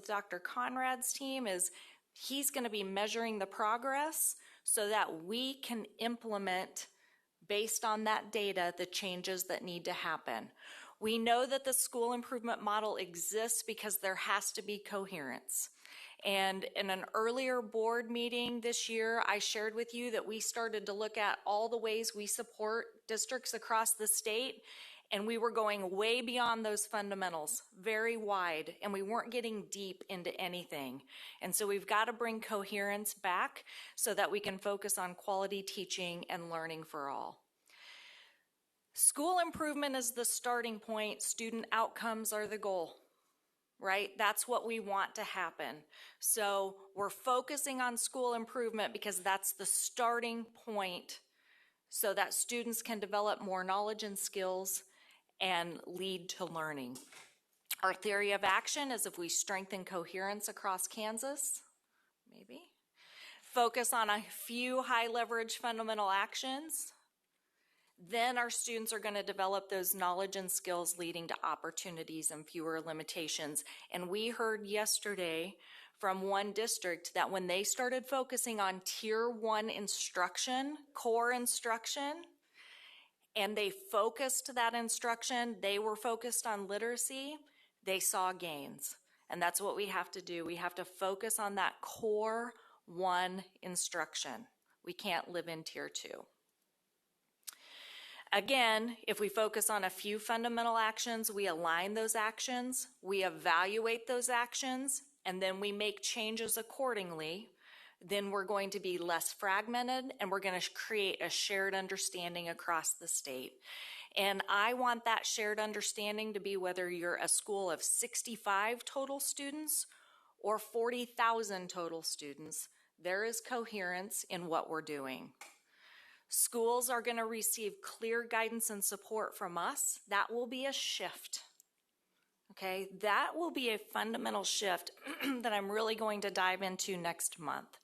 Dr. Conrad's team is he's going to be measuring the progress so that we can implement, based on that data, the changes that need to happen. We know that the school improvement model exists because there has to be coherence. And in an earlier board meeting this year, I shared with you that we started to look at all the ways we support districts across the state, and we were going way beyond those fundamentals, very wide, and we weren't getting deep into anything. And so we've got to bring coherence back so that we can focus on quality teaching and learning for all. School improvement is the starting point. Student outcomes are the goal, right? That's what we want to happen. So we're focusing on school improvement because that's the starting point so that students can develop more knowledge and skills and lead to learning. Our theory of action is if we strengthen coherence across Kansas, maybe, focus on a few high leverage fundamental actions, then our students are going to develop those knowledge and skills leading to opportunities and fewer limitations. And we heard yesterday from one district that when they started focusing on tier 1 instruction, core instruction, and they focused that instruction, they were focused on literacy, they saw gains. And that's what we have to do. We have to focus on that core 1 instruction. We can't live in tier 2. Again, if we focus on a few fundamental actions, we align those actions, we evaluate those actions, and then we make changes accordingly, then we're going to be less fragmented and we're going to create a shared understanding across the state. And I want that shared understanding to be whether you're a school of 65 total students or 40,000 total students, there is coherence in what we're doing. Schools are going to receive clear guidance and support from us. That will be a shift. Okay, that will be a fundamental shift that I'm really going to dive into next month.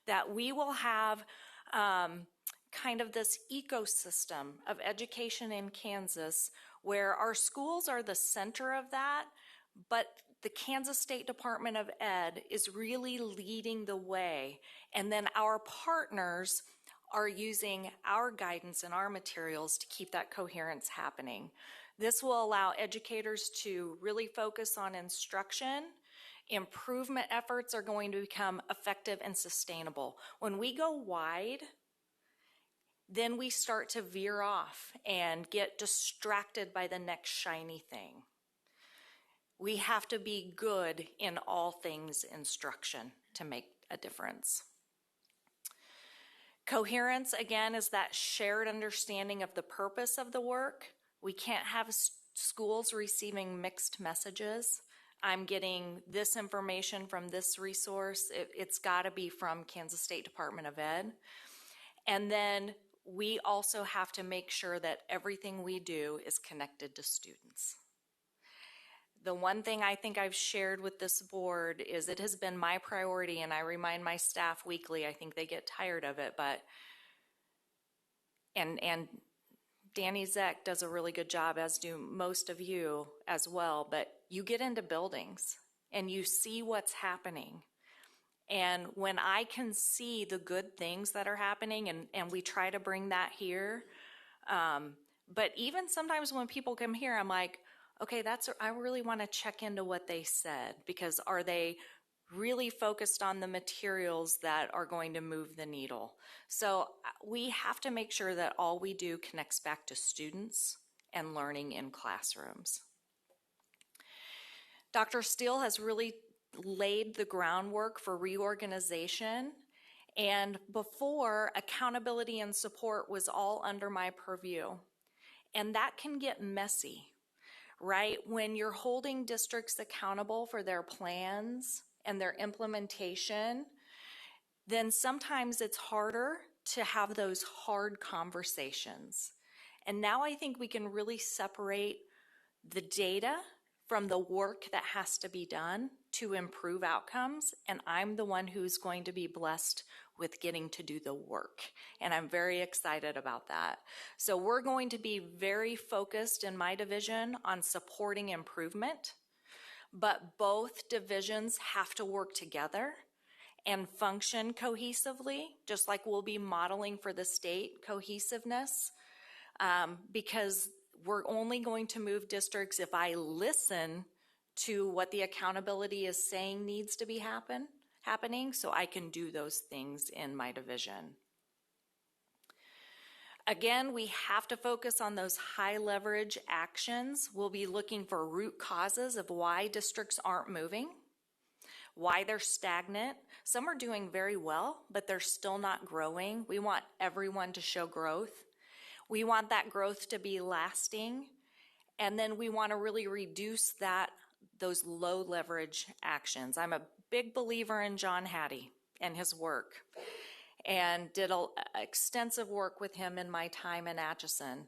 That we will have kind of this ecosystem of education in Kansas where our schools are the center of that, but the Kansas State Department of Ed is really leading the way. And then our partners are using our guidance and our materials to keep that coherence happening. This will allow educators to really focus on instruction. Improvement efforts are going to become effective and sustainable. When we go wide, then we start to veer off and get distracted by the next shiny thing. We have to be good in all things instruction to make a difference. Coherence, again, is that shared understanding of the purpose of the work. We can't have schools receiving mixed messages. I'm getting this information from this resource. It's got to be from Kansas State Department of Ed. And then we also have to make sure that everything we do is connected to students. The one thing I think I've shared with this board is it has been my priority, and I remind my staff weekly, I think they get tired of it, but, and Danny Zeck does a really good job, as do most of you as well, but you get into buildings and you see what's happening. And when I can see the good things that are happening, and we try to bring that here, but even sometimes when people come here, I'm like, okay, I really want to check into what they said, because are they really focused on the materials that are going to move the needle? So we have to make sure that all we do connects back to students and learning in classrooms. Dr. Steele has really laid the groundwork for reorganization, and before, accountability and support was all under my purview, and that can get messy. Right? When you're holding districts accountable for their plans and their implementation, then sometimes it's harder to have those hard conversations. And now I think we can really separate the data from the work that has to be done to improve outcomes, and I'm the one who's going to be blessed with getting to do the work, and I'm very excited about that. So we're going to be very focused in my division on supporting improvement, but both divisions have to work together and function cohesively, just like we'll be modeling for the state cohesiveness, because we're only going to move districts if I listen to what the accountability is saying needs to be happening, so I can do those things in my division. Again, we have to focus on those high leverage actions. We'll be looking for root causes of why districts aren't moving, why they're stagnant. Some are doing very well, but they're still not growing. We want everyone to show growth. We want that growth to be lasting. And then we want to really reduce those low leverage actions. I'm a big believer in John Hattie and his work, and did extensive work with him in my time in Atchison.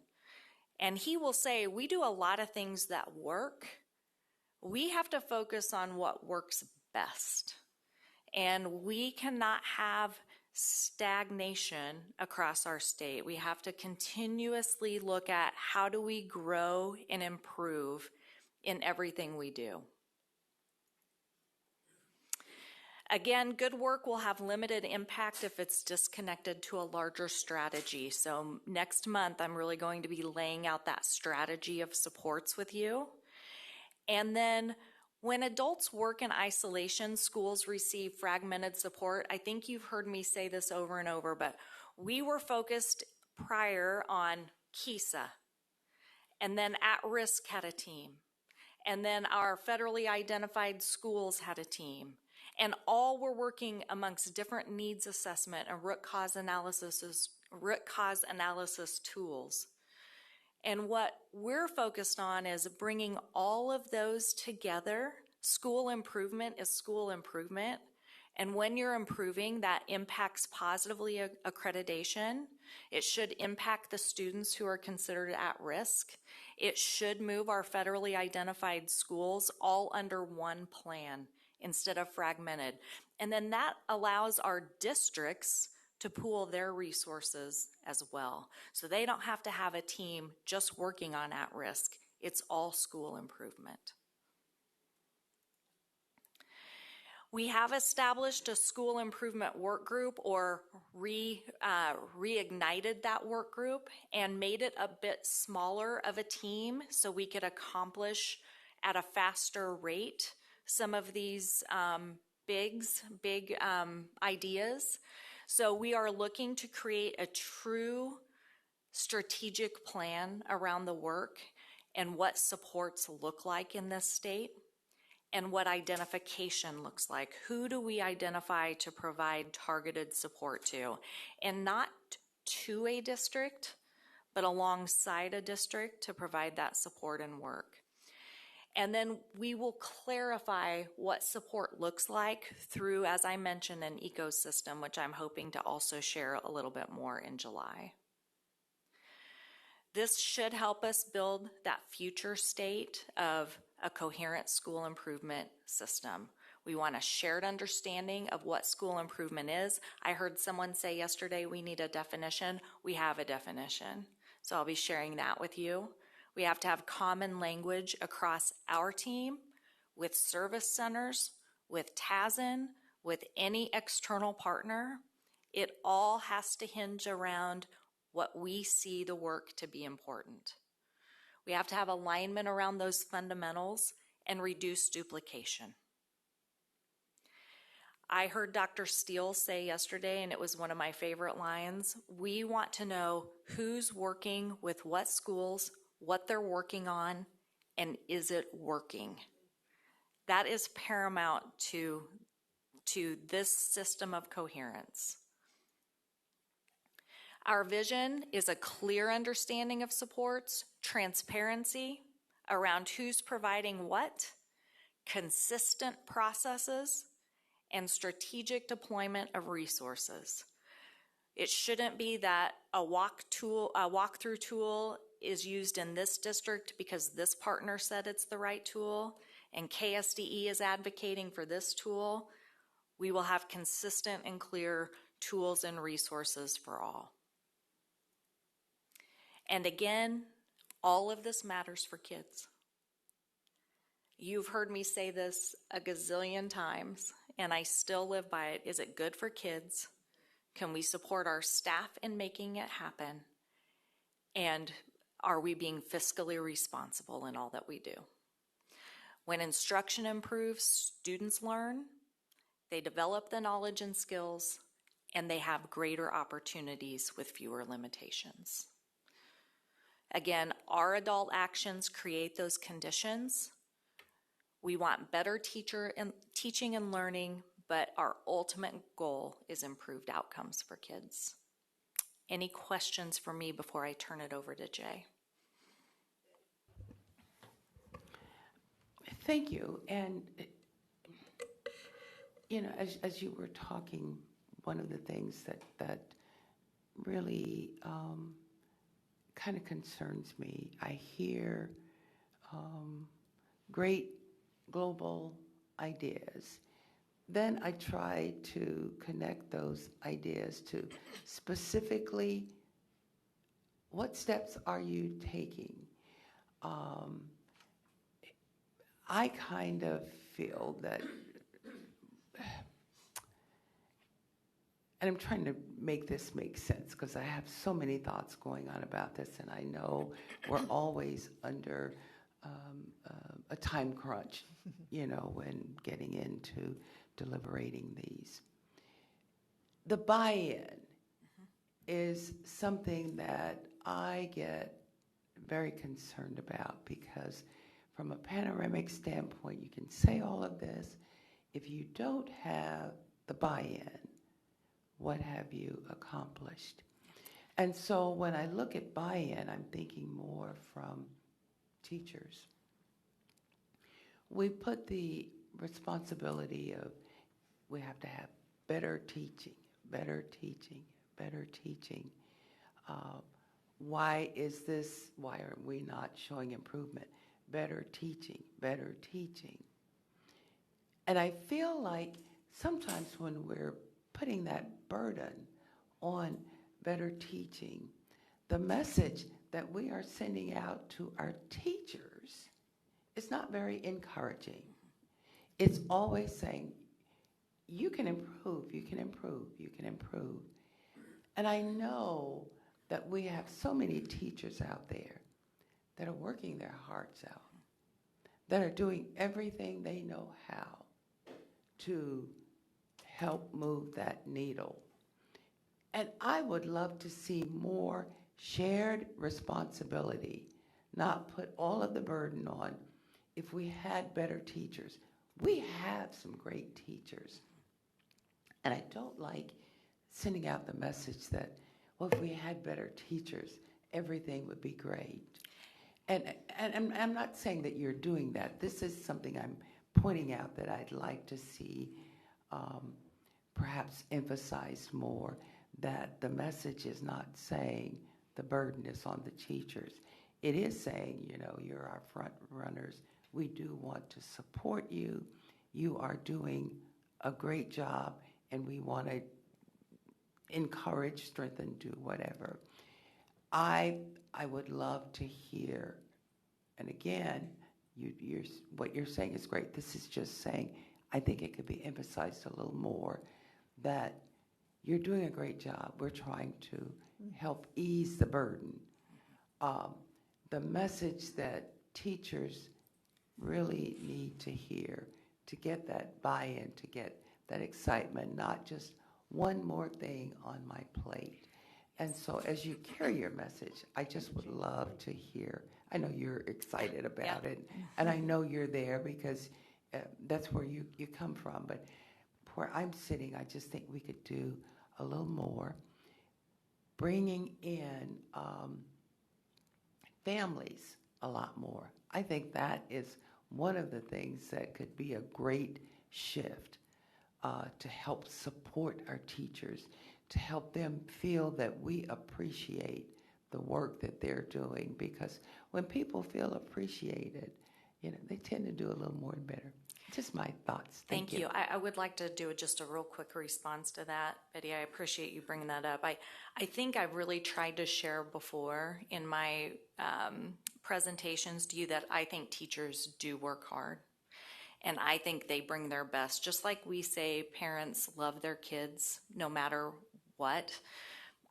And he will say, we do a lot of things that work. We have to focus on what works best. And we cannot have stagnation across our state. We have to continuously look at how do we grow and improve in everything we do. Again, good work will have limited impact if it's disconnected to a larger strategy. So next month, I'm really going to be laying out that strategy of supports with you. And then when adults work in isolation, schools receive fragmented support. I think you've heard me say this over and over, but we were focused prior on KISA, and then at-risk had a team, and then our federally identified schools had a team. And all were working amongst different needs assessment and root cause analysis tools. And what we're focused on is bringing all of those together. School improvement is school improvement. And when you're improving, that impacts positively accreditation. It should impact the students who are considered at risk. It should move our federally identified schools all under one plan instead of fragmented. And then that allows our districts to pool their resources as well. So they don't have to have a team just working on at-risk. It's all school improvement. We have established a school improvement work group, or reignited that work group and made it a bit smaller of a team so we could accomplish at a faster rate some of these big ideas. So we are looking to create a true strategic plan around the work and what supports look like in this state and what identification looks like. Who do we identify to provide targeted support to? And not to a district, but alongside a district to provide that support and work. And then we will clarify what support looks like through, as I mentioned, an ecosystem, which I'm hoping to also share a little bit more in July. This should help us build that future state of a coherent school improvement system. We want a shared understanding of what school improvement is. I heard someone say yesterday we need a definition. We have a definition, so I'll be sharing that with you. We have to have common language across our team, with service centers, with TASN, with any external partner. It all has to hinge around what we see the work to be important. We have to have alignment around those fundamentals and reduce duplication. I heard Dr. Steele say yesterday, and it was one of my favorite lines, we want to know who's working with what schools, what they're working on, and is it working? That is paramount to this system of coherence. Our vision is a clear understanding of supports, transparency around who's providing what, consistent processes, and strategic deployment of resources. It shouldn't be that a walkthrough tool is used in this district because this partner said it's the right tool, and KSDE is advocating for this tool. We will have consistent and clear tools and resources for all. And again, all of this matters for kids. You've heard me say this a gazillion times, and I still live by it. Is it good for kids? Can we support our staff in making it happen? And are we being fiscally responsible in all that we do? When instruction improves, students learn, they develop the knowledge and skills, and they have greater opportunities with fewer limitations. Again, our adult actions create those conditions. We want better teaching and learning, but our ultimate goal is improved outcomes for kids. Any questions for me before I turn it over to Jay? Thank you. And, you know, as you were talking, one of the things that really kind of concerns me, I hear great global ideas. Then I try to connect those ideas to specifically what steps are you taking? I kind of feel that, and I'm trying to make this make sense because I have so many thoughts going on about this, and I know we're always under a time crunch, you know, when getting into deliberating these. The buy-in is something that I get very concerned about because from a panoramic standpoint, you can say all of this. If you don't have the buy-in, what have you accomplished? And so when I look at buy-in, I'm thinking more from teachers. We put the responsibility of we have to have better teaching, better teaching, better teaching. Why are we not showing improvement? Better teaching, better teaching. And I feel like sometimes when we're putting that burden on better teaching, the message that we are sending out to our teachers is not very encouraging. It's always saying, you can improve, you can improve, you can improve. And I know that we have so many teachers out there that are working their hearts out, that are doing everything they know how to help move that needle. And I would love to see more shared responsibility, not put all of the burden on. If we had better teachers, we have some great teachers. And I don't like sending out the message that, well, if we had better teachers, everything would be great. And I'm not saying that you're doing that. This is something I'm pointing out that I'd like to see perhaps emphasized more, that the message is not saying the burden is on the teachers. It is saying, you know, you're our front runners. We do want to support you. You are doing a great job, and we want to encourage, strengthen, do whatever. I would love to hear, and again, what you're saying is great. This is just saying, I think it could be emphasized a little more that you're doing a great job. We're trying to help ease the burden. The message that teachers really need to hear to get that buy-in, to get that excitement, not just one more thing on my plate. And so as you carry your message, I just would love to hear. I know you're excited about it, and I know you're there because that's where you come from. But where I'm sitting, I just think we could do a little more, bringing in families a lot more. I think that is one of the things that could be a great shift to help support our teachers, to help them feel that we appreciate the work that they're doing. Because when people feel appreciated, you know, they tend to do a little more and better. Just my thoughts. Thank you. I would like to do just a real quick response to that, Betty. I appreciate you bringing that up. I think I've really tried to share before in my presentations to you that I think teachers do work hard. And I think they bring their best. Just like we say parents love their kids no matter what,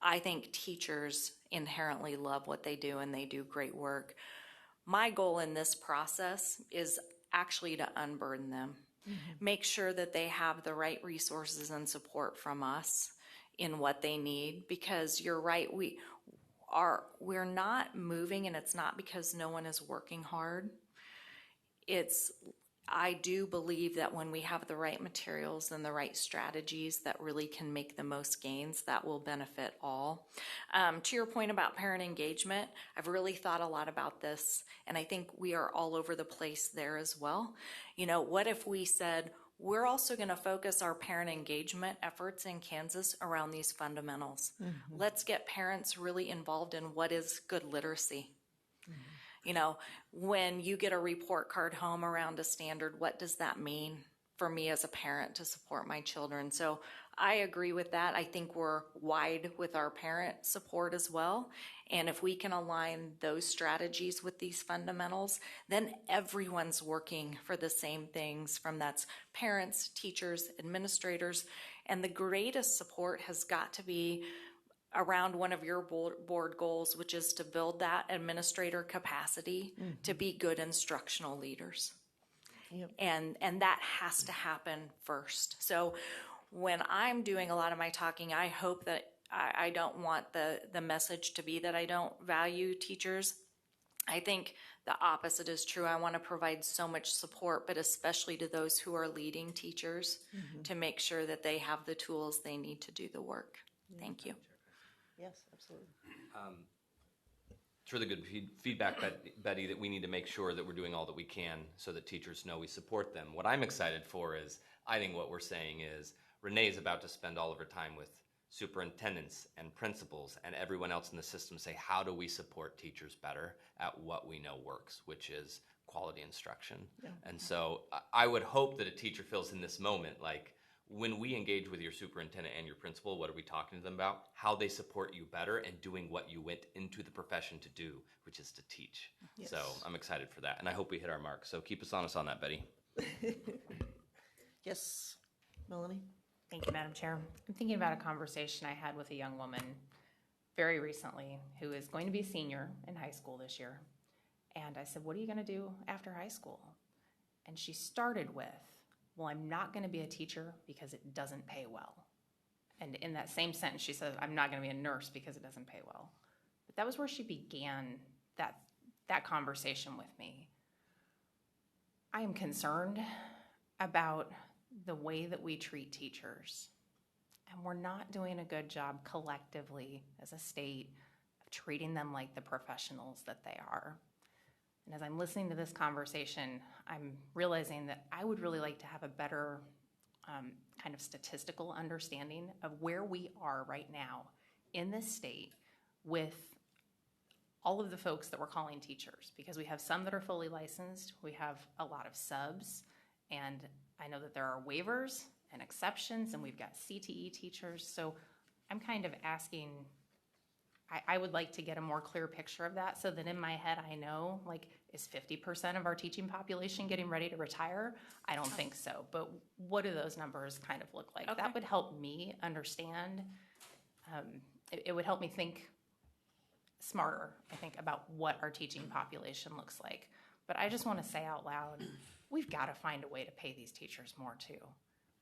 I think teachers inherently love what they do and they do great work. My goal in this process is actually to unburden them, make sure that they have the right resources and support from us in what they need, because you're right, we're not moving, and it's not because no one is working hard. I do believe that when we have the right materials and the right strategies that really can make the most gains, that will benefit all. To your point about parent engagement, I've really thought a lot about this, and I think we are all over the place there as well. You know, what if we said, we're also going to focus our parent engagement efforts in Kansas around these fundamentals. Let's get parents really involved in what is good literacy. You know, when you get a report card home around a standard, what does that mean for me as a parent to support my children? So I agree with that. I think we're wide with our parent support as well. And if we can align those strategies with these fundamentals, then everyone's working for the same things, from that's parents, teachers, administrators. And the greatest support has got to be around one of your board goals, which is to build that administrator capacity to be good instructional leaders. Yep. And that has to happen first. So when I'm doing a lot of my talking, I hope that I don't want the message to be that I don't value teachers. I think the opposite is true. I want to provide so much support, but especially to those who are leading teachers, to make sure that they have the tools they need to do the work. Thank you. Yes, absolutely. It's really good feedback, Betty, that we need to make sure that we're doing all that we can so that teachers know we support them. What I'm excited for is, I think what we're saying is, Renee is about to spend all of her time with superintendents and principals and everyone else in the system, say, how do we support teachers better at what we know works, which is quality instruction. Yeah. And so I would hope that a teacher feels in this moment like, when we engage with your superintendent and your principal, what are we talking to them about? How they support you better and doing what you went into the profession to do, which is to teach. Yes. So I'm excited for that, and I hope we hit our mark. So keep us honest on that, Betty. Yes, Melanie? Thank you, Madam Chair. I'm thinking about a conversation I had with a young woman very recently who is going to be a senior in high school this year. And I said, what are you going to do after high school? And she started with, well, I'm not going to be a teacher because it doesn't pay well. And in that same sentence, she said, I'm not going to be a nurse because it doesn't pay well. But that was where she began that conversation with me. I am concerned about the way that we treat teachers. And we're not doing a good job collectively as a state of treating them like the professionals that they are. And as I'm listening to this conversation, I'm realizing that I would really like to have a better kind of statistical understanding of where we are right now in this state with all of the folks that we're calling teachers, because we have some that are fully licensed, we have a lot of subs, and I know that there are waivers and exceptions, and we've got CTE teachers. So I'm kind of asking, I would like to get a more clear picture of that so that in my head I know, like, is 50% of our teaching population getting ready to retire? I don't think so, but what do those numbers kind of look like? Okay. That would help me understand. It would help me think smarter, I think, about what our teaching population looks like. But I just want to say out loud, we've got to find a way to pay these teachers more too.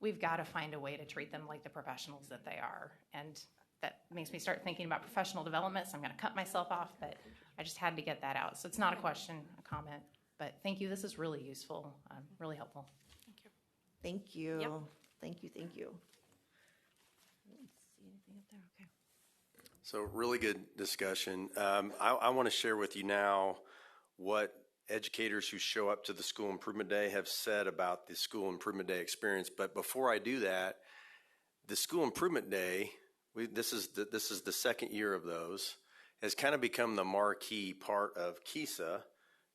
We've got to find a way to treat them like the professionals that they are. And that makes me start thinking about professional development, so I'm going to cut myself off, but I just had to get that out. So it's not a question, a comment, but thank you. This is really useful, really helpful. Thank you. Yep. Thank you, thank you. I don't see anything up there, okay. So really good discussion. I want to share with you now what educators who show up to the School Improvement Day have said about the School Improvement Day experience. But before I do that, the School Improvement Day, this is the second year of those, has kind of become the marquee part of KISA.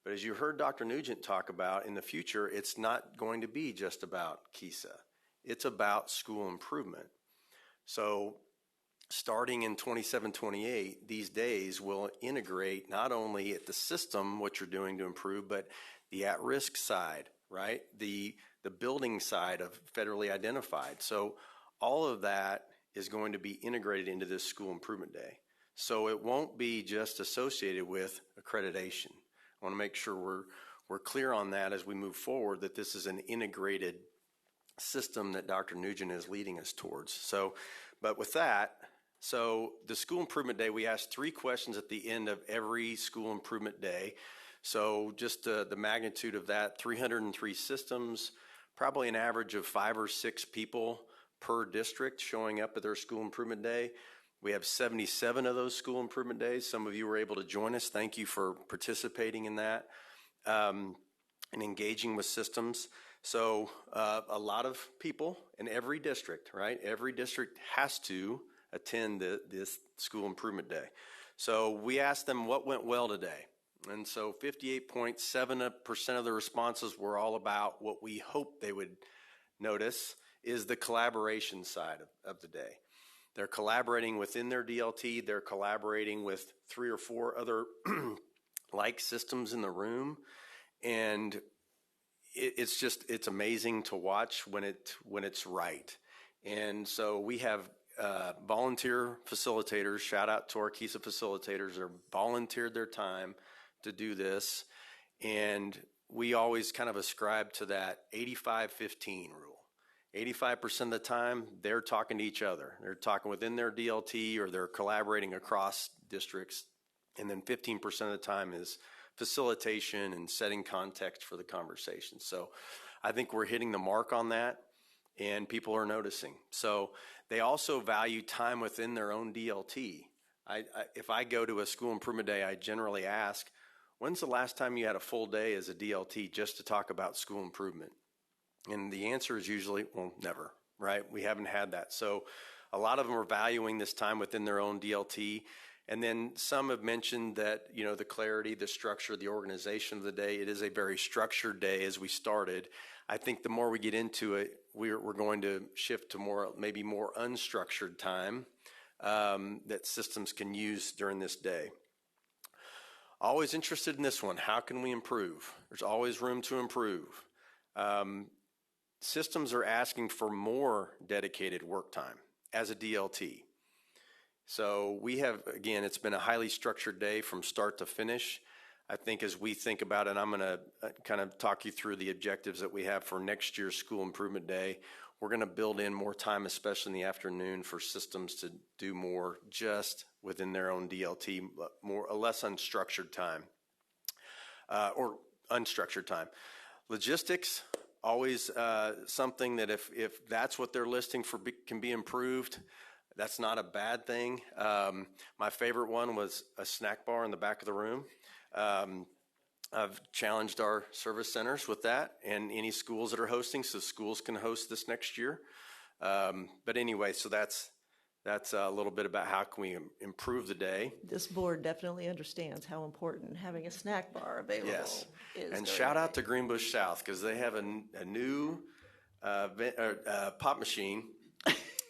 But as you heard Dr. Nugent talk about, in the future, it's not going to be just about KISA. It's about school improvement. So starting in 27, 28, these days will integrate not only at the system what you're doing to improve, but the at-risk side, right? The building side of federally identified. So all of that is going to be integrated into this school improvement day. So it won't be just associated with accreditation. I want to make sure we're clear on that as we move forward, that this is an integrated system that Dr. Nugent is leading us towards. So, but with that, so the school improvement day, we ask 3 questions at the end of every school improvement day. So just the magnitude of that, 303 systems, probably an average of 5 or 6 people per district showing up at their school improvement day. We have 77 of those school improvement days. Some of you were able to join us. Thank you for participating in that and engaging with systems. So a lot of people in every district, right? Every district has to attend this school improvement day. So we asked them what went well today. And so 58.7% of the responses were all about what we hoped they would notice is the collaboration side of the day. They're collaborating within their DLT. They're collaborating with 3 or 4 other like systems in the room. And it's amazing to watch when it's right. And so we have volunteer facilitators. Shout out to our KISA facilitators. They're volunteered their time to do this. And we always kind of ascribe to that 85-15 rule. 85% of the time, they're talking to each other. They're talking within their DLT or they're collaborating across districts. And then 15% of the time is facilitation and setting context for the conversation. So I think we're hitting the mark on that, and people are noticing. So they also value time within their own DLT. If I go to a school improvement day, I generally ask, when's the last time you had a full day as a DLT just to talk about school improvement? And the answer is usually, well, never, right? We haven't had that. So a lot of them are valuing this time within their own DLT. And then some have mentioned that, you know, the clarity, the structure, the organization of the day, it is a very structured day as we started. I think the more we get into it, we're going to shift to maybe more unstructured time that systems can use during this day. Always interested in this one. How can we improve? There's always room to improve. Systems are asking for more dedicated work time as a DLT. So we have, again, it's been a highly structured day from start to finish. I think as we think about it, I'm going to kind of talk you through the objectives that we have for next year's school improvement day. We're going to build in more time, especially in the afternoon, for systems to do more just within their own DLT, less unstructured time, or unstructured time. Logistics, always something that if that's what they're listing for can be improved, that's not a bad thing. My favorite one was a snack bar in the back of the room. I've challenged our service centers with that and any schools that are hosting, so schools can host this next year. But anyway, so that's a little bit about how can we improve the day. This board definitely understands how important having a snack bar available Yes. is. And shout out to Greenbush South because they have a new pop machine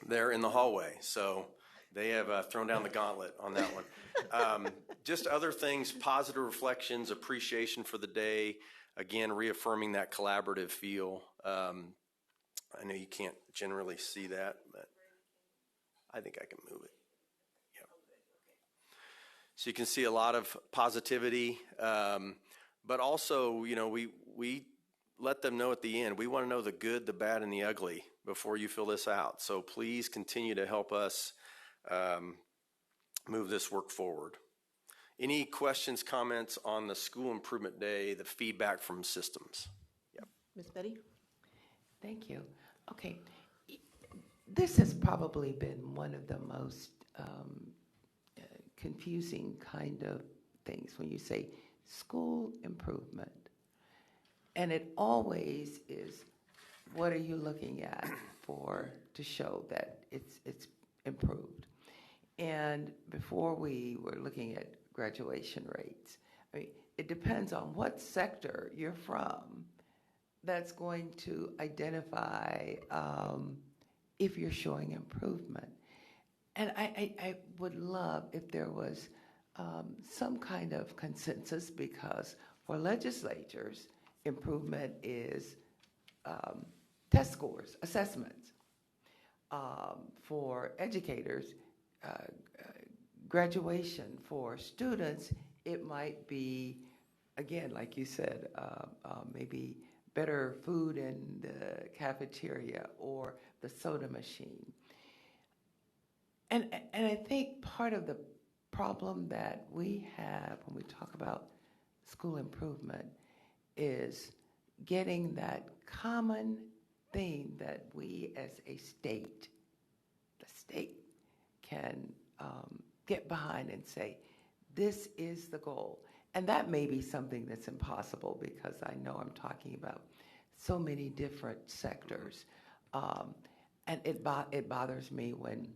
there in the hallway. So they have thrown down the gauntlet on that one. Just other things, positive reflections, appreciation for the day. Again, reaffirming that collaborative feel. I know you can't generally see that, but I think I can move it. Yep. So you can see a lot of positivity, but also, you know, we let them know at the end. We want to know the good, the bad, and the ugly before you fill this out. So please continue to help us move this work forward. Any questions, comments on the school improvement day, the feedback from systems? Yep. Ms. Betty? Thank you. Okay. This has probably been one of the most confusing kind of things when you say school improvement. And it always is, what are you looking at to show that it's improved? And before we were looking at graduation rates, I mean, it depends on what sector you're from that's going to identify if you're showing improvement. And I would love if there was some kind of consensus, because for legislatures, improvement is test scores, assessments. For educators, graduation. For students, it might be, again, like you said, maybe better food in the cafeteria or the soda machine. And I think part of the problem that we have when we talk about school improvement is getting that common thing that we as a state, the state, can get behind and say, this is the goal. And that may be something that's impossible, because I know I'm talking about so many different sectors. And it bothers me when,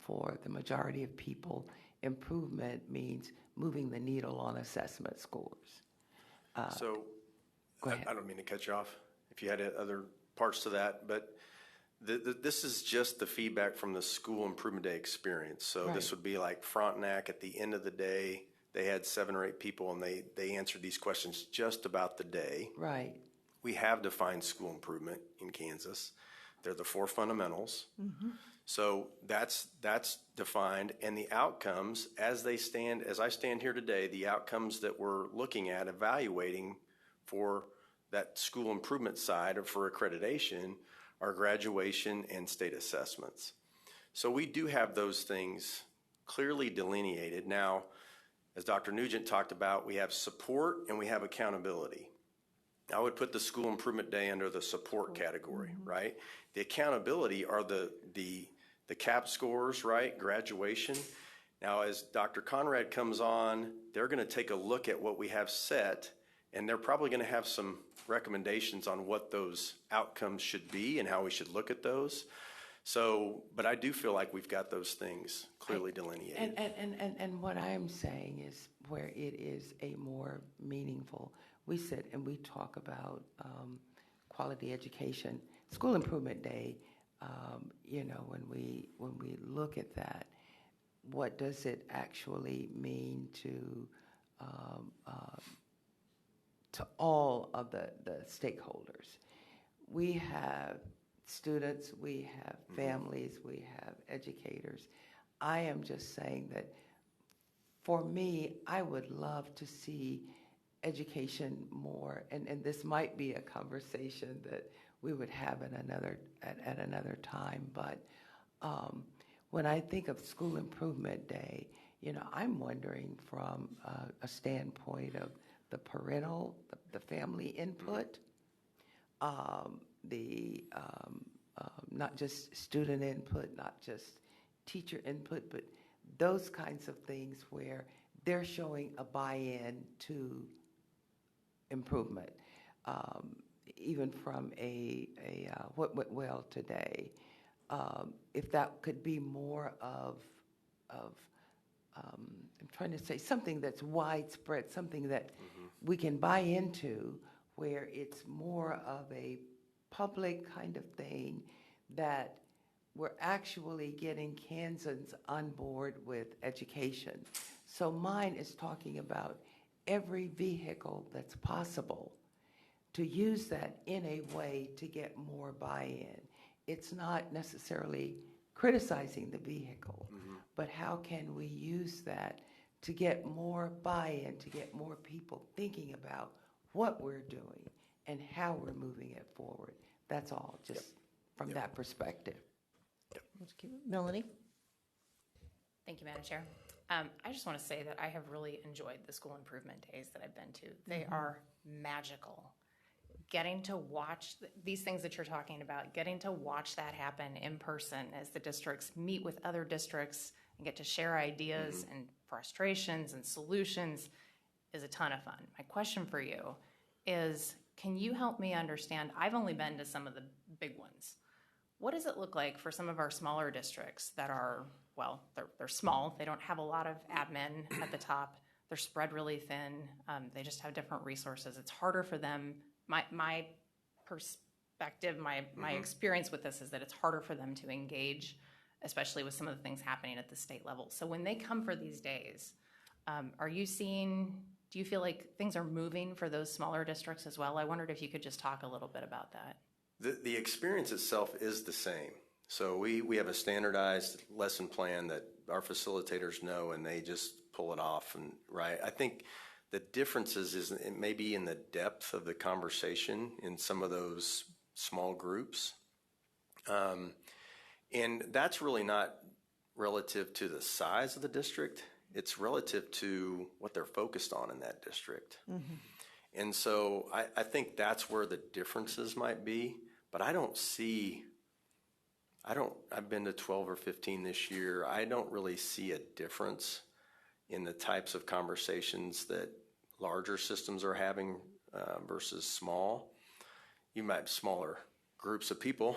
for the majority of people, improvement means moving the needle on assessment scores. So, Go ahead. I don't mean to cut you off if you had other parts to that, but this is just the feedback from the school improvement day experience. So Right. this would be like Frontenac at the end of the day. They had 7 or 8 people, and they answered these questions just about the day. Right. We have defined school improvement in Kansas. They're the 4 fundamentals. So that's defined, and the outcomes as I stand here today, the outcomes that we're looking at evaluating for that school improvement side or for accreditation are graduation and state assessments. So we do have those things clearly delineated. Now, as Dr. Nugent talked about, we have support and we have accountability. I would put the school improvement day under the support category, right? The accountability are the CAP scores, right? Graduation. Now, as Dr. Conrad comes on, they're going to take a look at what we have set, and they're probably going to have some recommendations on what those outcomes should be and how we should look at those. So, but I do feel like we've got those things clearly delineated. And what I'm saying is where it is a more meaningful, we sit and we talk about quality education, school improvement day. When we look at that, what does it actually mean to all of the stakeholders? We have students, we have families, we have educators. I am just saying that for me, I would love to see education more, and this might be a conversation that we would have at another time, but when I think of School Improvement Day, I'm wondering from a standpoint of the parental, the family input, not just student input, not just teacher input, but those kinds of things where they're showing a buy-in to improvement. Even from what went well today, if that could be more of I'm trying to say something that's widespread, something that we can buy into, where it's more of a public kind of thing, that we're actually getting Kansans on board with education. So mine is talking about every vehicle that's possible, to use that in a way to get more buy-in. It's not necessarily criticizing the vehicle, but how can we use that to get more buy-in, to get more people thinking about what we're doing and how we're moving it forward. That's all, just from that perspective. Melanie? Thank you, Madam Chair. I just want to say that I have really enjoyed the school improvement days that I've been to. They are magical. Getting to watch these things that you're talking about, getting to watch that happen in person as the districts meet with other districts and get to share ideas and frustrations and solutions is a ton of fun. My question for you is, can you help me understand? I've only been to some of the big ones. What does it look like for some of our smaller districts that are, well, they're small, they don't have a lot of admin at the top, they're spread really thin, they just have different resources. It's harder for them. My perspective, my experience with this is that it's harder for them to engage especially with some of the things happening at the state level. So when they come for these days, do you feel like things are moving for those smaller districts as well? I wondered if you could just talk a little bit about that. The experience itself is the same. So we have a standardized lesson plan that our facilitators know, and they just pull it off. And right, I think the differences is it may be in the depth of the conversation in some of those small groups, and that's really not relative to the size of the district. It's relative to what they're focused on in that district. Mm-hmm. And so I think that's where the differences might be. But I've been to 12 or 15 this year. I don't really see a difference in the types of conversations that larger systems are having versus small. You might have smaller groups of people.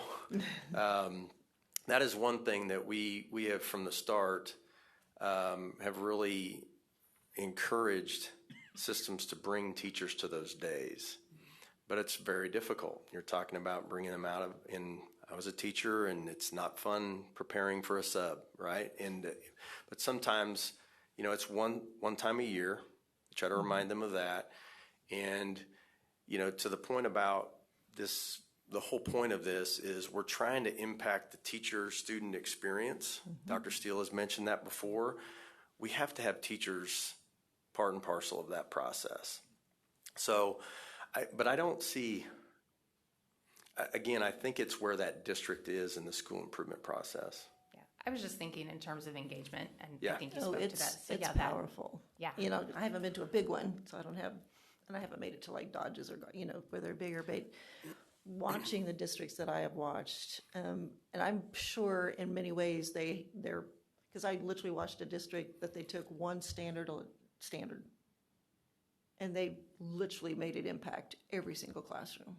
That is one thing that we have from the start have really encouraged systems to bring teachers to those days. But it's very difficult. You're talking about bringing them out of, and I was a teacher, and it's not fun preparing for a sub, right? But sometimes, it's one time a year. Try to remind them of that. And, to the point about this, the whole point of this is we're trying to impact the teacher-student experience. Mm-hmm. Dr. Steele has mentioned that before. We have to have teachers part and parcel of that process. So, but I don't see, again, I think it's where that district is in the school improvement process. Yeah, I was just thinking in terms of engagement, and Yeah. I think you spoke to that. So it's yeah, powerful. Yeah. I haven't been to a big one, so I haven't made it to like Dodges or, where they're bigger, but watching the districts that I have watched, and I'm sure in many ways they're, because I literally watched a district that they took one standard, and they literally made it impact every single classroom.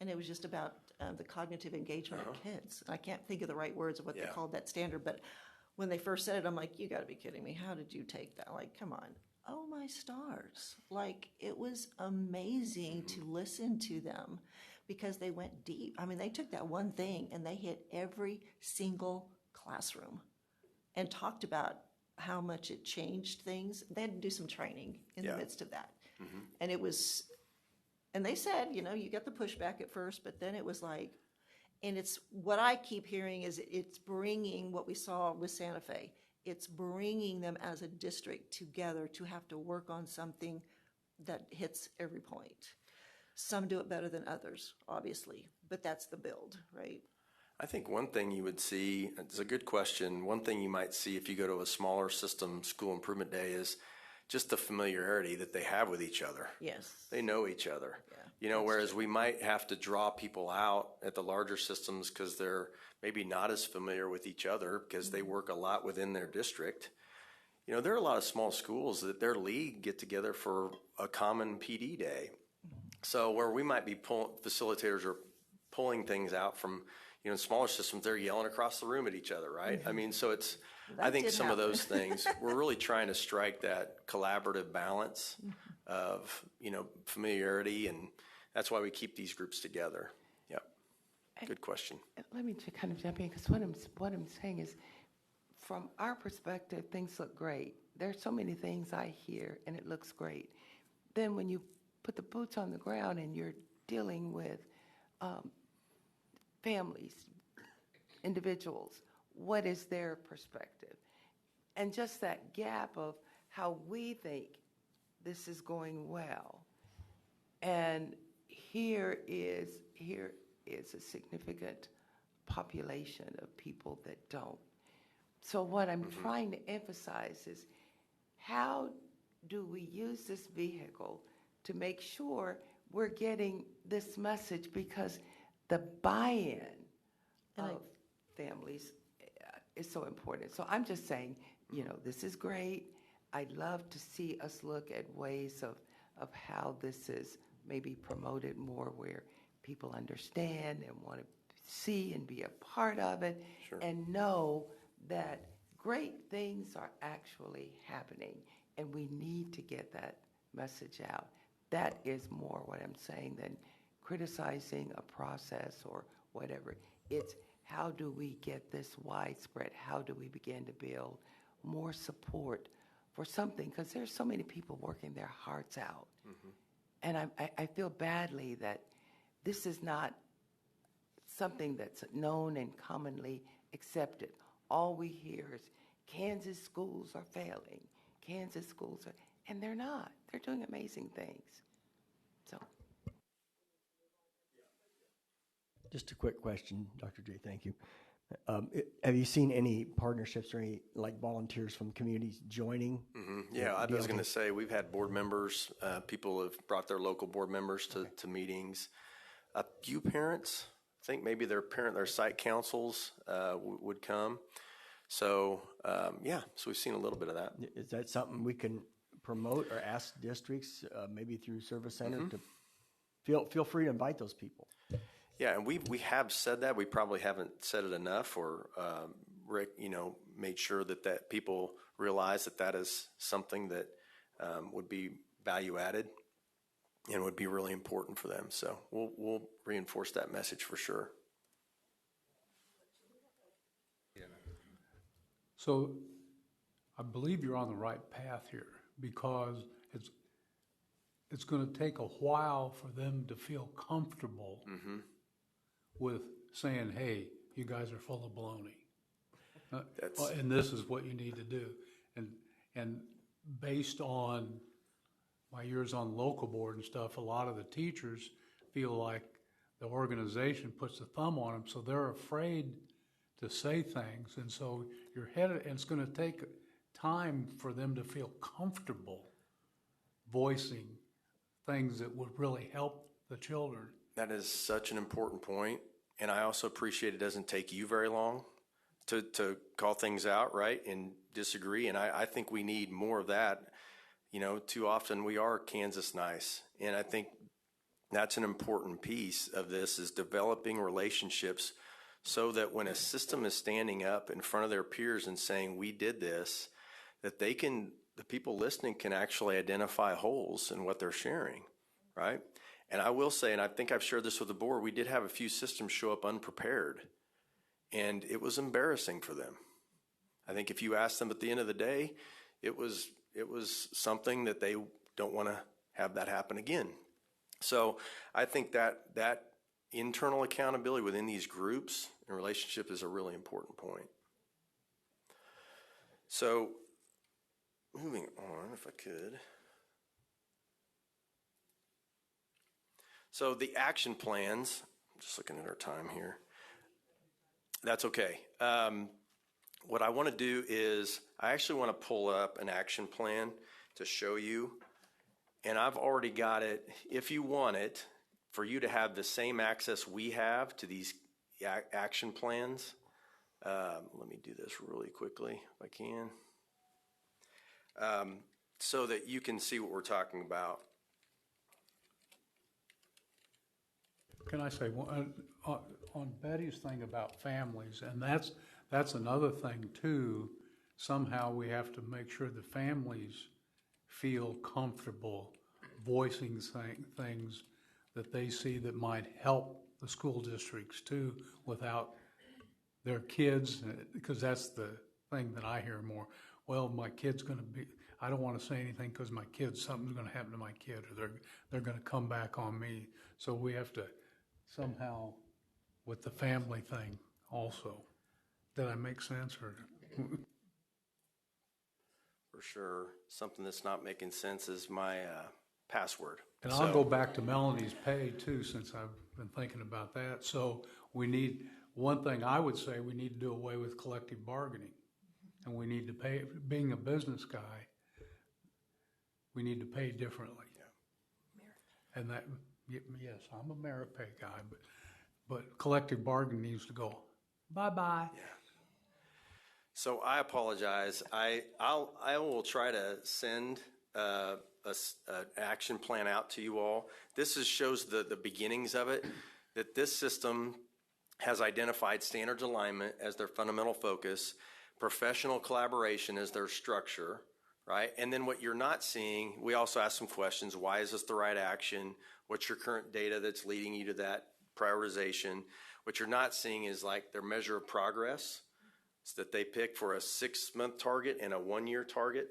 And it was just about the cognitive engagement of kids. And I can't think of the right words of what they called that standard, but when they first said it, I'm like, you got to be kidding me. How did you take that? Like, come on. Oh, my stars. Like, it was amazing to listen to them because they went deep. I mean, they took that one thing and they hit every single classroom and talked about how much it changed things. They had to do some training in the midst of that. Mm-hmm. And it was, and they said, you get the pushback at first, but then it was like, and it's what I keep hearing is it's bringing what we saw with Santa Fe. It's bringing them as a district together to have to work on something that hits every point. Some do it better than others, obviously, but that's the build, right? I think one thing you would see, it's a good question, one thing you might see if you go to a smaller system school improvement day is just the familiarity that they have with each other. Yes. They know each other. Yeah, whereas we might have to draw people out at the larger systems because they're maybe not as familiar with each other because they work a lot within their district. There are a lot of small schools that their league get together for a common PD day. So where we might be facilitators are pulling things out from, in smaller systems, they're yelling across the room at each other, right? Mm-hmm. I mean, so it's, I think some of those things, we're really trying to strike that collaborative balance of, familiarity, and that's why we keep these groups together. Yep. Good question. Let me just kind of jump in, because what I'm saying is, from our perspective, things look great. There are so many things I hear, and it looks great. Then when you put the boots on the ground and you're dealing with families, individuals, what is their perspective? And just that gap of how we think this is going well. And here is a significant population of people that don't. So what I'm trying to emphasize is, how do we use this vehicle to make sure we're getting this message? Because the buy-in of families is so important. So I'm just saying, this is great. I'd love to see us look at ways of how this is maybe promoted more, where people understand and want to see and be a part of it. Sure. And know that great things are actually happening, and we need to get that message out. That is more what I'm saying than criticizing a process or whatever. It's how do we get this widespread? How do we begin to build more support for something? Because there's so many people working their hearts out. And I feel badly that this is not something that's known and commonly accepted. All we hear is Kansas schools are failing. Kansas schools are, and they're not. They're doing amazing things. So. Just a quick question, Dr. J. Thank you. Have you seen any partnerships or any like volunteers from communities joining? Yeah, I was going to say we've had board members. People have brought their local board members to meetings. A few parents, I think maybe their site councils would come. So so we've seen a little bit of that. Is that something we can promote or ask districts, maybe through Service Center, to feel free to invite those people? Yeah, and we have said that. We probably haven't said it enough, or Rick, made sure that people realize that is something that would be value added and would be really important for them. So we'll reinforce that message for sure. So I believe you're on the right path here, because it's going to take a while for them to feel comfortable with saying, hey, you guys are full of baloney. And this is what you need to do. And based on my years on local board and stuff, a lot of the teachers feel like the organization puts a thumb on them, so they're afraid to say things. And so you're headed, and it's going to take time for them to feel comfortable voicing things that would really help the children. That is such an important point. And I also appreciate it doesn't take you very long to call things out, right, and disagree. And I think we need more of that. Too often we are Kansas nice. And I think that's an important piece of this, is developing relationships so that when a system is standing up in front of their peers and saying, we did this, that the people listening can actually identify holes in what they're sharing, right? And I will say, and I think I've shared this with the board, we did have a few systems show up unprepared, and it was embarrassing for them. I think if you ask them at the end of the day, it was something that they don't want to have that happen again. So I think that internal accountability within these groups and relationship is a really important point. So moving on, if I could. So the action plans, I'm just looking at our time here. That's okay. What I want to do is I actually want to pull up an action plan to show you. And I've already got it. If you want it, for you to have the same access we have to these action plans, let me do this really quickly if I can, so that you can see what we're talking about. Can I say, on Betty's thing about families, and that's another thing too, somehow we have to make sure the families feel comfortable voicing things that they see that might help the school districts too, without their kids, because that's the thing that I hear more. Well, my kid's going to be, I don't want to say anything because my kid, something's going to happen to my kid, or they're going to come back on me. So we have to somehow, with the family thing also. Did I make sense? Or For sure. Something that's not making sense is my password. And I'll go back to Melanie's pay too, since I've been thinking about that. So we need, one thing I would say, we need to do away with collective bargaining. And we need to pay, being a business guy, we need to pay differently. Yeah. And that, yes, I'm a merit pay guy, but collective bargaining needs to go bye-bye. Yeah. So I apologize. I will try to send an action plan out to you all. This shows the beginnings of it, that this system has identified standards alignment as their fundamental focus, professional collaboration as their structure, right? And then what you're not seeing, we also ask some questions. Why is this the right action? What's your current data that's leading you to that prioritization? What you're not seeing is like their measure of progress that they pick for a 6-month target and a 1-year target.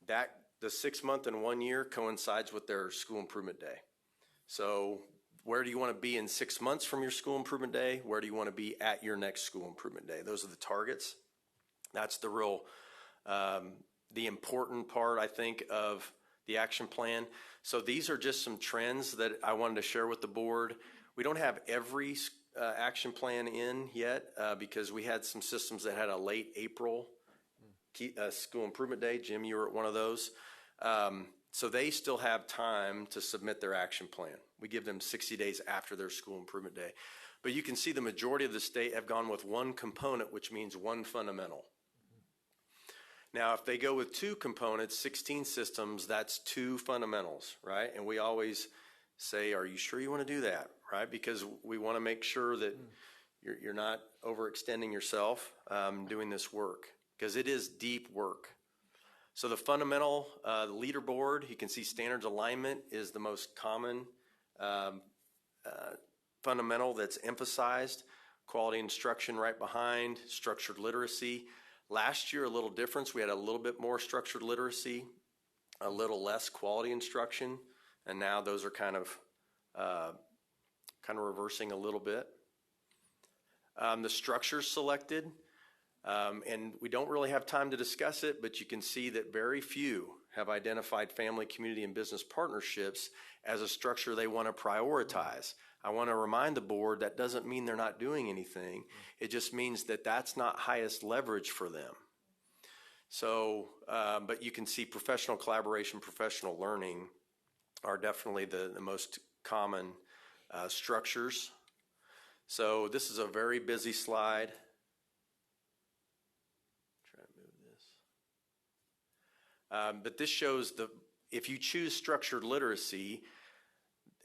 That the 6-month and 1 year coincides with their school improvement day. So where do you want to be in 6 months from your school improvement day? Where do you want to be at your next school improvement day? Those are the targets. That's the real, the important part, I think, of the action plan. So these are just some trends that I wanted to share with the board. We don't have every action plan in yet because we had some systems that had a late April school improvement day. Jim, you were at one of those. So they still have time to submit their action plan. We give them 60 days after their school improvement day. But you can see the majority of the state have gone with one component, which means one fundamental. Now, if they go with 2 components, 16 systems, that's 2 fundamentals, right? And we always say, are you sure you want to do that, right? Because we want to make sure that you're not overextending yourself doing this work, because it is deep work. So the fundamental, the leaderboard, you can see standards alignment is the most common fundamental that's emphasized. Quality instruction right behind, structured literacy. Last year, a little difference. We had a little bit more structured literacy, a little less quality instruction, and now those are kind of reversing a little bit. The structures selected, and we don't really have time to discuss it, but you can see that very few have identified family, community, and business partnerships as a structure they want to prioritize. I want to remind the board that doesn't mean they're not doing anything. It just means that that's not highest leverage for them. So, but you can see professional collaboration, professional learning are definitely the most common structures. So this is a very busy slide. Try to move this. But this shows if you choose structured literacy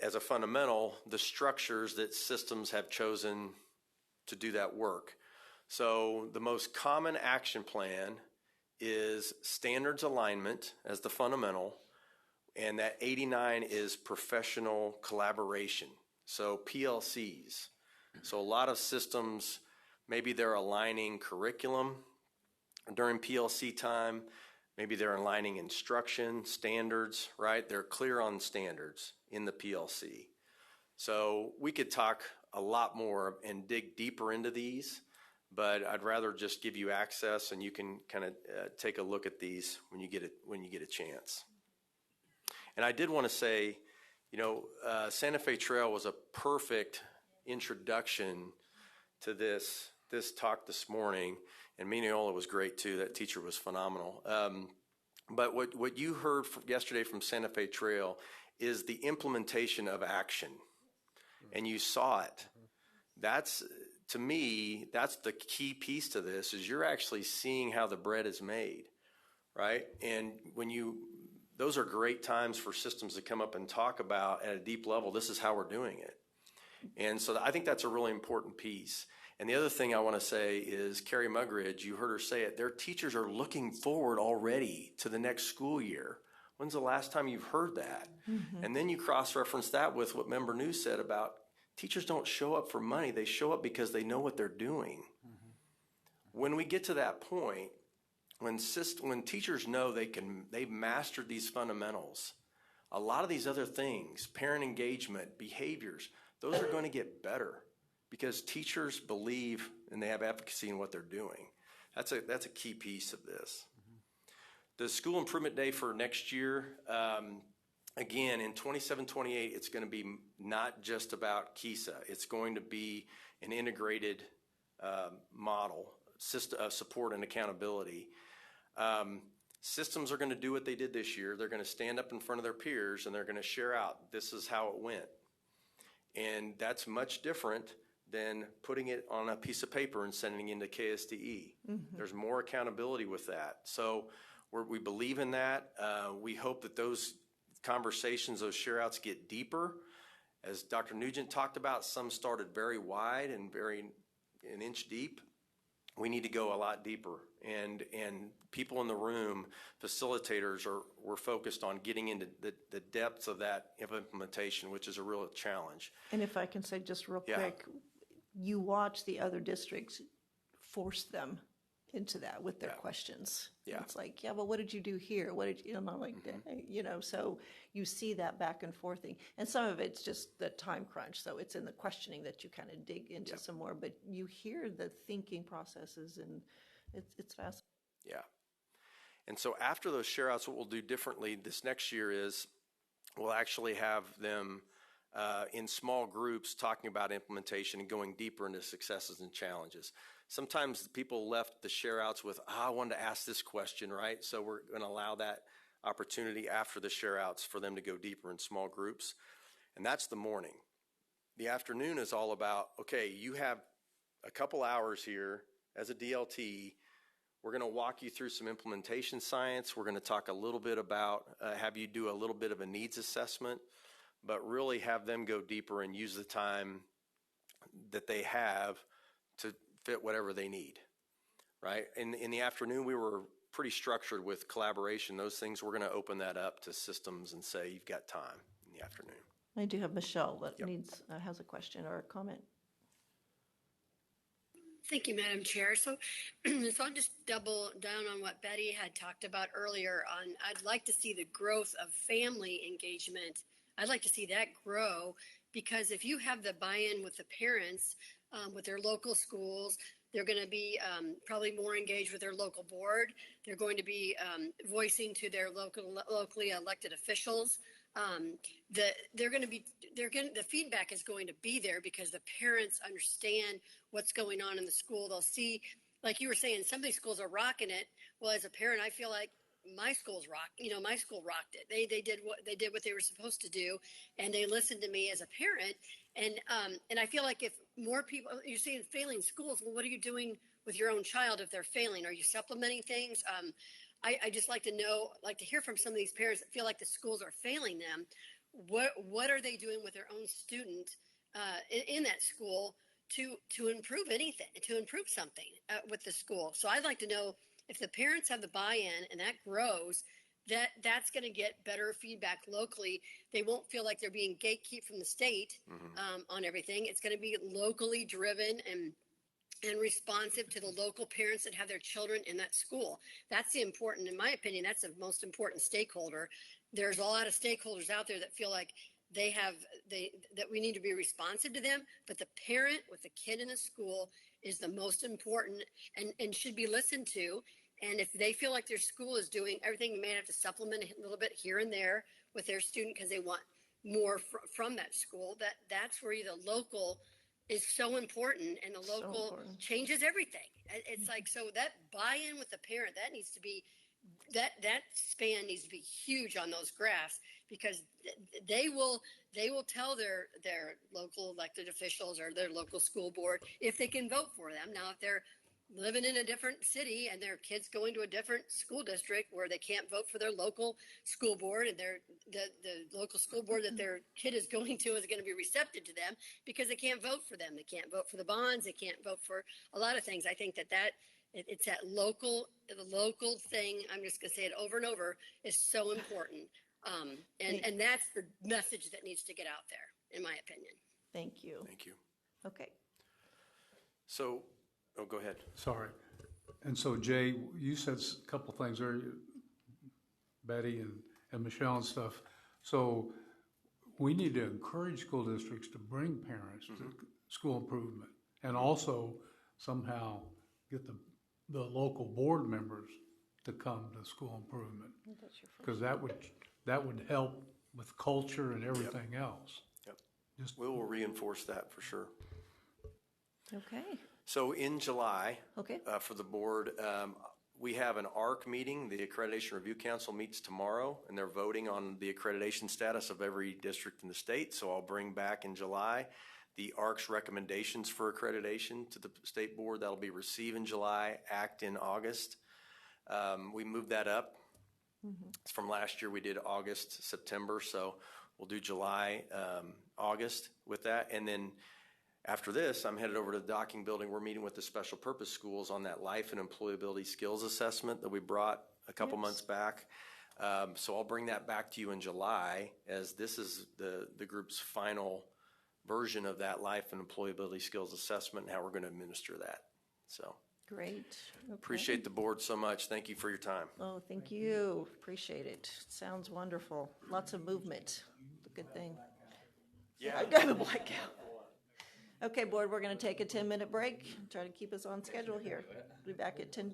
as a fundamental, the structures that systems have chosen to do that work. So the most common action plan is standards alignment as the fundamental, and that 89 is professional collaboration. So PLCs. So a lot of systems, maybe they're aligning curriculum during PLC time. Maybe they're aligning instruction, standards, right? They're clear on standards in the PLC. So we could talk a lot more and dig deeper into these, but I'd rather just give you access and you can kind of take a look at these when you get a chance. And I did want to say, Santa Fe Trail was a perfect introduction to this talk this morning. And Mineola was great too. That teacher was phenomenal. But what you heard yesterday from Santa Fe Trail is the implementation of action. And you saw it. That's, to me, that's the key piece to this, is you're actually seeing how the bread is made, right? And those are great times for systems to come up and talk about at a deep level, this is how we're doing it. And so I think that's a really important piece. And the other thing I want to say is Carrie Mugridge, you heard her say it, their teachers are looking forward already to the next school year. When's the last time you've heard that? Mm-hmm. And then you cross-reference that with what Member New said about teachers don't show up for money. They show up because they know what they're doing. Mm-hmm. When we get to that point, when teachers know they've mastered these fundamentals, a lot of these other things, parent engagement, behaviors, those are going to get better because teachers believe and they have efficacy in what they're doing. That's a key piece of this. Mm-hmm. The school improvement day for next year, again, in 27-28, it's going to be not just about KISA. It's going to be an integrated model, support and accountability. Systems are going to do what they did this year. They're going to stand up in front of their peers and they're going to share out, this is how it went. And that's much different than putting it on a piece of paper and sending it into KSDE. Mm-hmm. There's more accountability with that. So we believe in that. We hope that those conversations, those share outs get deeper. As Dr. Nugent talked about, some started very wide and an inch deep. We need to go a lot deeper. And people in the room, facilitators, we're focused on getting into the depths of that implementation, which is a real challenge. And if I can say just real quick, you watch the other districts force them into that with their questions. Yeah. It's like, yeah, but what did you do here? What did you, and I'm like, you know, so you see that back and forth thing. And some of it's just the time crunch. So it's in the questioning that you kind of dig into some more, but you hear the thinking processes, and it's fascinating. Yeah. And so after those share outs, what we'll do differently this next year is we'll actually have them in small groups talking about implementation and going deeper into successes and challenges. Sometimes people left the share outs with, I wanted to ask this question, right? So we're going to allow that opportunity after the share outs for them to go deeper in small groups. And that's the morning. The afternoon is all about, okay, you have a couple hours here as a DLT. We're going to walk you through some implementation science. We're going to talk a little bit about, have you do a little bit of a needs assessment, but really have them go deeper and use the time that they have to fit whatever they need, right? In the afternoon, we were pretty structured with collaboration. Those things, we're going to open that up to systems and say, you've got time in the afternoon. I do have Michelle that has a question or a comment. Thank you, Madam Chair. So I'll just double down on what Betty had talked about earlier on. I'd like to see the growth of family engagement. I'd like to see that grow, because if you have the buy-in with the parents, with their local schools, they're going to be probably more engaged with their local board. They're going to be voicing to their locally elected officials. The feedback is going to be there because the parents understand what's going on in the school. They'll see, like you were saying, some of these schools are rocking it. Well, as a parent, I feel like my school rocked it. They did what they were supposed to do, and they listened to me as a parent. And I feel like if more people, you're seeing failing schools, well, what are you doing with your own child if they're failing? Are you supplementing things? I just like to know, like to hear from some of these parents that feel like the schools are failing them. What are they doing with their own student in that school to improve anything, to improve something with the school? So I'd like to know if the parents have the buy-in and that grows, that's going to get better feedback locally. They won't feel like they're being gatekept from the state on everything. It's going to be locally driven and responsive to the local parents that have their children in that school. That's the important, in my opinion, that's the most important stakeholder. There's a lot of stakeholders out there that feel like that we need to be responsive to them, but the parent with the kid in the school is the most important and should be listened to. And if they feel like their school is doing everything, you may have to supplement a little bit here and there with their student because they want more from that school. That's where the local is so important, and the local changes everything. It's like, so that buy-in with the parent, that needs to be, that span needs to be huge on those graphs, because they will tell their local elected officials or their local school board if they can vote for them. Now, if they're living in a different city and their kids going to a different school district where they can't vote for their local school board, and the local school board that their kid is going to is going to be receptive to them because they can't vote for them. They can't vote for the bonds. They can't vote for a lot of things. I think it's that the local thing. I'm just going to say it over and over, is so important. And that's the message that needs to get out there, in my opinion. Thank you. Thank you. Okay. So, go ahead. Sorry. And so, Jay, you said a couple things there, Betty and Michelle and stuff. So we need to encourage school districts to bring parents to school improvement, and also somehow get the local board members to come to school improvement, because that would help with culture and everything else. Yep. We will reinforce that for sure. Okay. So in July, Okay. For the board, we have an ARC meeting. The Accreditation Review Council meets tomorrow, and they're voting on the accreditation status of every district in the state. So I'll bring back in July the ARC's recommendations for accreditation to the state board. That'll be received in July, act in August. We moved that up. It's from last year. We did August, September. So we'll do July, August with that. And then after this, I'm headed over to the docking building. We're meeting with the special purpose schools on that life and employability skills assessment that we brought a couple months back. So I'll bring that back to you in July, as this is the group's final version of that life and employability skills assessment and how we're going to administer that. So Great. Okay. appreciate the board so much. Thank you for your time. Oh, thank you. Appreciate it. Sounds wonderful. Lots of movement. It's a good thing. Yeah. I've got a blackout. Okay, board, we're going to take a 10-minute break. Try to keep us on schedule here. Be back at 10:12.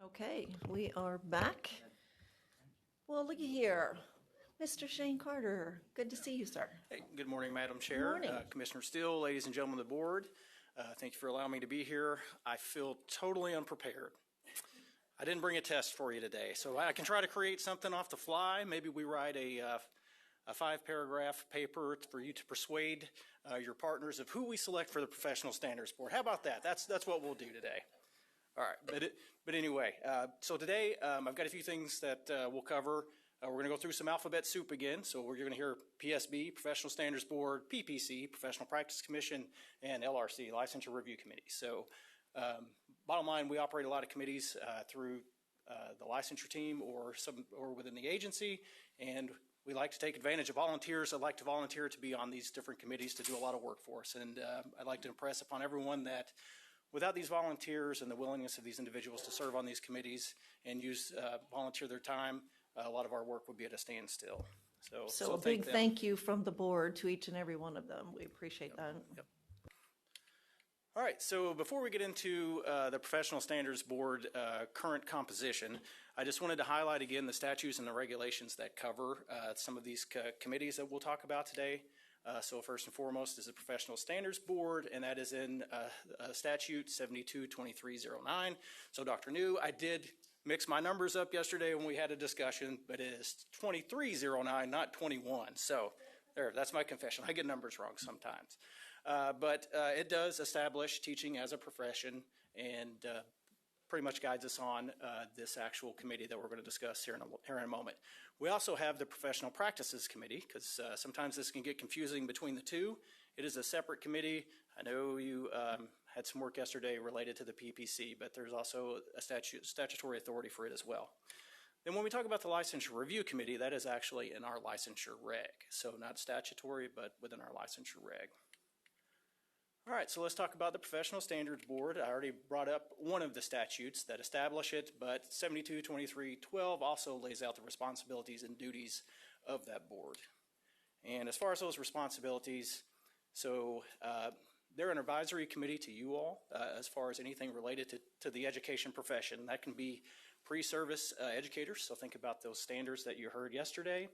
Okay, we are back. Well, looky here. Mr. Shane Carter, good to see you, sir. Hey, good morning, Madam Chair, Morning. Commissioner Steele, ladies and gentlemen of the board. Thank you for allowing me to be here. I feel totally unprepared. I didn't bring a test for you today, so I can try to create something off the fly. Maybe we write a 5-paragraph paper for you to persuade your partners of who we select for the Professional Standards Board. How about that? That's what we'll do today. All right, but anyway, so today I've got a few things that we'll cover. We're going to go through some alphabet soup again. So you're going to hear PSB, Professional Standards Board, PPC, Professional Practice Commission, and LRC, Licensure Review Committee. So bottom line, we operate a lot of committees through the licensure team or within the agency, and we like to take advantage of volunteers. I'd like to volunteer to be on these different committees to do a lot of work for us. And I'd like to impress upon everyone that without these volunteers and the willingness of these individuals to serve on these committees and volunteer their time, a lot of our work would be at a standstill. So a big thank you from the board to each and every one of them. We appreciate that. Yep. All right, so before we get into the Professional Standards Board current composition, I just wanted to highlight again the statutes and the regulations that cover some of these committees that we'll talk about today. So first and foremost is the Professional Standards Board, and that is in statute 722309. So Dr. New, I did mix my numbers up yesterday when we had a discussion, but it is 2309, not 21. So that's my confession. I get numbers wrong sometimes. But it does establish teaching as a profession and pretty much guides us on this actual committee that we're going to discuss here in a moment. We also have the Professional Practices Committee, because sometimes this can get confusing between the two. It is a separate committee. I know you had some work yesterday related to the PPC, but there's also a statutory authority for it as well. Then when we talk about the Licensure Review Committee, that is actually in our licensure reg. So not statutory, but within our licensure reg. All right, so let's talk about the Professional Standards Board. I already brought up one of the statutes that establish it, but 722312 also lays out the responsibilities and duties of that board. And as far as those responsibilities, so they're an advisory committee to you all as far as anything related to the education profession. That can be pre-service educators, so think about those standards that you heard yesterday.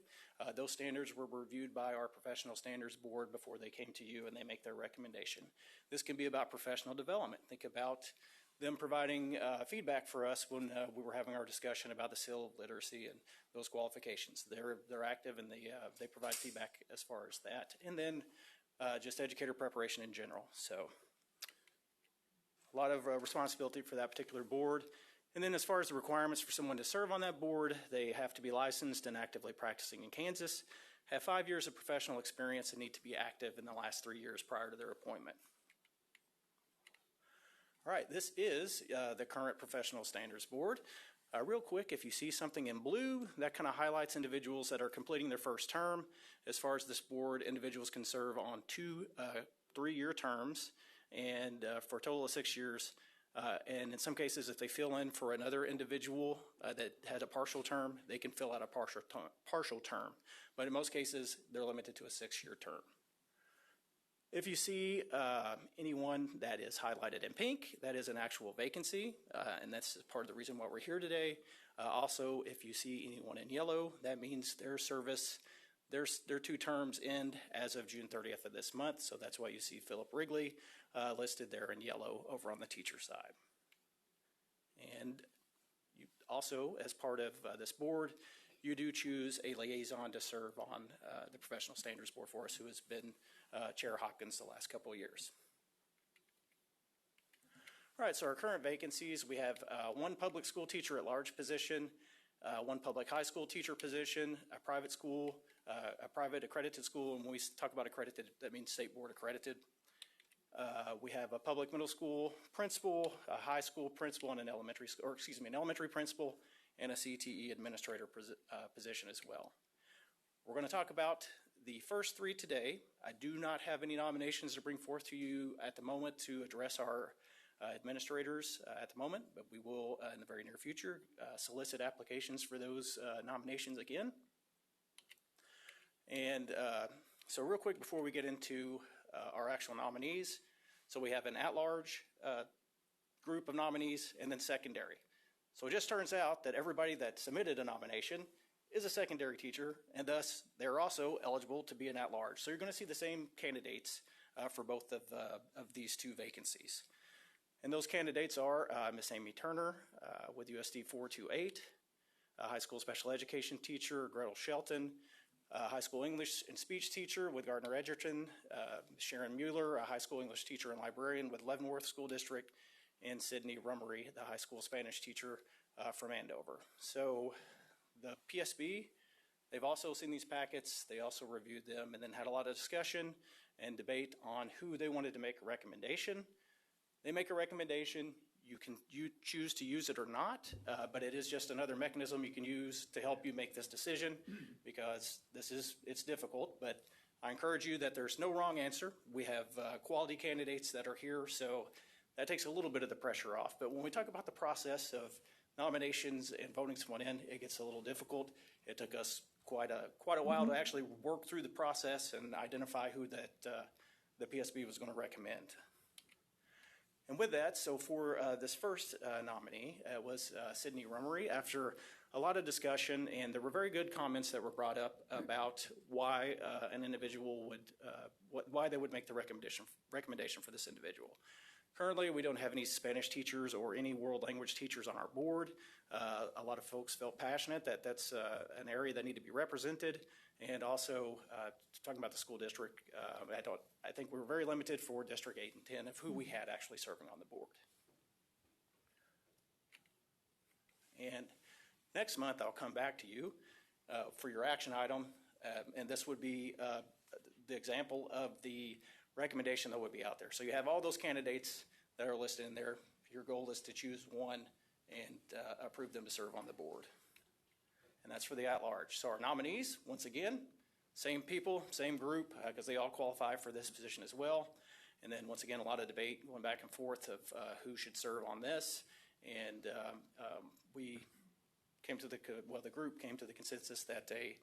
Those standards were reviewed by our Professional Standards Board before they came to you and they make their recommendation. This can be about professional development. Think about them providing feedback for us when we were having our discussion about the seal of literacy and those qualifications. They're active and they provide feedback as far as that. And then just educator preparation in general. So a lot of responsibility for that particular board. And then as far as the requirements for someone to serve on that board, they have to be licensed and actively practicing in Kansas, have 5 years of professional experience, and need to be active in the last 3 years prior to their appointment. All right, this is the current Professional Standards Board. Real quick, if you see something in blue, that kind of highlights individuals that are completing their first term. As far as this board, individuals can serve on 2 3-year terms and for a total of 6 years. And in some cases, if they fill in for another individual that had a partial term, they can fill out a partial term. But in most cases, they're limited to a 6-year term. If you see anyone that is highlighted in pink, that is an actual vacancy, and that's part of the reason why we're here today. Also, if you see anyone in yellow, that means their service, their 2 terms end as of June 30th of this month, so that's why you see Philip Wrigley listed there in yellow over on the teacher side. And you also, as part of this board, you do choose a liaison to serve on the Professional Standards Board for us, who has been Chair Hopkins the last couple of years. All right, so our current vacancies, we have 1 public school teacher at large position, 1 public high school teacher position, a private school, a private accredited school, and when we talk about accredited, that means state board accredited. We have a public middle school principal, a high school principal, and an elementary principal, and a CTE administrator position as well. We're going to talk about the first 3 today. I do not have any nominations to bring forth to you at the moment to address our administrators at the moment, but we will in the very near future solicit applications for those nominations again. And so real quick before we get into our actual nominees, so we have an at-large group of nominees and then secondary. So it just turns out that everybody that submitted a nomination is a secondary teacher, and thus they're also eligible to be an at-large. So you're going to see the same candidates for both of these two vacancies. And those candidates are Miss Amy Turner with USD 428, a high school special education teacher, Gretel Shelton, a high school English and speech teacher with Gardner Edgerton, Sharon Mueller, a high school English teacher and librarian with Leavenworth School District, and Sydney Rummery, the high school Spanish teacher from Andover. So the PSB, they've also seen these packets, they also reviewed them, and then had a lot of discussion and debate on who they wanted to make a recommendation. They make a recommendation, you choose to use it or not, but it is just another mechanism you can use to help you make this decision, because it's difficult, but I encourage you that there's no wrong answer. We have quality candidates that are here, so that takes a little bit of the pressure off. But when we talk about the process of nominations and voting someone in, it gets a little difficult. It took us quite a while to actually work through the process and identify who that the PSB was going to recommend. And with that, so for this first nominee, it was Sydney Rummery. After a lot of discussion, and there were very good comments that were brought up about why an individual would, why they would make the recommendation for this individual. Currently, we don't have any Spanish teachers or any world language teachers on our board. A lot of folks felt passionate that that's an area that need to be represented. And also, talking about the school district, I think we were very limited for District 8 and 10 of who we had actually serving on the board. And next month, I'll come back to you for your action item, and this would be the example of the recommendation that would be out there. So you have all those candidates that are listed in there. Your goal is to choose one and approve them to serve on the board. And that's for the at-large. So our nominees, once again, same people, same group, because they all qualify for this position as well. And then once again, a lot of debate going back and forth of who should serve on this. And we came to the group came to the consensus that a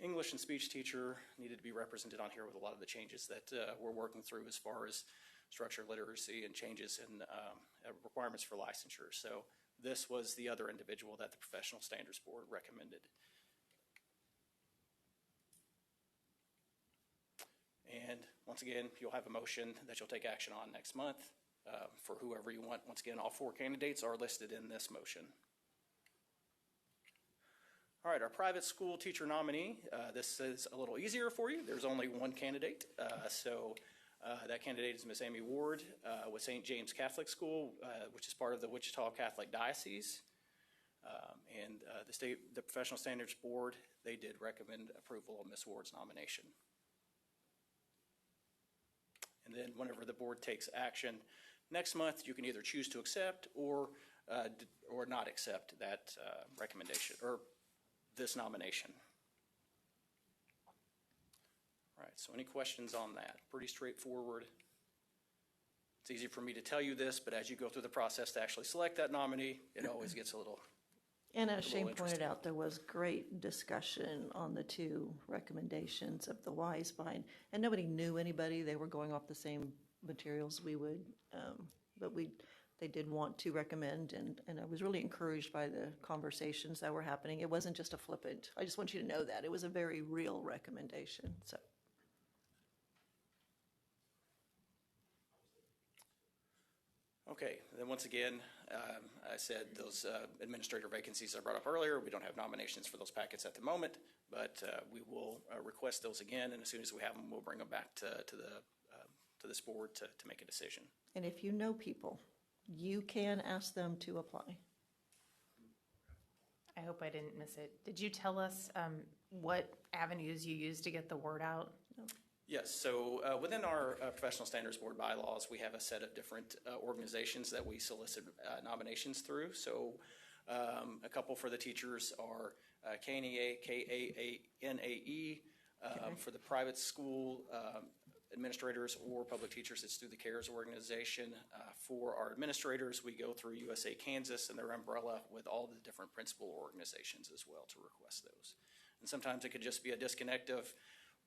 English and speech teacher needed to be represented on here with a lot of the changes that we're working through as far as structured literacy and changes in requirements for licensure. So this was the other individual that the Professional Standards Board recommended. And once again, you'll have a motion that you'll take action on next month for whoever you want. Once again, all four candidates are listed in this motion. All right, our private school teacher nominee, this is a little easier for you. There's only one candidate. That candidate is Miss Amy Ward with St. James Catholic School, which is part of the Wichita Catholic Diocese. The Professional Standards Board, they did recommend approval of Miss Ward's nomination. And then whenever the board takes action next month, you can either choose to accept or not accept that recommendation or this nomination. All right, so any questions on that? Pretty straightforward. It's easy for me to tell you this, but as you go through the process to actually select that nominee, it always gets a little And as Shane pointed out, there was great discussion on the two recommendations of the whys behind, and nobody knew anybody. They were going off the same materials we would, but they did want to recommend, and I was really encouraged by the conversations that were happening. It wasn't just a flippant. I just want you to know that. It was a very real recommendation, so. Okay, then once again, I said those administrator vacancies I brought up earlier, we don't have nominations for those packets at the moment, but we will request those again, and as soon as we have them, we'll bring them back to this board to make a decision. And if you know people, you can ask them to apply. I hope I didn't miss it. Did you tell us what avenues you use to get the word out? No. Yes, so within our Professional Standards Board bylaws, we have a set of different organizations that we solicit nominations through. So a couple for the teachers are KNAE, K-A-N-A-E. For the private school administrators or public teachers, it's through the CARES organization. For our administrators, we go through USA Kansas and their umbrella with all the different principal organizations as well to request those. And sometimes it could just be a disconnect of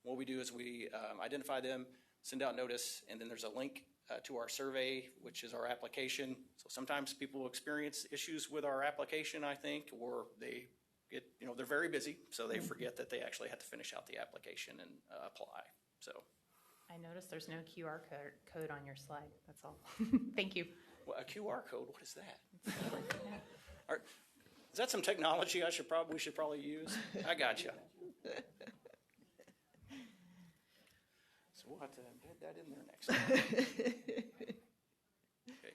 what we do is we identify them, send out notice, and then there's a link to our survey, which is our application. So sometimes people experience issues with our application, I think, or they get, they're very busy, so they forget that they actually have to finish out the application and apply. So I noticed there's no QR code on your slide. That's all. Thank you. well, a QR code, what is that? Is that some technology we should probably use? I got you. So we'll have to embed that in there next time. Okay.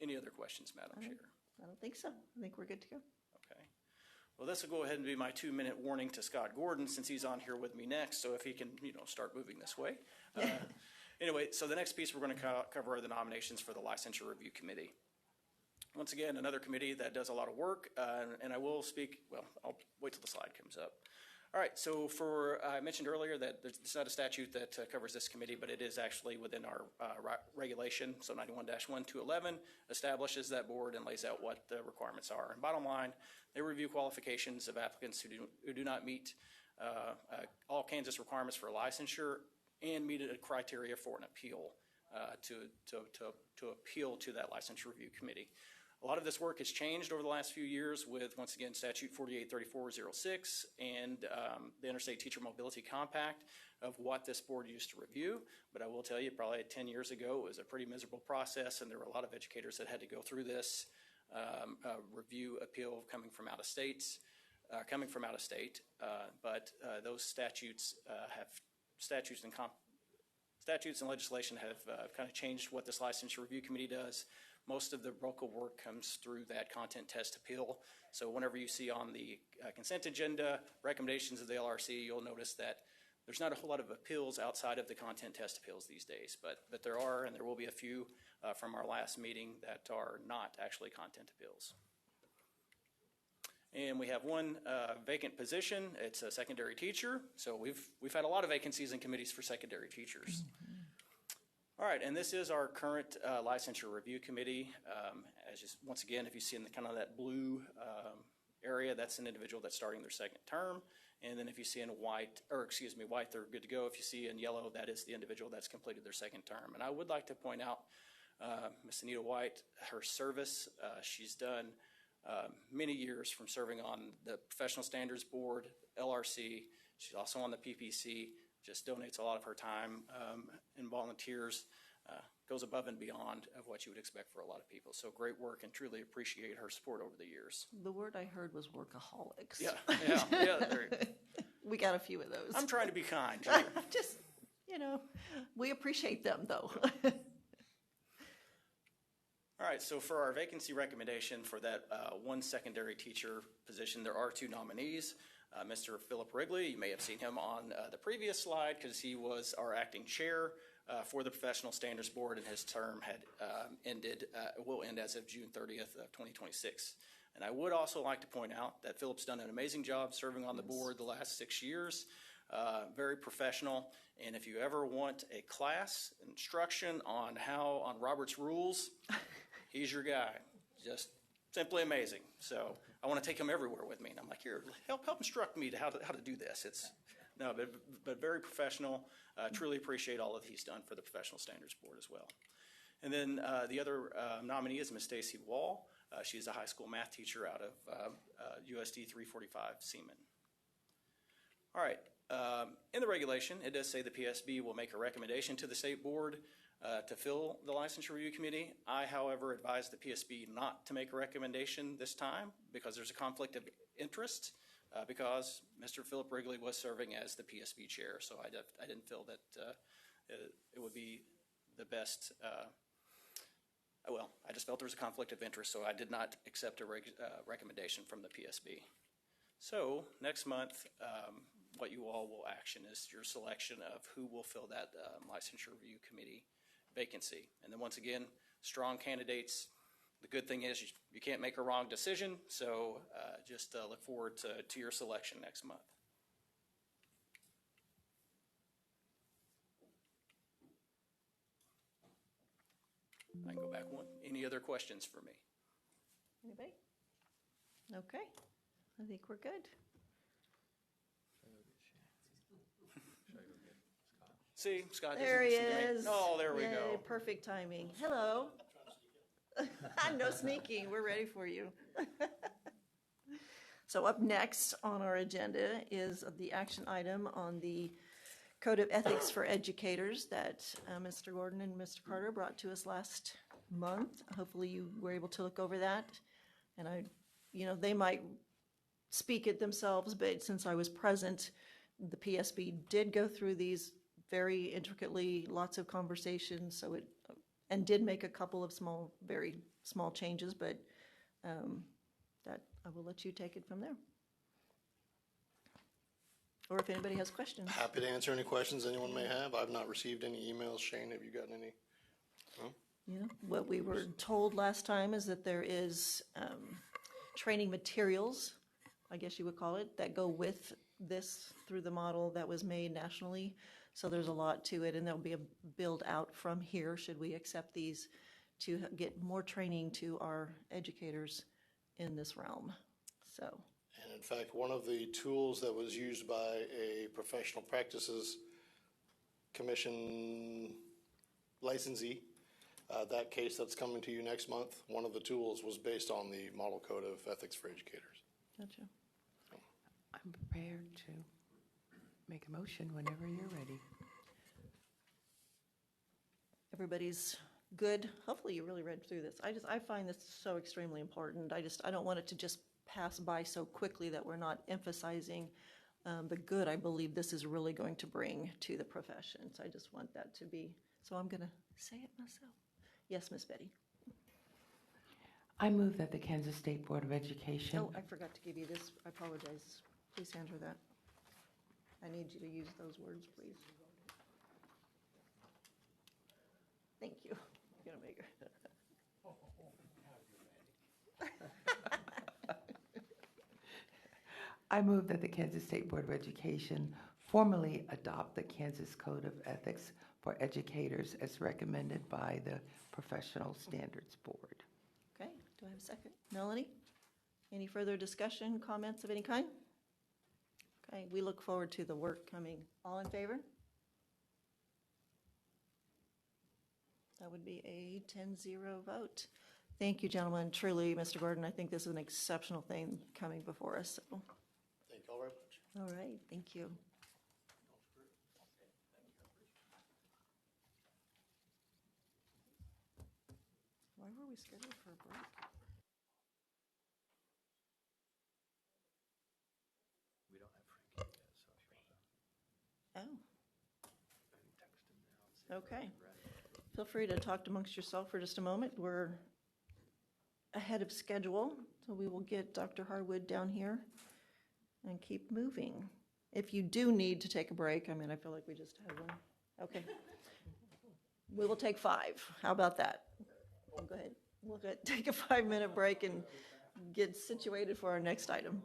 Any other questions, Madam Chair? I don't think so. I think we're good to go. Okay. Well, this will go ahead and be my 2-minute warning to Scott Gordon since he's on here with me next. So if he can, start moving this way. Anyway, so the next piece we're going to cover are the nominations for the Licensure Review Committee. Once again, another committee that does a lot of work, and I will speak, well, I'll wait till the slide comes up. All right, so I mentioned earlier that it's not a statute that covers this committee, but it is actually within our regulation. So 91-1-211 establishes that board and lays out what the requirements are. And bottom line, they review qualifications of applicants who do not meet all Kansas requirements for licensure and meet a criteria for an appeal to appeal to that licensure review committee. A lot of this work has changed over the last few years with, once again, Statute 483406 and the Interstate Teacher Mobility Compact of what this board used to review. But I will tell you, probably 10 years ago, it was a pretty miserable process, and there were a lot of educators that had to go through this review appeal coming from out of state. But those statutes and legislation have kind of changed what this licensure review committee does. Most of the local work comes through that content test appeal. So whenever you see on the consent agenda recommendations of the LRC, you'll notice that there's not a whole lot of appeals outside of the content test appeals these days, but there are, and there will be a few from our last meeting that are not actually content appeals. And we have one vacant position. It's a secondary teacher. So we've had a lot of vacancies in committees for secondary teachers. All right, and this is our current licensure review committee. Once again, if you see in kind of that blue area, that's an individual that's starting their second term. And then if you see in white, they're good to go. If you see in yellow, that is the individual that's completed their second term. And I would like to point out Ms. Anita White, her service. She's done many years from serving on the Professional Standards Board, LRC. She's also on the PPC. Just donates a lot of her time and volunteers, goes above and beyond of what you would expect for a lot of people. So great work, and truly appreciate her support over the years. The word I heard was workaholics. Yeah. We got a few of those. I'm trying to be kind. Just, we appreciate them, though. All right, so for our vacancy recommendation for that one secondary teacher position, there are 2 nominees. Mr. Philip Wrigley, you may have seen him on the previous slide because he was our acting chair for the Professional Standards Board, and his term had will end as of June 30th of 2026. And I would also like to point out that Philip's done an amazing job serving on the board the last 6 years, very professional. And if you ever want a class instruction on Robert's rules, he's your guy. Just simply amazing. So I want to take him everywhere with me. And I'm like, here, help instruct me to how to do this. But very professional. Truly appreciate all that he's done for the Professional Standards Board as well. And then the other nominee is Ms. Stacy Wall. She's a high school math teacher out of USD 345 Seaman. All right. In the regulation, it does say the PSB will make a recommendation to the state board to fill the Licensure Review Committee. I, however, advise the PSB not to make a recommendation this time because there's a conflict of interest because Mr. Philip Wrigley was serving as the PSB chair, so I didn't feel that it would be the best. I just felt there was a conflict of interest, so I did not accept a recommendation from the PSB. So next month, what you all will action is your selection of who will fill that Licensure Review Committee vacancy. And then once again, strong candidates. The good thing is you can't make a wrong decision, so just look forward to your selection next month. I can go back one. Any other questions for me? Anybody? Okay. I think we're good. See, Scott. There he doesn't listen to me. is. Oh, there we Yay, go. perfect timing. Hello. No sneaking. We're ready for you. So up next on our agenda is the action item on the Code of Ethics for Educators that Mr. Gordon and Mr. Carter brought to us last month. Hopefully you were able to look over that. And they might speak it themselves, but since I was present, the PSB did go through these very intricately, lots of conversations, and did make a couple of very small changes, but that I will let you take it from there. Or if anybody has questions. Happy to answer any questions anyone may have. I've not received any emails. Shane, have you gotten any? No? What we were told last time is that there is training materials, I guess you would call it, that go with this through the model that was made nationally. So there's a lot to it, and there'll be a build out from here, should we accept these, to get more training to our educators in this realm. So. And in fact, one of the tools that was used by a professional practices commission licensee, that case that's coming to you next month, one of the tools was based on the Model Code of Ethics for Educators. Gotcha. I'm prepared to make a motion whenever you're ready. Everybody's good. Hopefully you really read through this. I find this so extremely important. I don't want it to just pass by so quickly that we're not emphasizing the good I believe this is really going to bring to the profession. So I just want that to be, so I'm going to say it myself. Yes, Miss Betty. I move that the Kansas State Board of Education. Oh, I forgot to give you this. I apologize. Please hand her that. I need you to use those words, please. Thank you. You're gonna make her. I move that the Kansas State Board of Education formally adopt the Kansas Code of Ethics for Educators as recommended by the Professional Standards Board. Okay, do I have a second? Melanie? Any further discussion, comments of any kind? Okay, we look forward to the work coming. All in favor? That would be a 10-0 vote. Thank you, gentlemen. Truly, Mr. Gordon, I think this is an exceptional thing coming before us. So. Thank you all very much. All right, thank you. Why were we scheduled for a break? We don't have Frankie yet, so Oh. Okay. Feel free to talk amongst yourself for just a moment. We're ahead of schedule, so we will get Dr. Harwood down here and keep moving. If you do need to take a break, I feel like we just had one. Okay. We will take 5. How about that? Go ahead. We'll take a 5-minute break and get situated for our next item.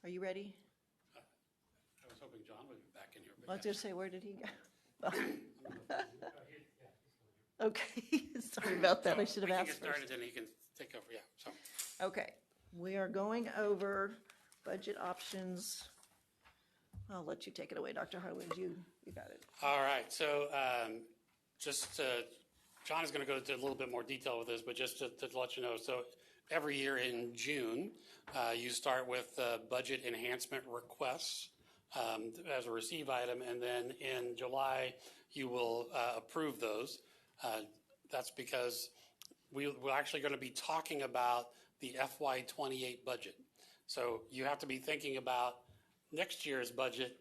Are you ready? I was hoping John would be back in here. I was going to say, where did he go? Okay, sorry about that. I should have We can asked get started, first. and he can take over, yeah, so. Okay, we are going over budget options. I'll let you take it away, Dr. Harland. You got it. All right, so John is going to go into a little bit more detail with this, but just to let you know, so every year in June, you start with budget enhancement requests as a receive item, and then in July, you will approve those. That's because we're actually going to be talking about the FY28 budget. So you have to be thinking about next year's budget,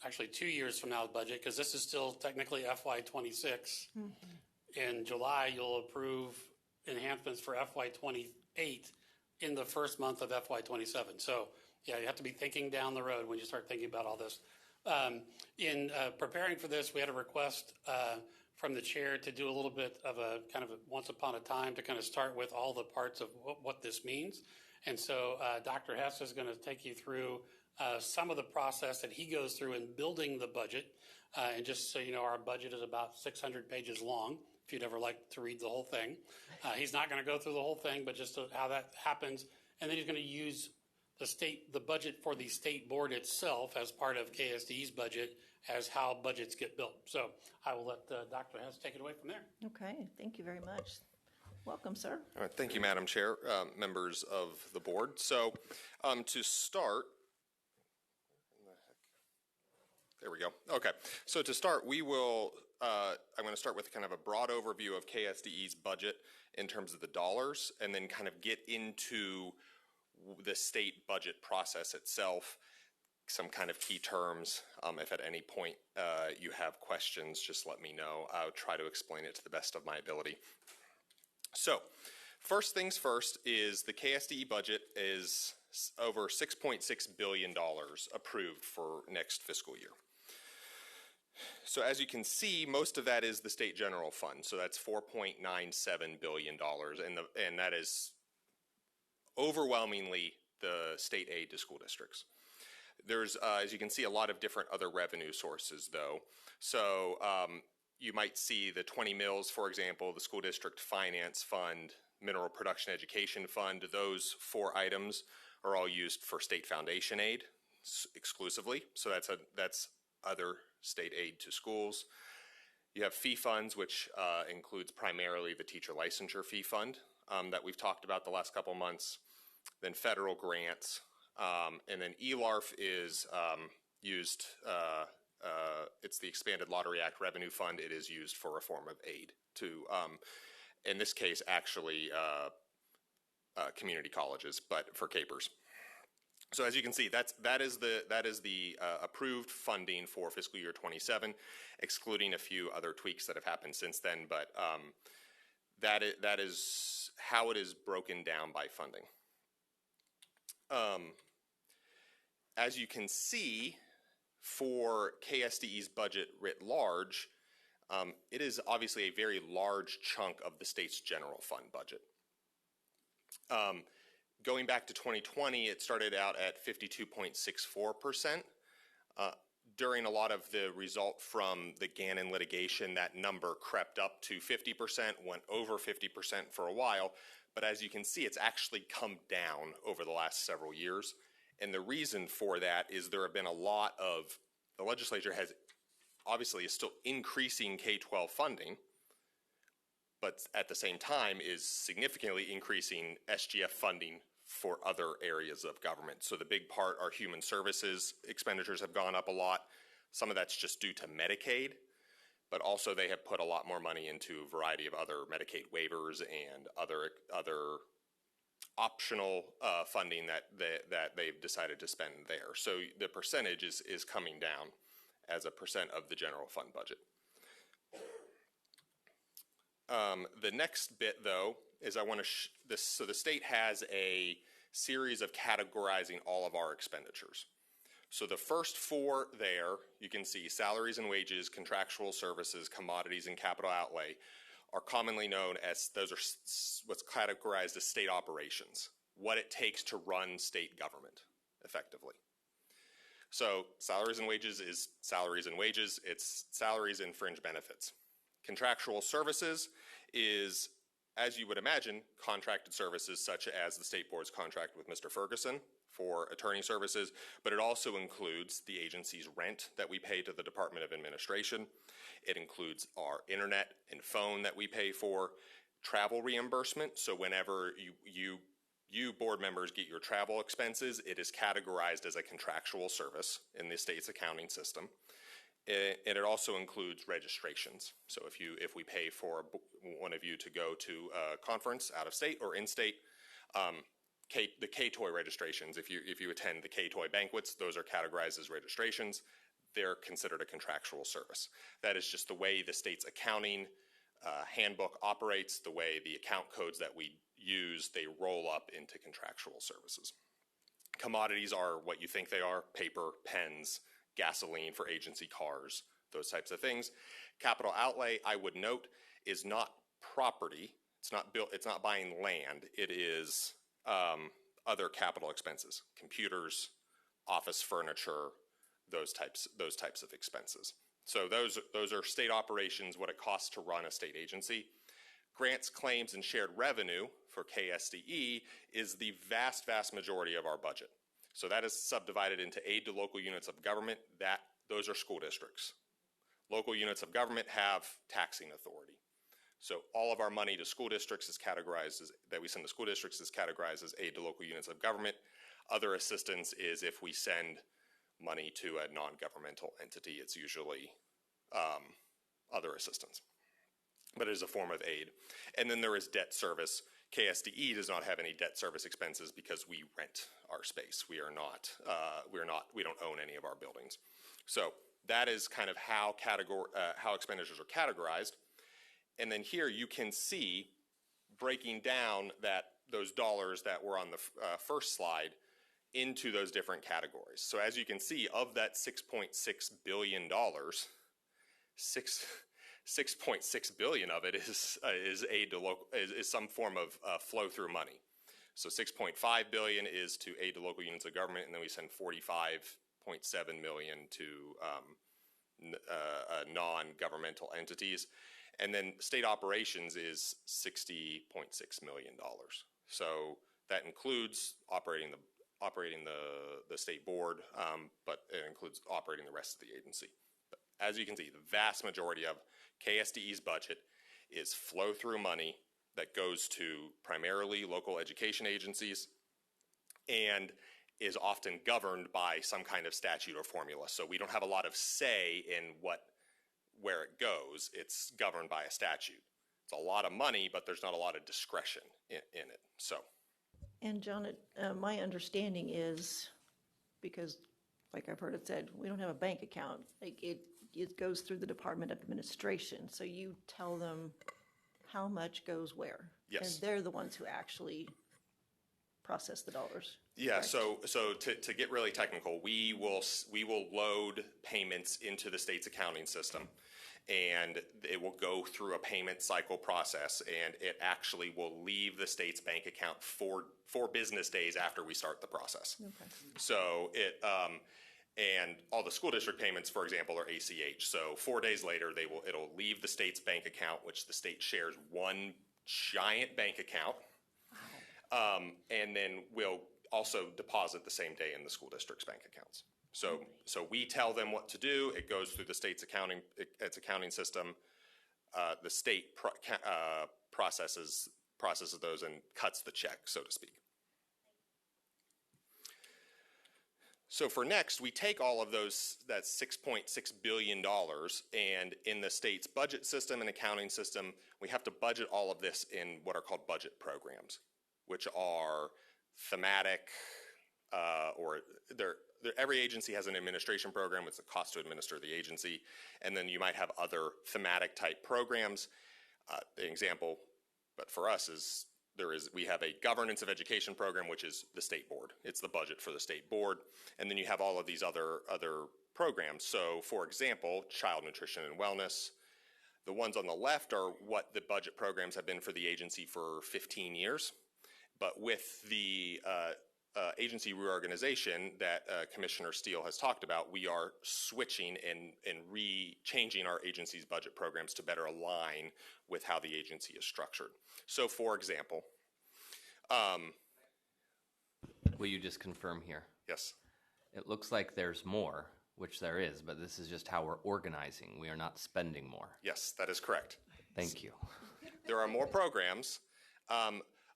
actually 2 years from now's budget, because this is still technically FY26. In July, you'll approve enhancements for FY28 in the first month of FY27. So yeah, you have to be thinking down the road when you start thinking about all this. In preparing for this, we had a request from the chair to do a little bit of a kind of a once upon a time to kind of start with all the parts of what this means. And so Dr. Hess is going to take you through some of the process that he goes through in building the budget. And just so you know, our budget is about 600 pages long, if you'd ever like to read the whole thing. He's not going to go through the whole thing, but just how that happens. And then he's going to use the budget for the state board itself as part of KSDE's budget as how budgets get built. So I will let Dr. Hess take it away from there. Okay, thank you very much. Welcome, sir. All right, thank you, Madam Chair, members of the board. So to start, there we go. Okay, so to start, I'm going to start with kind of a broad overview of KSDE's budget in terms of the dollars, and then kind of get into the state budget process itself, some kind of key terms. If at any point you have questions, just let me know. I'll try to explain it to the best of my ability. So, first things first is the KSDE budget is over $6.6 billion approved for next fiscal year. So as you can see, most of that is the state general fund. So that's $4.97 billion, and that is overwhelmingly the state aid to school districts. There's, as you can see, a lot of different other revenue sources, though. So you might see the 20 mills, for example, the school district finance fund, mineral production education fund. Those 4 items are all used for state foundation aid exclusively. So that's other state aid to schools. You have fee funds, which includes primarily the teacher licensure fee fund that we've talked about the last couple months. Then federal grants, and then ELARF is used. It's the Expanded Lottery Act Revenue Fund. It is used for a form of aid to, in this case, actually community colleges, but for capers. So as you can see, that is the approved funding for fiscal year 27, excluding a few other tweaks that have happened since then. But that is how it is broken down by funding. As you can see, for KSDE's budget writ large, it is obviously a very large chunk of the state's general fund budget. Going back to 2020, it started out at 52.64%. During a lot of the result from the Gannon litigation, that number crept up to 50%, went over 50% for a while. But as you can see, it's actually come down over the last several years. And the reason for that is there have been a lot of, the legislature has obviously is still increasing K-12 funding, but at the same time is significantly increasing SGF funding for other areas of government. So the big part are human services expenditures have gone up a lot. Some of that's just due to Medicaid, but also they have put a lot more money into a variety of other Medicaid waivers and other optional funding that they've decided to spend there. So the percentage is coming down as a percent of the general fund budget. The next bit, though, is I want to so the state has a series of categorizing all of our expenditures. So the first 4 there, you can see salaries and wages, contractual services, commodities, and capital outlay are commonly known as, those are what's categorized as state operations, what it takes to run state government effectively. So salaries and wages is salaries and wages. It's salaries and fringe benefits. Contractual services is, as you would imagine, contracted services such as the state board's contract with Mr. Ferguson for attorney services, but it also includes the agency's rent that we pay to the Department of Administration. It includes our internet and phone that we pay for, travel reimbursement. So whenever you board members get your travel expenses, it is categorized as a contractual service in the state's accounting system. And it also includes registrations. So if we pay for one of you to go to a conference out of state or in state, the K-Toy registrations, if you attend the K-Toy banquets, those are categorized as registrations. They're considered a contractual service. That is just the way the state's accounting handbook operates, the way the account codes that we use, they roll up into contractual services. Commodities are what you think they are: paper, pens, gasoline for agency cars, those types of things. Capital outlay, I would note, is not property. It's not buying land. It is other capital expenses: computers, office furniture, those types of expenses. So those are state operations, what it costs to run a state agency. Grants, claims, and shared revenue for KSDE is the vast majority of our budget. So that is subdivided into aid to local units of government. Those are school districts. Local units of government have taxing authority. So all of our money to school districts is categorized as, that we send to school districts is categorized as aid to local units of government. Other assistance is if we send money to a non-governmental entity, it's usually other assistance, but it is a form of aid. And then there is debt service. KSDE does not have any debt service expenses because we rent our space. We don't own any of our buildings. So that is kind of how expenditures are categorized. And then here you can see, breaking down those dollars that were on the first slide into those different categories. So as you can see, of that $6.6 billion, 6.6 billion of it is aid to local, is some form of flow-through money. So 6.5 billion is to aid to local units of government, and then we send 45.7 million to non-governmental entities. And then state operations is $60.6 million. So that includes operating the state board, but it includes operating the rest of the agency. But as you can see, the vast majority of KSDE's budget is flow-through money that goes to primarily local education agencies and is often governed by some kind of statute or formula. So we don't have a lot of say in where it goes. It's governed by a statute. It's a lot of money, but there's not a lot of discretion in it. So. And John, my understanding is, because like I've heard it said, we don't have a bank account. Like it goes through the Department of Administration. So you tell them how much goes where. Yes. And they're the ones who actually process the dollars. Yeah. Correct? So to get really technical, we will load payments into the state's accounting system, and it will go through a payment cycle process, and it actually will leave the state's bank account 4 business days after we start the process. Okay. So and all the school district payments, for example, are ACH. So 4 days later, it'll leave the state's bank account, which the state shares one giant bank account, and then we'll also deposit the same day in the school district's bank accounts. So we tell them what to do. It goes through the state's accounting system. The state processes those and cuts the check, so to speak. So for next, we take all of those, that $6.6 billion, and in the state's budget system and accounting system, we have to budget all of this in what are called budget programs, which are thematic, every agency has an administration program. It's the cost to administer the agency. And then you might have other thematic type programs. The example, but for us we have a governance of education program, which is the state board. It's the budget for the state board. And then you have all of these other programs. So for example, child nutrition and wellness. The ones on the left are what the budget programs have been for the agency for 15 years. But with the agency reorganization that Commissioner Steele has talked about, we are switching and changing our agency's budget programs to better align with how the agency is structured. So, for example, will you just confirm here? yes. It looks like there's more, which there is, but this is just how we're organizing. We are not spending more. Yes, that is correct. Thank you. There are more programs.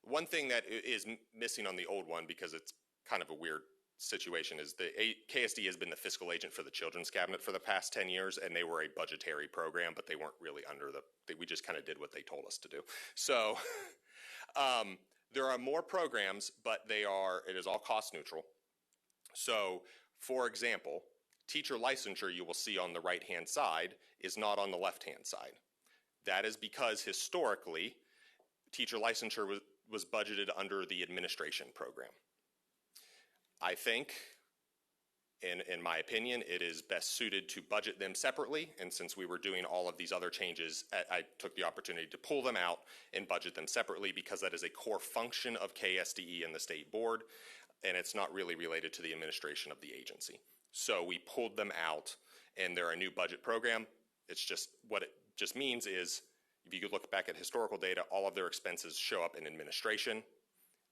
One thing that is missing on the old one, because it's kind of a weird situation, is the KSDE has been the fiscal agent for the Children's Cabinet for the past 10 years, and they were a budgetary program, but they weren't really we just kind of did what they told us to do. So there are more programs, but it is all cost neutral. So, for example, teacher licensure you will see on the right-hand side is not on the left-hand side. That is because historically, teacher licensure was budgeted under the administration program. I think, in my opinion, it is best suited to budget them separately, and since we were doing all of these other changes, I took the opportunity to pull them out and budget them separately because that is a core function of KSDE and the state board, and it's not really related to the administration of the agency. So we pulled them out, and they're a new budget program. It's just, what it just means is, if you could look back at historical data, all of their expenses show up in administration.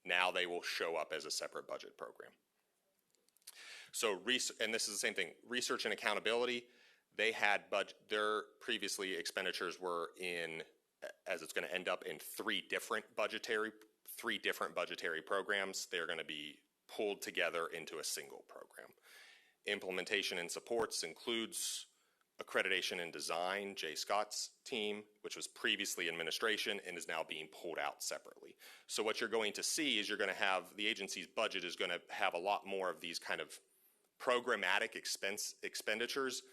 Now they will show up as a separate budget program. So, and this is the same thing, research and accountability, they had their previously expenditures were in, as it's going to end up in three different budgetary programs. They're going to be pulled together into a single program. Implementation and supports includes accreditation and design, Jay Scott's team, which was previously administration and is now being pulled out separately. So what you're going to see is you're going to have the agency's budget is going to have a lot more of these kind of programmatic expenditures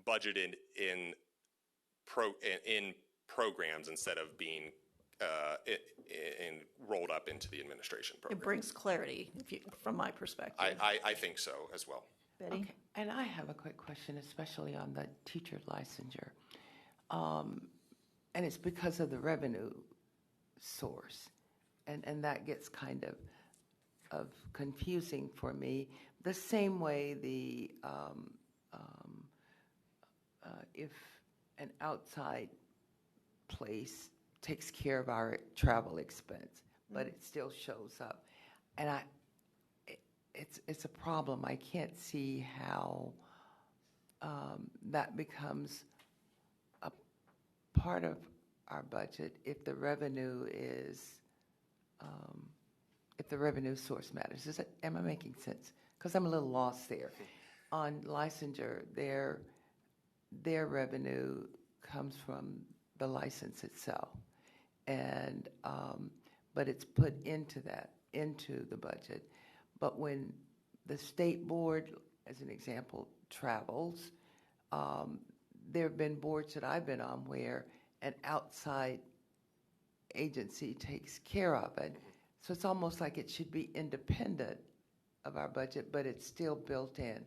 budgeted in programs instead of being rolled up into the administration program. It brings clarity from my perspective. I think so as well. Betty? Okay, and I have a quick question, especially on the teacher licensure. And it's because of the revenue source. And that gets kind of confusing for me. The same way if an outside place takes care of our travel expense, but it still shows up. And it's a problem. I can't see how that becomes a part of our budget if the revenue source matters. Am I making sense? Because I'm a little lost there. On licensure, their revenue comes from the license itself, and but it's put into the budget. But when the state board, as an example, travels, there have been boards that I've been on where an outside agency takes care of it. So it's almost like it should be independent of our budget, but it's still built in.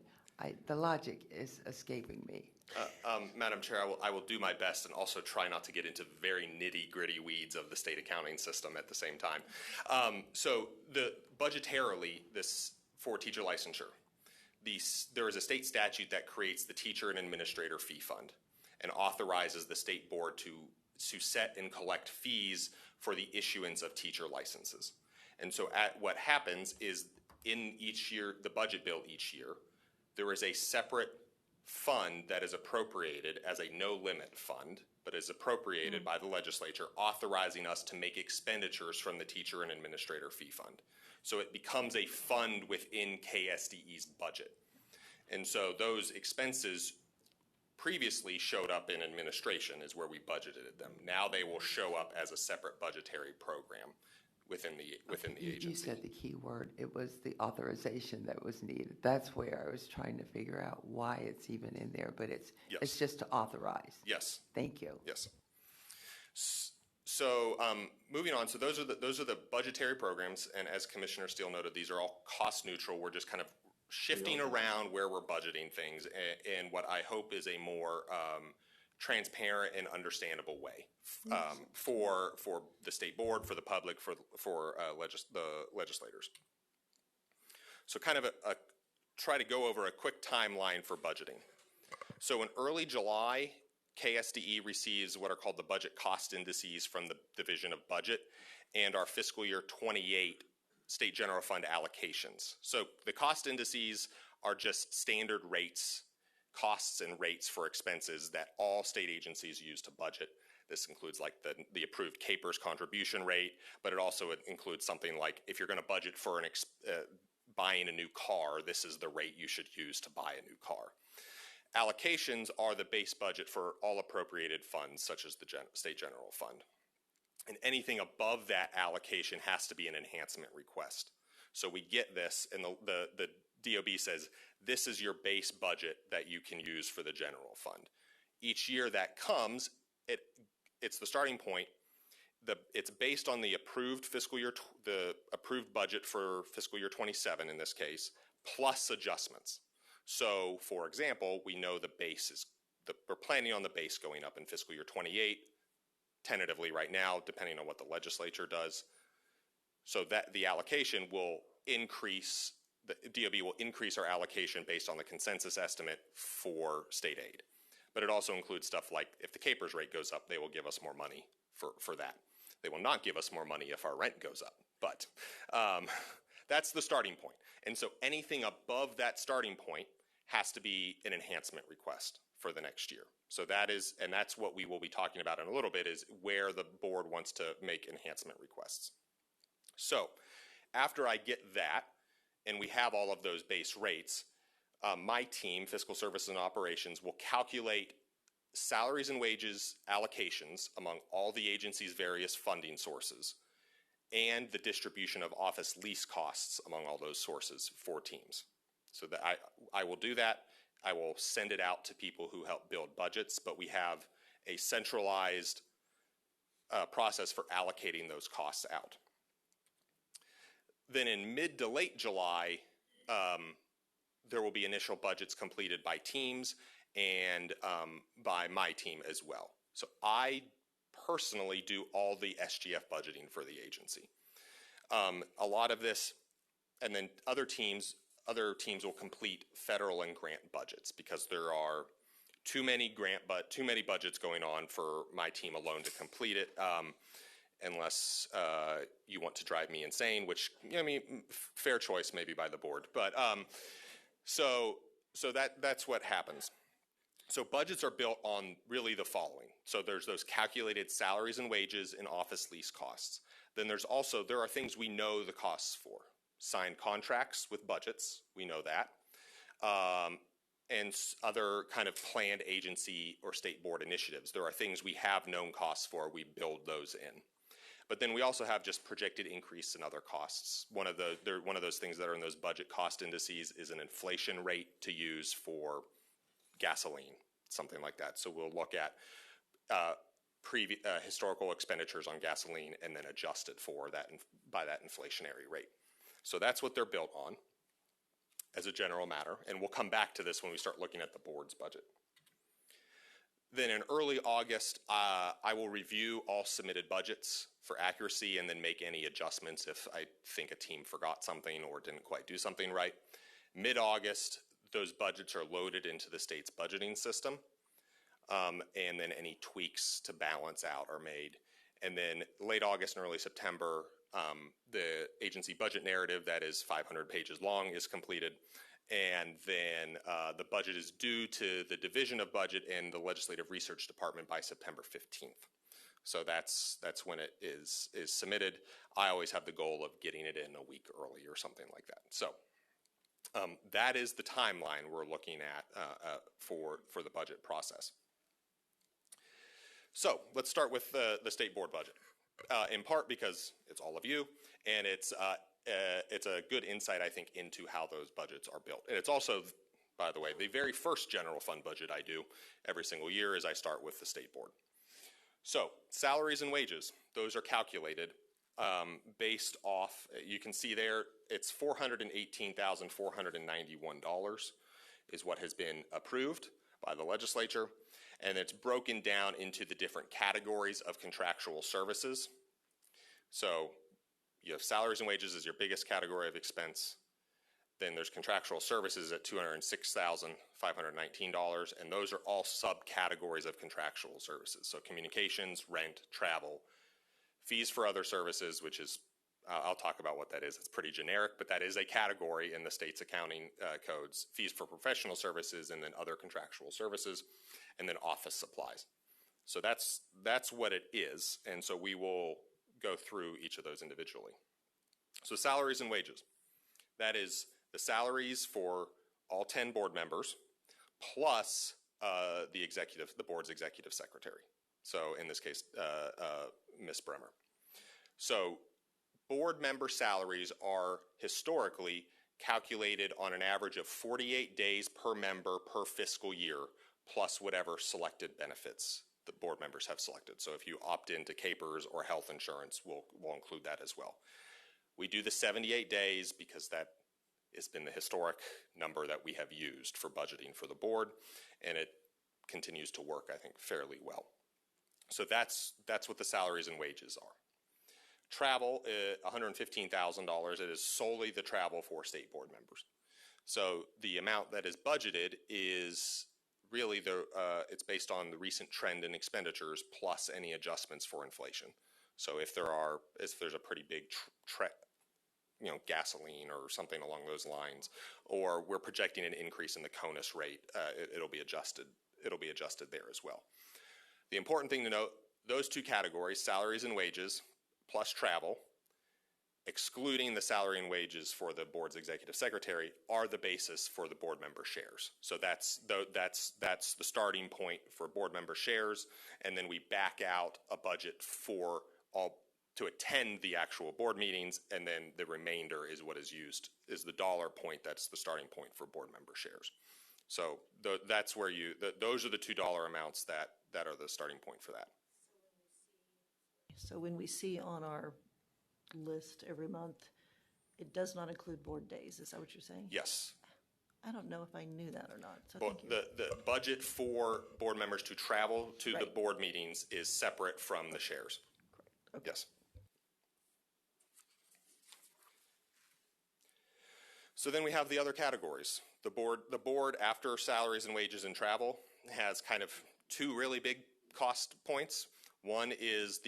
The logic is escaping me. Madam Chair, I will do my best and also try not to get into the very nitty-gritty weeds of the state accounting system at the same time. So budgetarily, for teacher licensure, there is a state statute that creates the teacher and administrator fee fund and authorizes the state board to set and collect fees for the issuance of teacher licenses. And so what happens is in each year, the budget bill each year, there is a separate fund that is appropriated as a no-limit fund, but is appropriated by the legislature, authorizing us to make expenditures from the teacher and administrator fee fund. So it becomes a fund within KSDE's budget. And so those expenses previously showed up in administration is where we budgeted them. Now they will show up as a separate budgetary program within the agency. You said the key word. It was the authorization that was needed. That's where I was trying to figure out why it's even in there, but it's just to authorize. Yes. Thank you. Yes. So moving on, so those are the budgetary programs, and as Commissioner Steele noted, these are all cost neutral. We're just kind of shifting around where we're budgeting things, and what I hope is a more transparent and understandable way for the state board, for the public, for the legislators. So kind of try to go over a quick timeline for budgeting. So in early July, KSDE receives what are called the budget cost indices from the Division of Budget and our fiscal year 28 state general fund allocations. So the cost indices are just standard rates, costs and rates for expenses that all state agencies use to budget. This includes like the approved CAPERS contribution rate, but it also includes something like if you're going to budget for buying a new car, this is the rate you should use to buy a new car. Allocations are the base budget for all appropriated funds, such as the state general fund. And anything above that allocation has to be an enhancement request. So we get this, and the DOB says, this is your base budget that you can use for the general fund. Each year that comes, it's the starting point. It's based on the approved the approved budget for fiscal year 27 in this case, plus adjustments. So, for example, we know the base we're planning on the base going up in fiscal year 28, tentatively right now, depending on what the legislature does. So that the allocation will increase, the DOB will increase our allocation based on the consensus estimate for state aid. But it also includes stuff like if the CAPERS rate goes up, they will give us more money for that. They will not give us more money if our rent goes up. But that's the starting point. And so anything above that starting point has to be an enhancement request for the next year. So that's what we will be talking about in a little bit, is where the board wants to make enhancement requests. So after I get that, and we have all of those base rates, my team, Fiscal Services and Operations, will calculate salaries and wages allocations among all the agency's various funding sources and the distribution of office lease costs among all those sources for teams. So that I will do that. I will send it out to people who help build budgets, but we have a centralized process for allocating those costs out. Then in mid to late July, there will be initial budgets completed by teams and by my team as well. So I personally do all the SGF budgeting for the agency. A lot of this, and then other teams will complete federal and grant budgets because there are too many budgets going on for my team alone to complete it, unless you want to drive me insane, which, I mean, fair choice maybe by the board. But so that's what happens. So budgets are built on really the following. So there's those calculated salaries and wages and office lease costs. Then there are things we know the costs for. Signed contracts with budgets, we know that. And other kind of planned agency or state board initiatives. There are things we have known costs for, we build those in. But then we also have just projected increase in other costs. One of those things that are in those budget cost indices is an inflation rate to use for gasoline, something like that. So we'll look at historical expenditures on gasoline and then adjust it for that by that inflationary rate. So that's what they're built on as a general matter. And we'll come back to this when we start looking at the board's budget. Then in early August, I will review all submitted budgets for accuracy and then make any adjustments if I think a team forgot something or didn't quite do something right. Mid-August, those budgets are loaded into the state's budgeting system, and then any tweaks to balance out are made. And then late August and early September, the agency budget narrative that is 500 pages long is completed. And then the budget is due to the Division of Budget and the Legislative Research Department by September 15th. So that's when it is submitted. I always have the goal of getting it in a week early or something like that. So that is the timeline we're looking at for the budget process. So let's start with the state board budget, in part because it's all of you, and it's a good insight, I think, into how those budgets are built. And it's also, by the way, the very first general fund budget I do every single year is I start with the state board. So salaries and wages, those are calculated based off, you can see there, it's $418,491 is what has been approved by the legislature. And it's broken down into the different categories of contractual services. So you have salaries and wages as your biggest category of expense. Then there's contractual services at $206,519, and those are all subcategories of contractual services. So communications, rent, travel, fees for other services, which is, I'll talk about what that is. It's pretty generic, but that is a category in the state's accounting codes. Fees for professional services, and then other contractual services, and then office supplies. So that's what it is, and so we will go through each of those individually. So salaries and wages. That is the salaries for all 10 board members, plus the board's executive secretary. So in this case, Ms. Bremer. So board member salaries are historically calculated on an average of 48 days per member per fiscal year, plus whatever selected benefits the board members have selected. So if you opt into CAPERS or health insurance, we'll include that as well. We do the 78 days because that has been the historic number that we have used for budgeting for the board, and it continues to work, I think, fairly well. So that's what the salaries and wages are. Travel, $115,000. It is solely the travel for state board members. So the amount that is budgeted is really it's based on the recent trend in expenditures plus any adjustments for inflation. So if there's a pretty big gasoline or something along those lines, or we're projecting an increase in the CONUS rate, it'll be adjusted. It'll be adjusted there as well. The important thing to note: those two categories, salaries and wages, plus travel, excluding the salary and wages for the board's executive secretary, are the basis for the board member shares. So that's the starting point for board member shares, and then we back out a budget for all to attend the actual board meetings, and then the remainder is what is used, is the dollar point. That's the starting point for board member shares. So that's where those are the $2 amounts that are the starting point for that. So when we see on our list every month, it does not include board days. Is that what you're saying? Yes. I don't know if I knew that or not. So But the budget for board members to travel to the board meetings is separate from the shares. Correct. Okay. Yes. So then we have the other categories. The board, after salaries and wages and travel, has kind of two really big cost points. One is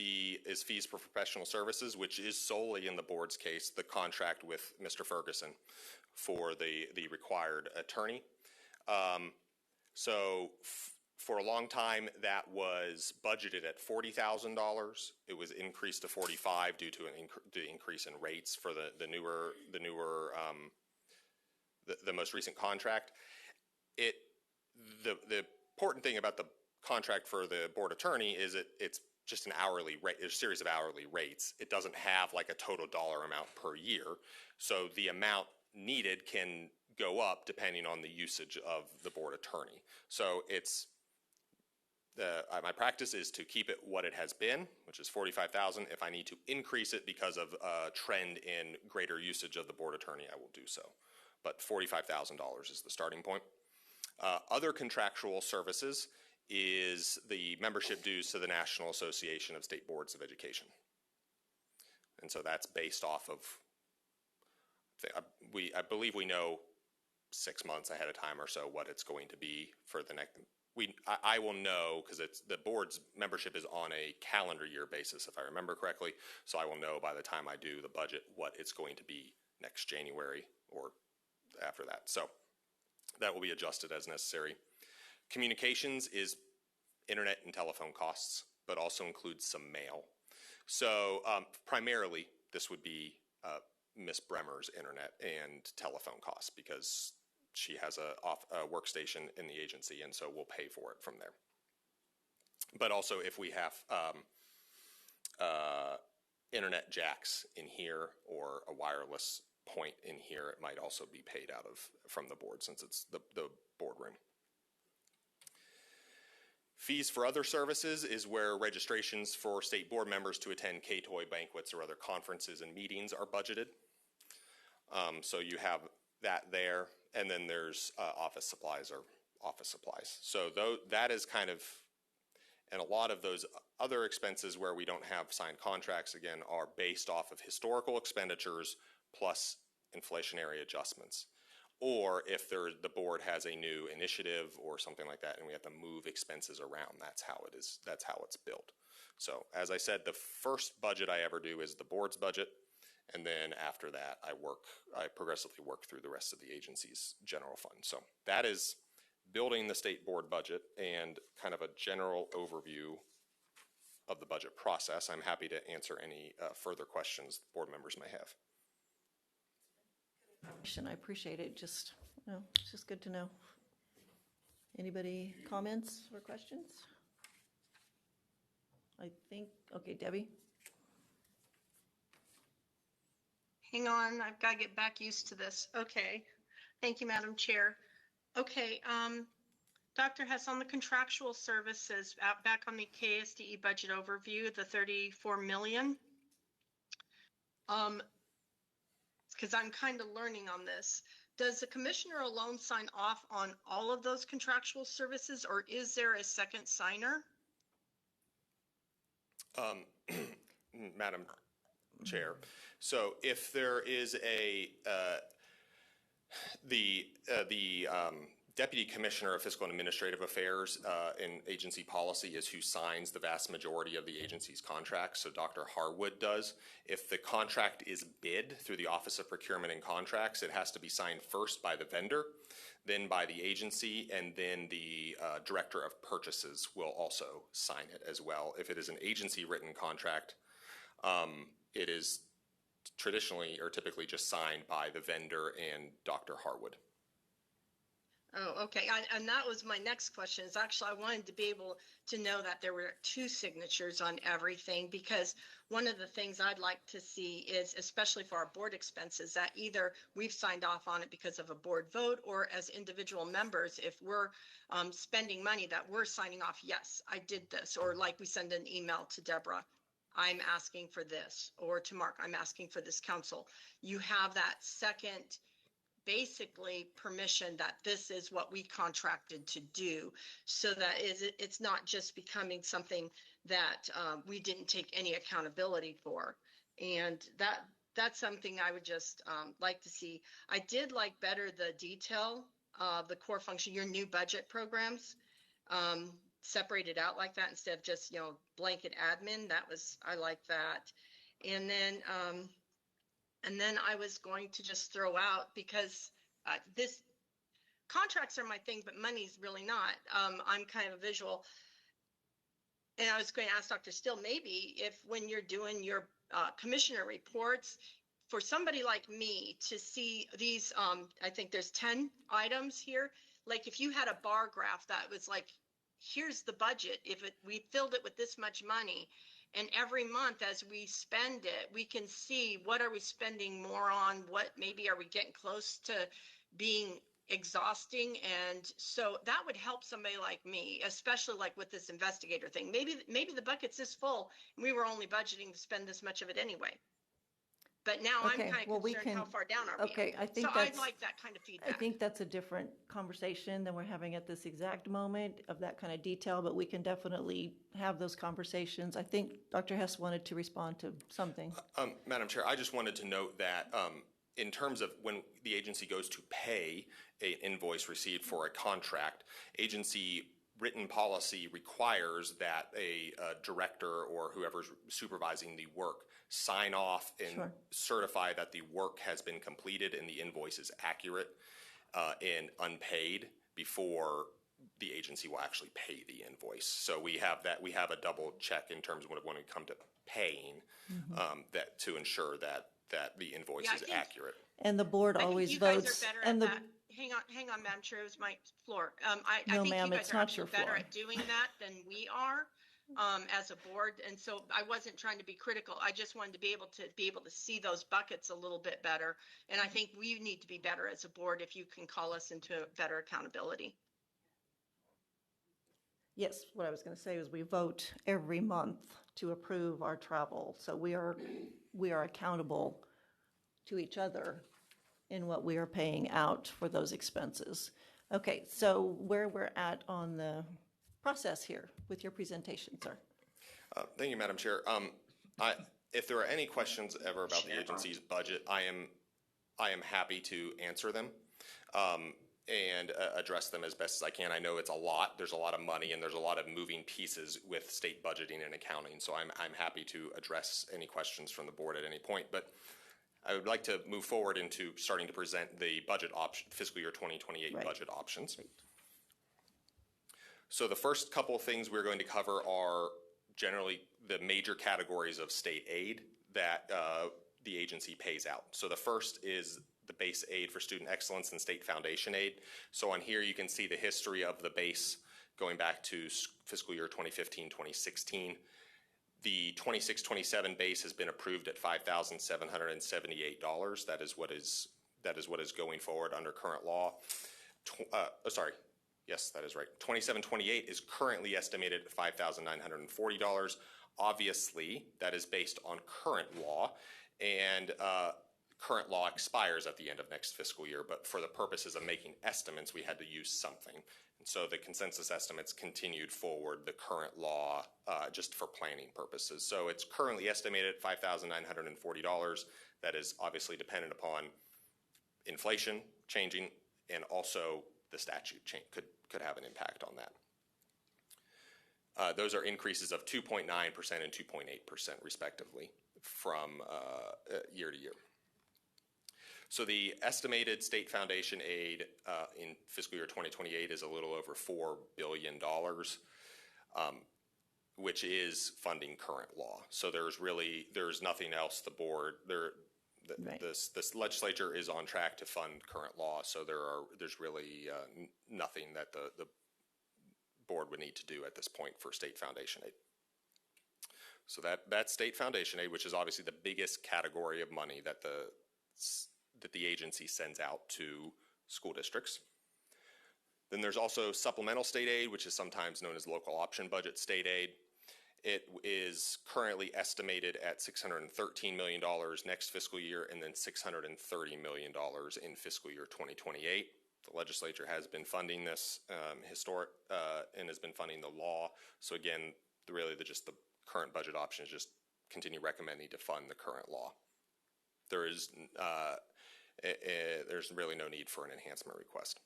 fees for professional services, which is solely, in the board's case, the contract with Mr. Ferguson for the required attorney. For a long time, that was budgeted at $40,000. It was increased to $45,000 due to the increase in rates for the newer the most recent contract. The important thing about the contract for the board attorney is it's just an hourly rate, a series of hourly rates. It doesn't have like a total dollar amount per year. So the amount needed can go up depending on the usage of the board attorney. So my practice is to keep it what it has been, which is $45,000. If I need to increase it because of a trend in greater usage of the board attorney, I will do so. But $45,000 is the starting point. Other contractual services is the membership dues to the National Association of State Boards of Education. And so that's based off of, I believe we know 6 months ahead of time or so what it's going to be for the next. I will know, because the board's membership is on a calendar year basis, if I remember correctly. So I will know by the time I do the budget what it's going to be next January or after that. So that will be adjusted as necessary. Communications is internet and telephone costs, but also includes some mail. So primarily, this would be Ms. Bremer's internet and telephone costs, because she has a workstation in the agency, and so we'll pay for it from there. But also, if we have internet jacks in here or a wireless point in here, it might also be paid out from the board, since it's the boardroom. Fees for other services is where registrations for state board members to attend K-Toy banquets or other conferences and meetings are budgeted. So you have that there, and then there's office supplies or office supplies. So that is kind of, and a lot of those other expenses where we don't have signed contracts, again, are based off of historical expenditures plus inflationary adjustments. or if the board has a new initiative or something like that and we have to move expenses around, that's how it's built. So as I said, the first budget I ever do is the board's budget, and then after that I progressively work through the rest of the agency's general fund. So that is building the state board budget and kind of a general overview of the budget process. I'm happy to answer any further questions board members may have. I appreciate it. It's just good to know. Anybody comments or questions? I think, okay, Debbie? Hang on, I've got to get back used to this. Okay. Thank you, Madam Chair. Okay, Dr. Hess, on the contractual services, back on the KSDE budget overview, the 34 million. Because I'm kind of learning on this. Does the commissioner alone sign off on all of those contractual services, or is there a second signer? Madam Chair, so if there is the Deputy Commissioner of Fiscal and Administrative Affairs in agency policy is who signs the vast majority of the agency's contracts. So Dr. Harwood does. If the contract is bid through the Office of Procurement and Contracts, it has to be signed first by the vendor, then by the agency, and then the Director of Purchases will also sign it as well. If it is an agency written contract, it is traditionally or typically just signed by the vendor and Dr. Harwood. Oh, okay. And that was my next question is actually I wanted to be able to know that there were 2 signatures on everything, because one of the things I'd like to see is, especially for our board expenses, that either we've signed off on it because of a board vote, or as individual members, if we're spending money, that we're signing off, yes, I did this, or like we send an email to Deborah, I'm asking for this, or to Mark, I'm asking for this council. You have that second basically permission that this is what we contracted to do, so that it's not just becoming something that we didn't take any accountability for. And that's something I would just like to see. I did like better the detail of the core function, your new budget programs, separated out like that instead of just, blanket admin. I like that. And then I was going to just throw out, because this contracts are my thing, but money's really not. I'm kind of visual. And I was going to ask Dr. Still, maybe if when you're doing your commissioner reports, for somebody like me to see these, I think there's 10 items here. Like if you had a bar graph that was like, here's the budget. We filled it with this much money. And every month as we spend it, we can see what are we spending more on, what maybe are we getting close to being exhausting. And so that would help somebody like me, especially like with this investigator thing. Maybe the bucket's this full and we were only budgeting to spend this much of it anyway. But now Okay, I'm kind of concerned how far down are we? Okay, I think so I'd like that kind of feedback. I think that's a different conversation than we're having at this exact moment of that kind of detail, but we can definitely have those conversations. I think Dr. Hess wanted to respond to something. Madam Chair, I just wanted to note that in terms of when the agency goes to pay an invoice received for a contract, agency written policy requires that a director or whoever's supervising the work sign off and certify that the work has been completed and the invoice is accurate and unpaid before the agency will actually pay the invoice. So we have a double check in terms of when we come to paying that to ensure that the invoice is accurate. And the board always votes. I think you guys are better at that. Hang on, Madam Chair, it was my floor. I think you guys are actually better at doing that than we are as a board. And so I wasn't trying to be critical. I just wanted to be able to see those buckets a little bit better. And I think we need to be better as a board if you can call us into better accountability. Yes, what I was going to say is we vote every month to approve our travel. So we are accountable to each other in what we are paying out for those expenses. Okay, so where we're at on the process here with your presentation, sir. Thank you, Madam Chair. If there are any questions ever about the agency's budget, I am happy to answer them. and address them as best as I can. I know it's a lot. There's a lot of money, and there's a lot of moving pieces with state budgeting and accounting. So I'm happy to address any questions from the board at any point. But I would like to move forward into starting to present the budget option, fiscal year 2028 budget options. So the first couple of things we're going to cover are generally the major categories of state aid that the agency pays out. So the first is the base aid for student excellence and state foundation aid. So on here you can see the history of the base going back to fiscal year 2015-2016. The 26-27 base has been approved at $5,778. That is what is going forward under current law. Yes, that is right. 27-28 is currently estimated at $5,940. Obviously, that is based on current law, and current law expires at the end of next fiscal year, but for the purposes of making estimates, we had to use something. And so the consensus estimates continued forward the current law just for planning purposes. So it's currently estimated at $5,940. That is obviously dependent upon inflation changing, and also the statute could have an impact on that. Those are increases of 2.9% and 2.8% respectively from year to year. So the estimated state foundation aid in fiscal year 2028 is a little over $4 billion, which is funding current law. So there's nothing else the board, this legislature is on track to fund current law, so there's really nothing that the board would need to do at this point for state foundation aid. So that's state foundation aid, which is obviously the biggest category of money that the agency sends out to school districts. Then there's also supplemental state aid, which is sometimes known as local option budget state aid. It is currently estimated at $613 million next fiscal year, and then $630 million in fiscal year 2028. The legislature has been funding this and has been funding the law. So again, just the current budget option is just continue recommending to fund the current law. There's really no need for an enhancement request.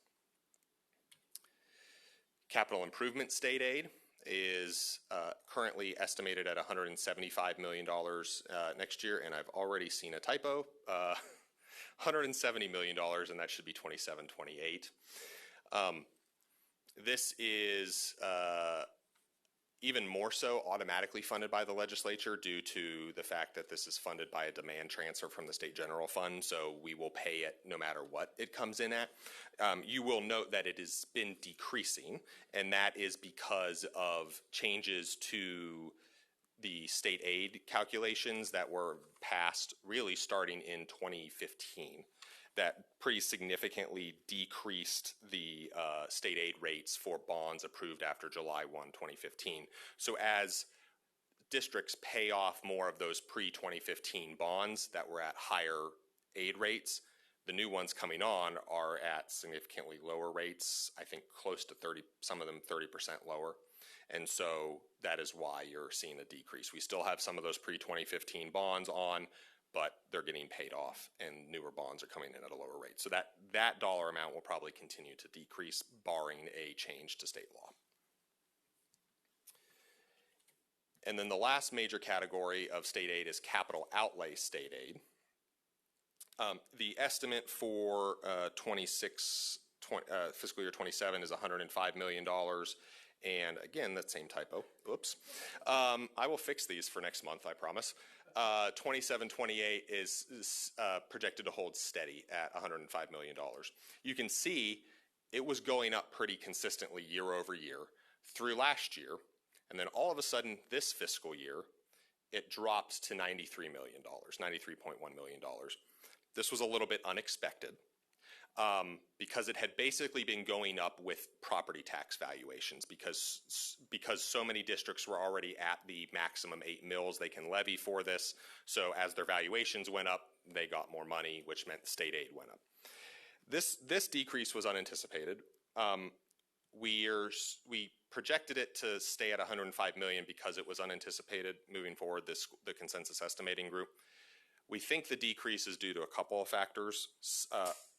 Capital improvement state aid is currently estimated at $175 million next year, and I've already seen a typo, $170 million, and that should be 27-28. This is even more so automatically funded by the legislature due to the fact that this is funded by a demand transfer from the state general fund, so we will pay it no matter what it comes in at. You will note that it has been decreasing, and that is because of changes to the state aid calculations that were passed really starting in 2015. That pretty significantly decreased the state aid rates for bonds approved after July 1, 2015. So as districts pay off more of those pre-2015 bonds that were at higher aid rates, the new ones coming on are at significantly lower rates, I think close to 30, some of them 30% lower. And so that is why you're seeing a decrease. We still have some of those pre-2015 bonds on, but they're getting paid off and newer bonds are coming in at a lower rate. So that dollar amount will probably continue to decrease barring a change to state law. And then the last major category of state aid is capital outlay state aid. The estimate for fiscal year 27 is $105 million. And again, that same typo, oops. I will fix these for next month, I promise. 27-28 is projected to hold steady at $105 million. You can see it was going up pretty consistently year over year through last year, and then all of a sudden this fiscal year, it dropped to $93 million, $93.1 million. This was a little bit unexpected. Because it had basically been going up with property tax valuations because so many districts were already at the maximum 8 mills they can levy for this. So as their valuations went up, they got more money, which meant the state aid went up. This decrease was unanticipated. We projected it to stay at $105 million because it was unanticipated moving forward, the consensus estimating group. We think the decrease is due to a couple of factors.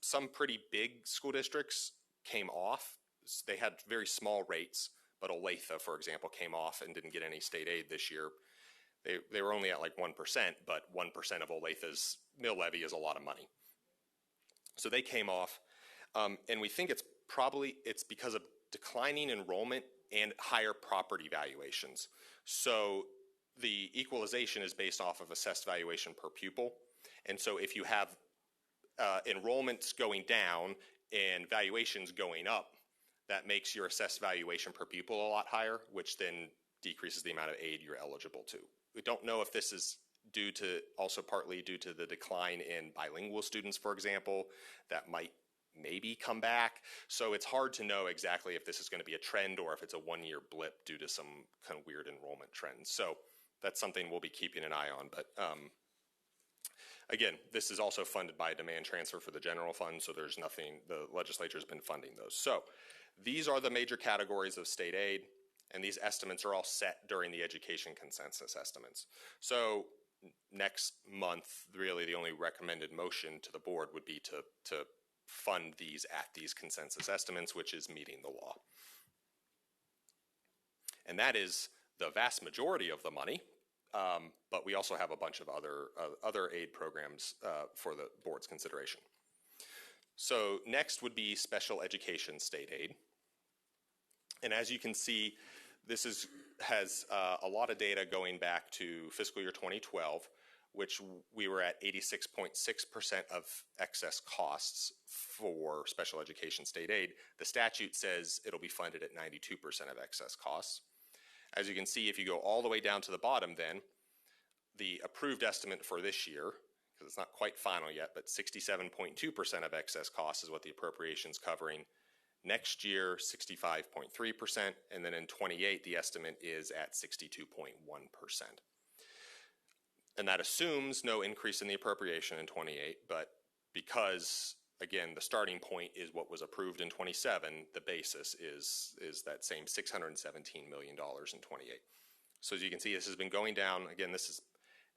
Some pretty big school districts came off. They had very small rates, but Olathe, for example, came off and didn't get any state aid this year. They were only at like 1%, but 1% of Olathe's mill levy is a lot of money. So they came off, and we think it's because of declining enrollment and higher property valuations. So the equalization is based off of assessed valuation per pupil. And so if you have enrollments going down and valuations going up, that makes your assessed valuation per pupil a lot higher, which then decreases the amount of aid you're eligible to. We don't know if this is partly due to the decline in bilingual students, for example, that might maybe come back. So it's hard to know exactly if this is going to be a trend or if it's a one-year blip due to some kind of weird enrollment trends. So that's something we'll be keeping an eye on. But again, this is also funded by a demand transfer for the general fund, so there's nothing, the legislature's been funding those. So these are the major categories of state aid, and these estimates are all set during the education consensus estimates. So next month, really the only recommended motion to the board would be to fund these at these consensus estimates, which is meeting the law. And that is the vast majority of the money, but we also have a bunch of other aid programs for the board's consideration. So next would be special education state aid. And as you can see, this has a lot of data going back to fiscal year 2012, which we were at 86.6% of excess costs for special education state aid. The statute says it'll be funded at 92% of excess costs. As you can see, if you go all the way down to the bottom then, the approved estimate for this year, because it's not quite final yet, but 67.2% of excess costs is what the appropriation's covering. Next year, 65.3%, and then in 28, the estimate is at 62.1%. And that assumes no increase in the appropriation in 28, but because, again, the starting point is what was approved in 27, the basis is that same $617 million in 28. So as you can see, this has been going down. Again, this is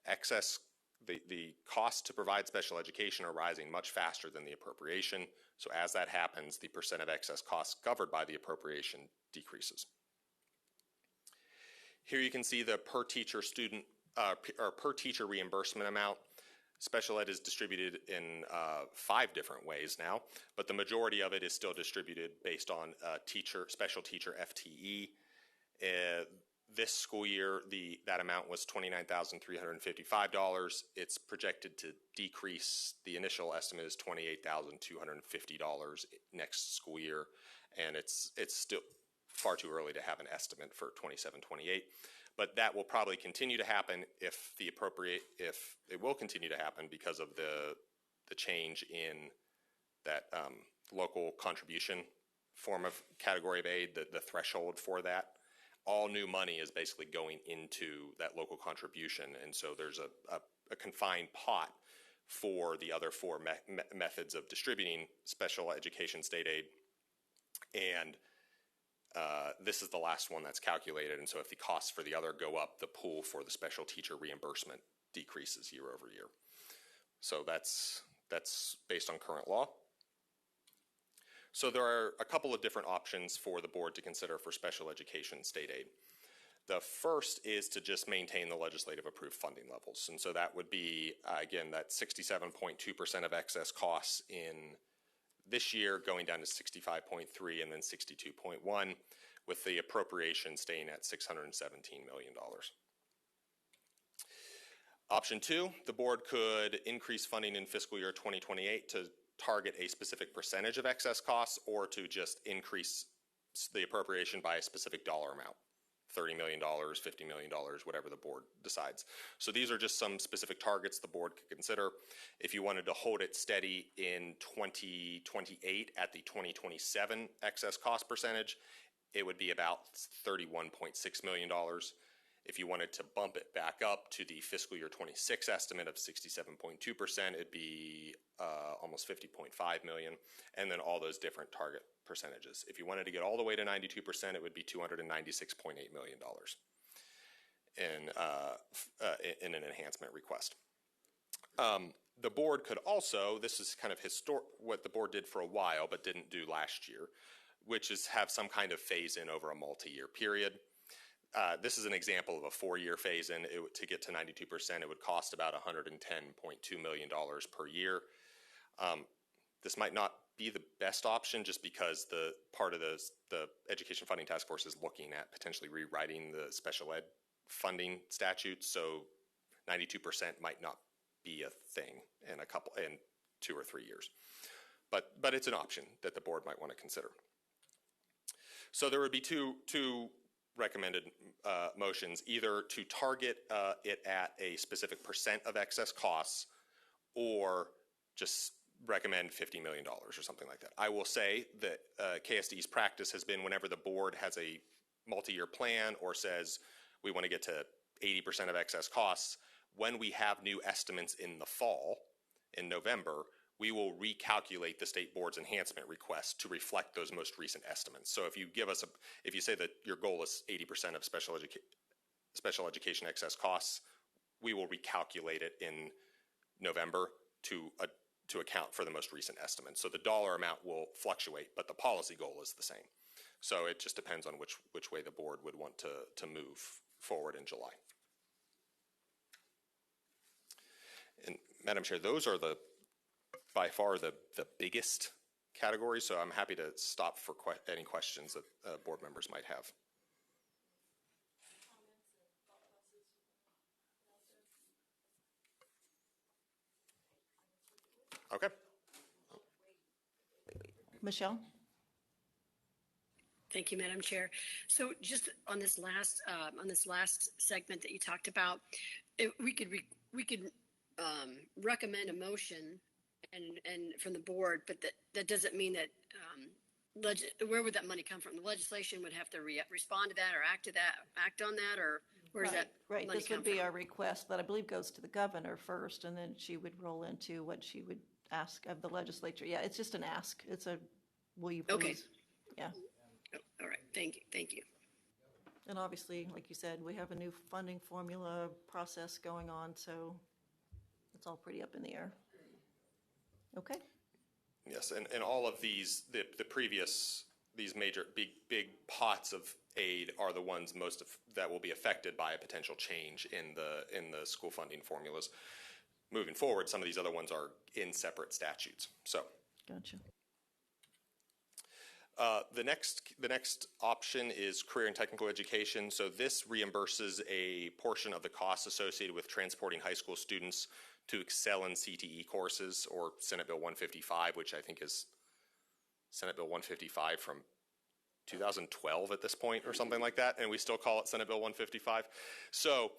excess. The costs to provide special education are rising much faster than the appropriation. So as that happens, the percent of excess costs covered by the appropriation decreases. Here you can see the per teacher reimbursement amount. Special ed is distributed in 5 different ways now, but the majority of it is still distributed based on special teacher FTE. This school year, that amount was $29,355. It's projected to decrease. The initial estimate is $28,250 next school year, and it's still far too early to have an estimate for 27-28. But that will probably continue to happen if it will continue to happen because of the change in that local contribution form of category of aid, the threshold for that. All new money is basically going into that local contribution, and so there's a confined pot for the other 4 methods of distributing special education state aid, and this is the last one that's calculated, and so if the costs for the other go up, the pool for the special teacher reimbursement decreases year over year. So that's based on current law. So there are a couple of different options for the board to consider for special education state aid. The first is to just maintain the legislative approved funding levels. And so that would be, again, that 67.2% of excess costs in this year going down to 65.3 and then 62.1, with the appropriation staying at $617 million. Option 2, the board could increase funding in fiscal year 2028 to target a specific percentage of excess costs, or to just increase the appropriation by a specific dollar amount, $30 million, $50 million, whatever the board decides. So these are just some specific targets the board could consider. If you wanted to hold it steady in 2028 at the 2027 excess cost percentage, it would be about $31.6 million. If you wanted to bump it back up to the fiscal year 26 estimate of 67.2%, it'd be almost $50.5 million, and then all those different target percentages. If you wanted to get all the way to 92%, it would be $296.8 million in an enhancement request. The board could also, this is kind of what the board did for a while but didn't do last year, which is have some kind of phase-in over a multi-year period. This is an example of a 4-year phase-in. To get to 92%, it would cost about $110.2 million per year. This might not be the best option just because the part of the Education Funding Task Force is looking at potentially rewriting the special ed funding statute, so 92% might not be a thing in 2 or 3 years. But it's an option that the board might want to consider. So there would be two recommended motions, either to target it at a specific percent of excess costs or just recommend $50 million or something like that. I will say that KSDE's practice has been whenever the board has a multi-year plan or says we want to get to 80% of excess costs, when we have new estimates in the fall, in November, we will recalculate the state board's enhancement request to reflect those most recent estimates. So if you if you say that your goal is 80% of special education excess costs, we will recalculate it in November to account for the most recent estimate. So the dollar amount will fluctuate, but the policy goal is the same. So it just depends on which way the board would want to move forward in July. And Madam Chair, those are by far the biggest categories, so I'm happy to stop for any questions that board members might have. Okay. Michelle? Thank you, Madam Chair. So just on this last segment that you talked about, we could recommend a motion and from the board, but that doesn't mean that where would that money come from? The legislation would have to respond to that or act on that, or where does that right? money This come would be from? our request, but I believe goes to the governor first, and then she would roll into what she would ask of the legislature. Yeah, it's just an ask. It's a will you please? Okay. Yeah. Oh, all right. Thank you. And obviously, like you said, we have a new funding formula process going on, so it's all pretty up in the air. Okay. Yes, and all of these, the previous, these major big pots of aid are the ones that will be affected by a potential change in the school funding formulas. Moving forward, some of these other ones are in separate statutes. So. Gotcha. The next option is career and technical education. So this reimburses a portion of the costs associated with transporting high school students to excel in CTE courses, or Senate Bill 155, which I think is Senate Bill 155 from 2012 at this point or something like that, and we still call it Senate Bill 155. So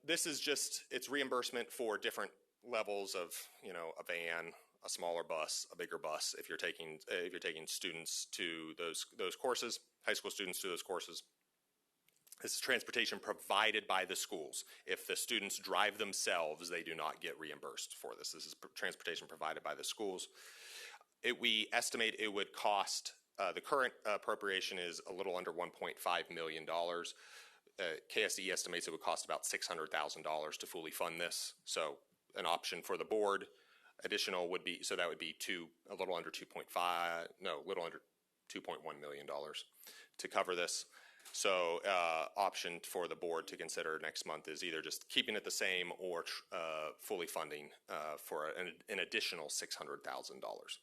this is just, it's reimbursement for different levels of, a van, a smaller bus, a bigger bus, if you're taking students to those courses, high school students to those courses. This is transportation provided by the schools. If the students drive themselves, they do not get reimbursed for this. This is transportation provided by the schools. We estimate it would cost, the current appropriation is a little under $1.5 million. KSDE estimates it would cost about $600,000 to fully fund this. So an option for the board, additional would be, so that would be a little under $2.1 million to cover this. So option for the board to consider next month is either just keeping it the same or fully funding for an additional $600,000.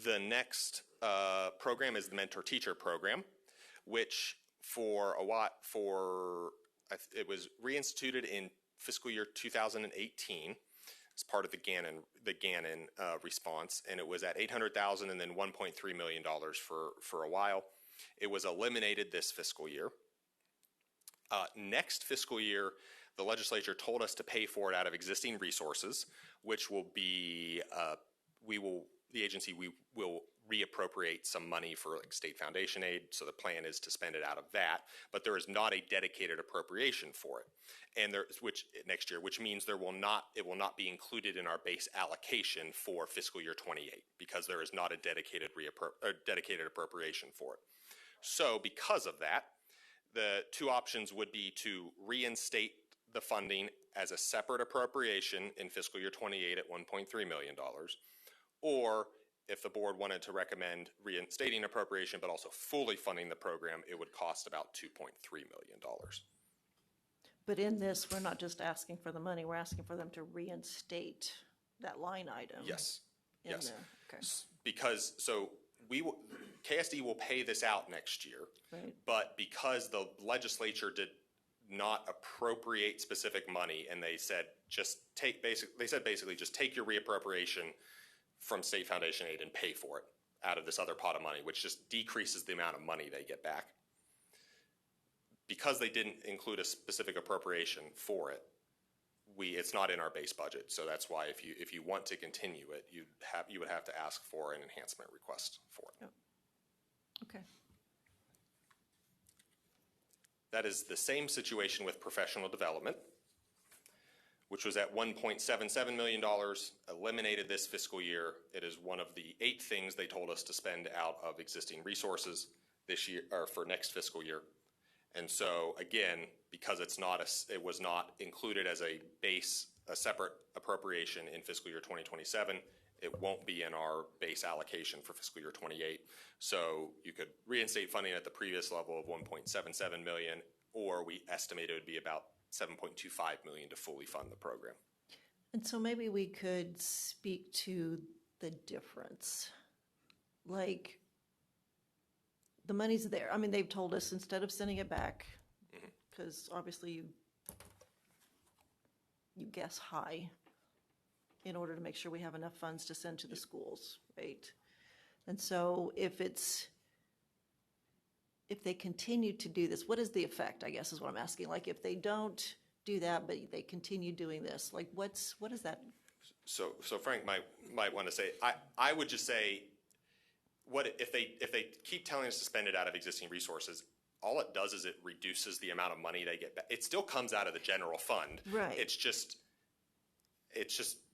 The next program is the mentor teacher program, which it was reinstituted in fiscal year 2018 as part of the Gannon response, and it was at $800,000 and then $1.3 million for a while. It was eliminated this fiscal year. Next fiscal year, the legislature told us to pay for it out of existing resources, which will be the agency will reappropriate some money for like state foundation aid. So the plan is to spend it out of that, but there is not a dedicated appropriation for it. And which next year, which means it will not be included in our base allocation for fiscal year 28 because there is not a dedicated appropriation for it. So because of that, the two options would be to reinstate the funding as a separate appropriation in fiscal year 28 at $1.3 million, or if the board wanted to recommend reinstating appropriation but also fully funding the program, it would cost about $2.3 million. But in this, we're not just asking for the money, we're asking for them to reinstate that line item. Yes. Yes. Okay. Because, so KSDE will pay this out next year, right. But because the legislature did not appropriate specific money and they said just take your reappropriation from state foundation aid and pay for it out of this other pot of money, which just decreases the amount of money they get back. Because they didn't include a specific appropriation for it, it's not in our base budget. So that's why if you want to continue it, you would have to ask for an enhancement request for it. Yep. Okay. That is the same situation with professional development, which was at $1.77 million, eliminated this fiscal year. It is one of the 8 things they told us to spend out of existing resources this year, or for next fiscal year. And so again, because it was not included as a separate appropriation in fiscal year 2027, it won't be in our base allocation for fiscal year 28. So you could reinstate funding at the previous level of $1.77 million, or we estimate it would be about $7.25 million to fully fund the program. And so maybe we could speak to the difference. Like, the money's there. I mean, they've told us instead of sending it back, because obviously you guess high in order to make sure we have enough funds to send to the schools, right? And so if they continue to do this, what is the effect, I guess is what I'm asking. Like if they don't do that, but they continue doing this, like what is that? So Frank might want to say, I would just say, what if they keep telling us to spend it out of existing resources, all it does is it reduces the amount of money they get back. It still comes out of the general fund. Right. It's just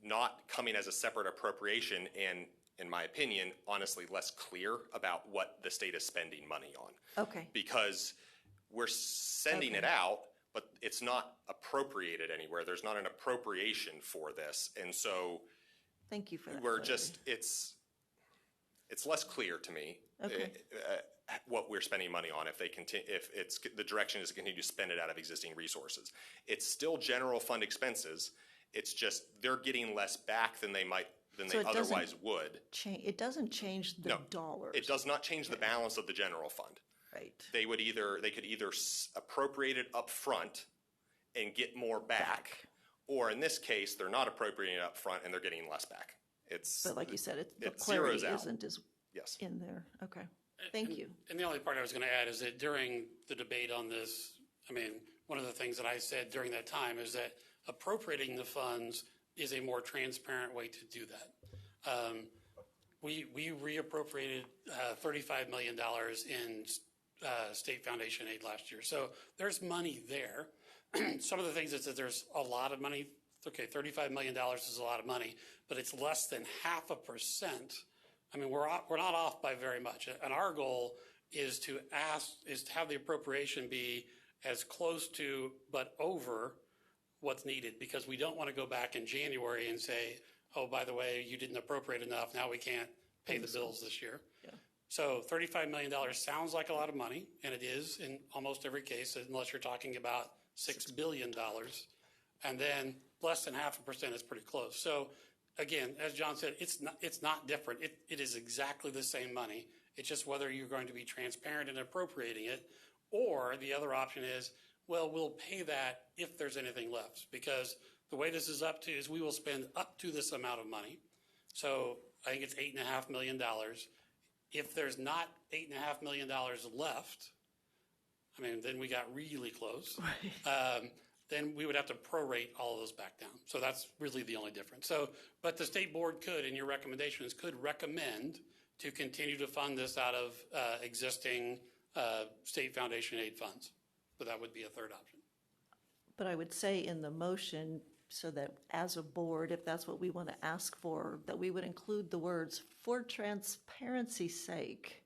not coming as a separate appropriation and, in my opinion, honestly less clear about what the state is spending money on. Okay. Because we're sending it out, but it's not appropriated anywhere. There's not an appropriation for this. And so thank you for that. We're just, it's less clear to me what we're spending money on if the direction is to continue to spend it out of existing resources. It's still general fund expenses. It's just they're getting less back than they otherwise would. It doesn't change the dollars. It does not change the balance of the general fund. Right. They could either appropriate it up front and get more back, or in this case, they're not appropriating it up front and they're getting less back. But like you said, the clarity isn't as in there. Okay. Thank you. And the only part I was going to add is that during the debate on this, I mean, one of the things that I said during that time is that appropriating the funds is a more transparent way to do that. We reappropriated $35 million in state foundation aid last year. So there's money there. Some of the things that there's a lot of money. Okay, $35 million is a lot of money, but it's less than 0.5%. I mean, we're not off by very much. And our goal is to have the appropriation be as close to, but over what's needed, because we don't want to go back in January and say, oh, by the way, you didn't appropriate enough. Now we can't pay the bills this year. Yeah. So $35 million sounds like a lot of money, and it is in almost every case, unless you're talking about $6 billion. And then less than 0.5% is pretty close. So again, as John said, it's not different. It is exactly the same money. It's just whether you're going to be transparent in appropriating it, or the other option is, well, we'll pay that if there's anything left, because the way this is up to is we will spend up to this amount of money. So I think it's $8.5 million. If there's not $8.5 million left, I mean, then we got really close. Right. Then we would have to prorate all of those back down. So that's really the only difference. So, but the state board could, in your recommendations, could recommend to continue to fund this out of existing state foundation aid funds. So that would be a third option. But I would say in the motion, so that as a board, if that's what we want to ask for, that we would include the words, for transparency's sake,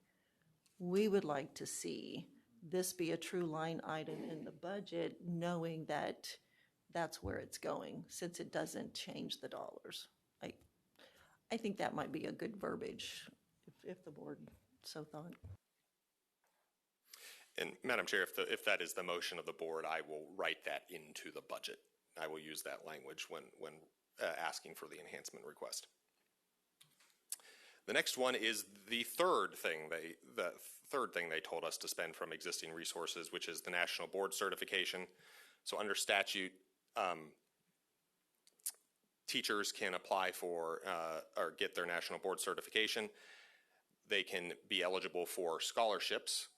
we would like to see this be a true line item in the budget, knowing that that's where it's going, since it doesn't change the dollars. I think that might be a good verbiage, if the board so thought. And Madam Chair, if that is the motion of the board, I will write that into the budget. I will use that language when asking for the enhancement request. The next one is the third thing they told us to spend from existing resources, which is the national board certification. So under statute, teachers can apply for or get their national board certification. They can be eligible for scholarships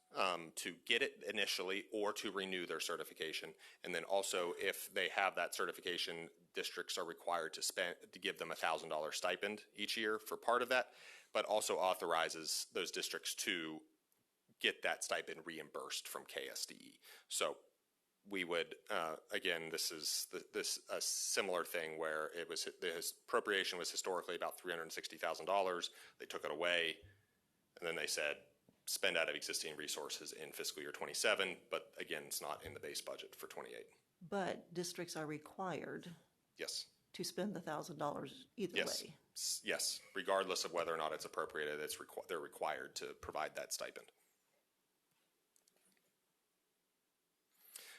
to get it initially or to renew their certification. And then also, if they have that certification, districts are required to give them a $1,000 stipend each year for part of that, but also authorizes those districts to get that stipend reimbursed from KSDE. So we would, again, this is a similar thing where the appropriation was historically about $360,000. They took it away, and then they said, spend out of existing resources in fiscal year 27, but again, it's not in the base budget for 28. But districts are required Yes. to spend the $1,000 either way. Yes, regardless of whether or not it's appropriated, they're required to provide that stipend.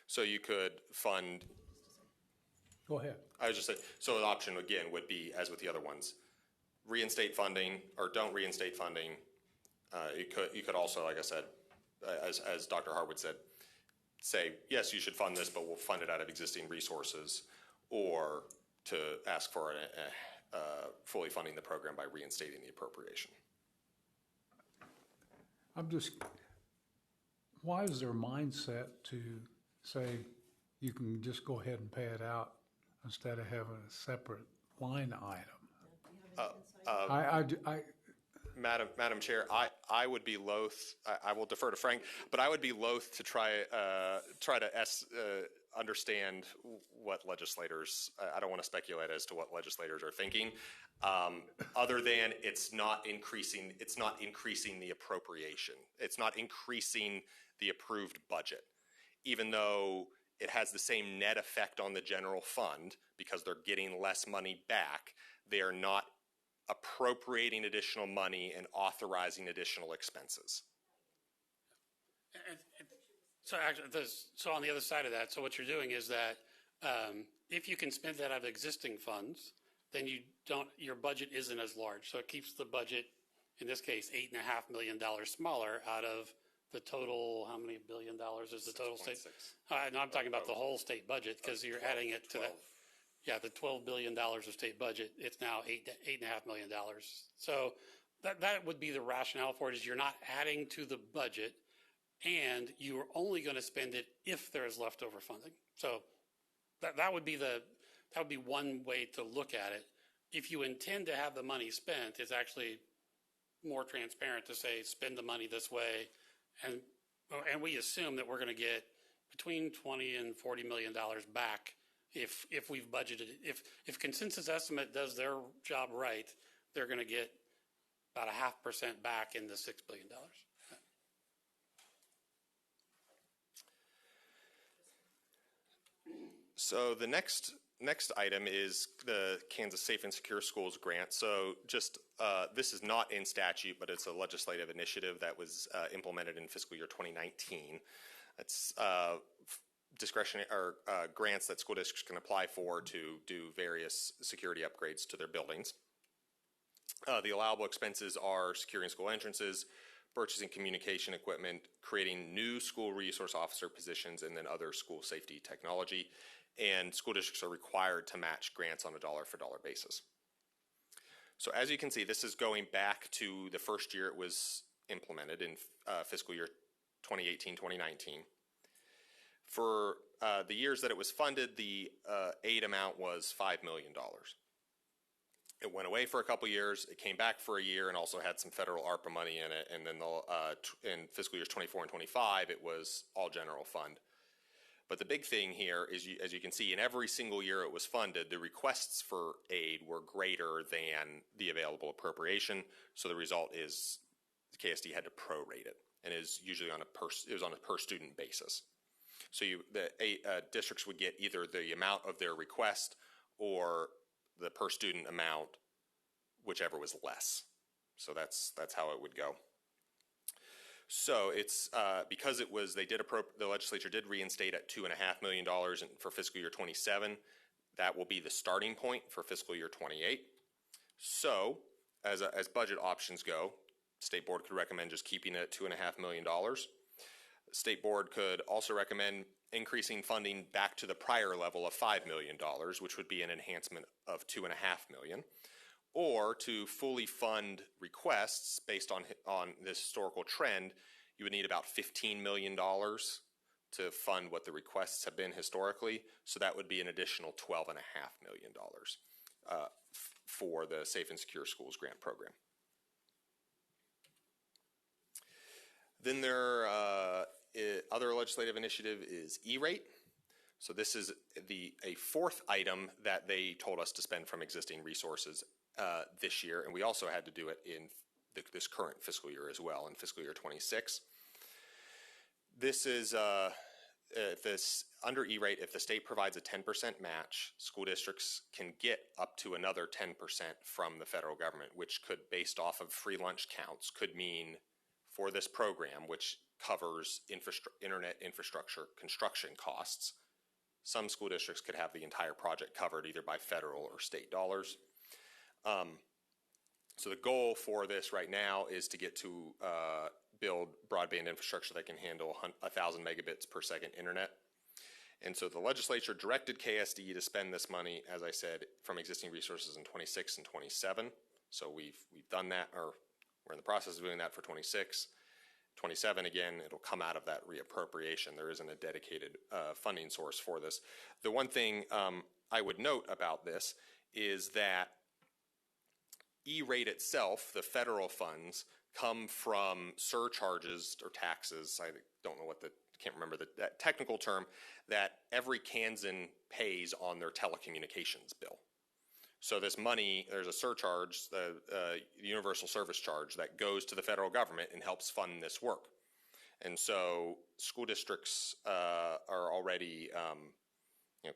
So you could fund. Go ahead. I was just saying, so the option again would be, as with the other ones, reinstate funding or don't reinstate funding. You could also, like I said, as Dr. Harwood said, say, yes, you should fund this, but we'll fund it out of existing resources, or to ask for fully funding the program by reinstating the appropriation. Why is their mindset to say you can just go ahead and pay it out instead of having a separate line item? Madam Chair, I would be loath. I will defer to Frank, but I would be loath to try to understand what legislators. I don't want to speculate as to what legislators are thinking, other than it's not increasing. It's not increasing the appropriation. It's not increasing the approved budget, even though it has the same net effect on the general fund because they're getting less money back. They are not appropriating additional money and authorizing additional expenses. So actually, so on the other side of that, so what you're doing is that if you can spend that out of existing funds, then your budget isn't as large. So it keeps the budget, in this case, $8.5 million smaller out of the total. How many billion dollars is the total state? No, I'm talking about the whole state budget because you're adding it to that. Yeah, the $12 billion of state budget, it's now $8.5 million. So that would be the rationale for it, is you're not adding to the budget, and you are only going to spend it if there is leftover funding. So that would be one way to look at it. If you intend to have the money spent, it's actually more transparent to say spend the money this way, and we assume that we're going to get between $20 and $40 million back. If we've budgeted, if consensus estimate does their job right, they're going to get about 0.5% back in the $6 billion. So the next item is the Kansas Safe and Secure Schools grant. So just this is not in statute, but it's a legislative initiative that was implemented in fiscal year 2019. It's discretionary or grants that school districts can apply for to do various security upgrades to their buildings. The allowable expenses are securing school entrances, purchasing communication equipment, creating new school resource officer positions, and then other school safety technology. And school districts are required to match grants on a dollar-for-dollar basis. So as you can see, this is going back to the first year it was implemented in fiscal year 2018-2019. For the years that it was funded, the aid amount was $5 million. It went away for a couple years. It came back for a year and also had some federal ARPA money in it. And then in fiscal years 24 and 25, it was all general fund. But the big thing here is, as you can see, in every single year it was funded, the requests for aid were greater than the available appropriation. So the result is the KSD had to prorate it, and is usually on a per student basis. So districts would get either the amount of their request or the per student amount, whichever was less. So that's how it would go. So it's because it was the legislature did reinstate at $2.5 million for fiscal year 27. That will be the starting point for fiscal year 28. So as budget options go, State Board could recommend just keeping it at $2.5 million. State Board could also recommend increasing funding back to the prior level of $5 million, which would be an enhancement of $2.5 million. Or to fully fund requests based on this historical trend, you would need about $15 million to fund what the requests have been historically. So that would be an additional $12.5 million for the Safe and Secure Schools Grant Program. Then other legislative initiative is E-rate. So this is a fourth item that they told us to spend from existing resources this year, and we also had to do it in this current fiscal year as well, in fiscal year 26. This is under E-rate, if the state provides a 10% match, school districts can get up to another 10% from the federal government, which could, based off of free lunch counts, could mean for this program, which covers internet infrastructure construction costs, some school districts could have the entire project covered either by federal or state dollars. So the goal for this right now is to get to build broadband infrastructure that can handle 1,000 megabits per second internet. And so the legislature directed KSDE to spend this money, as I said, from existing resources in 26 and 27. So we've done that, or we're in the process of doing that for 26. 27, again, it'll come out of that reappropriation. There isn't a dedicated funding source for this. The one thing I would note about this is that E-rate itself, the federal funds, come from surcharges or taxes. I don't know can't remember that technical term, that every Kansan pays on their telecommunications bill. So this money, there's a surcharge, the universal service charge, that goes to the federal government and helps fund this work. And so school districts are already,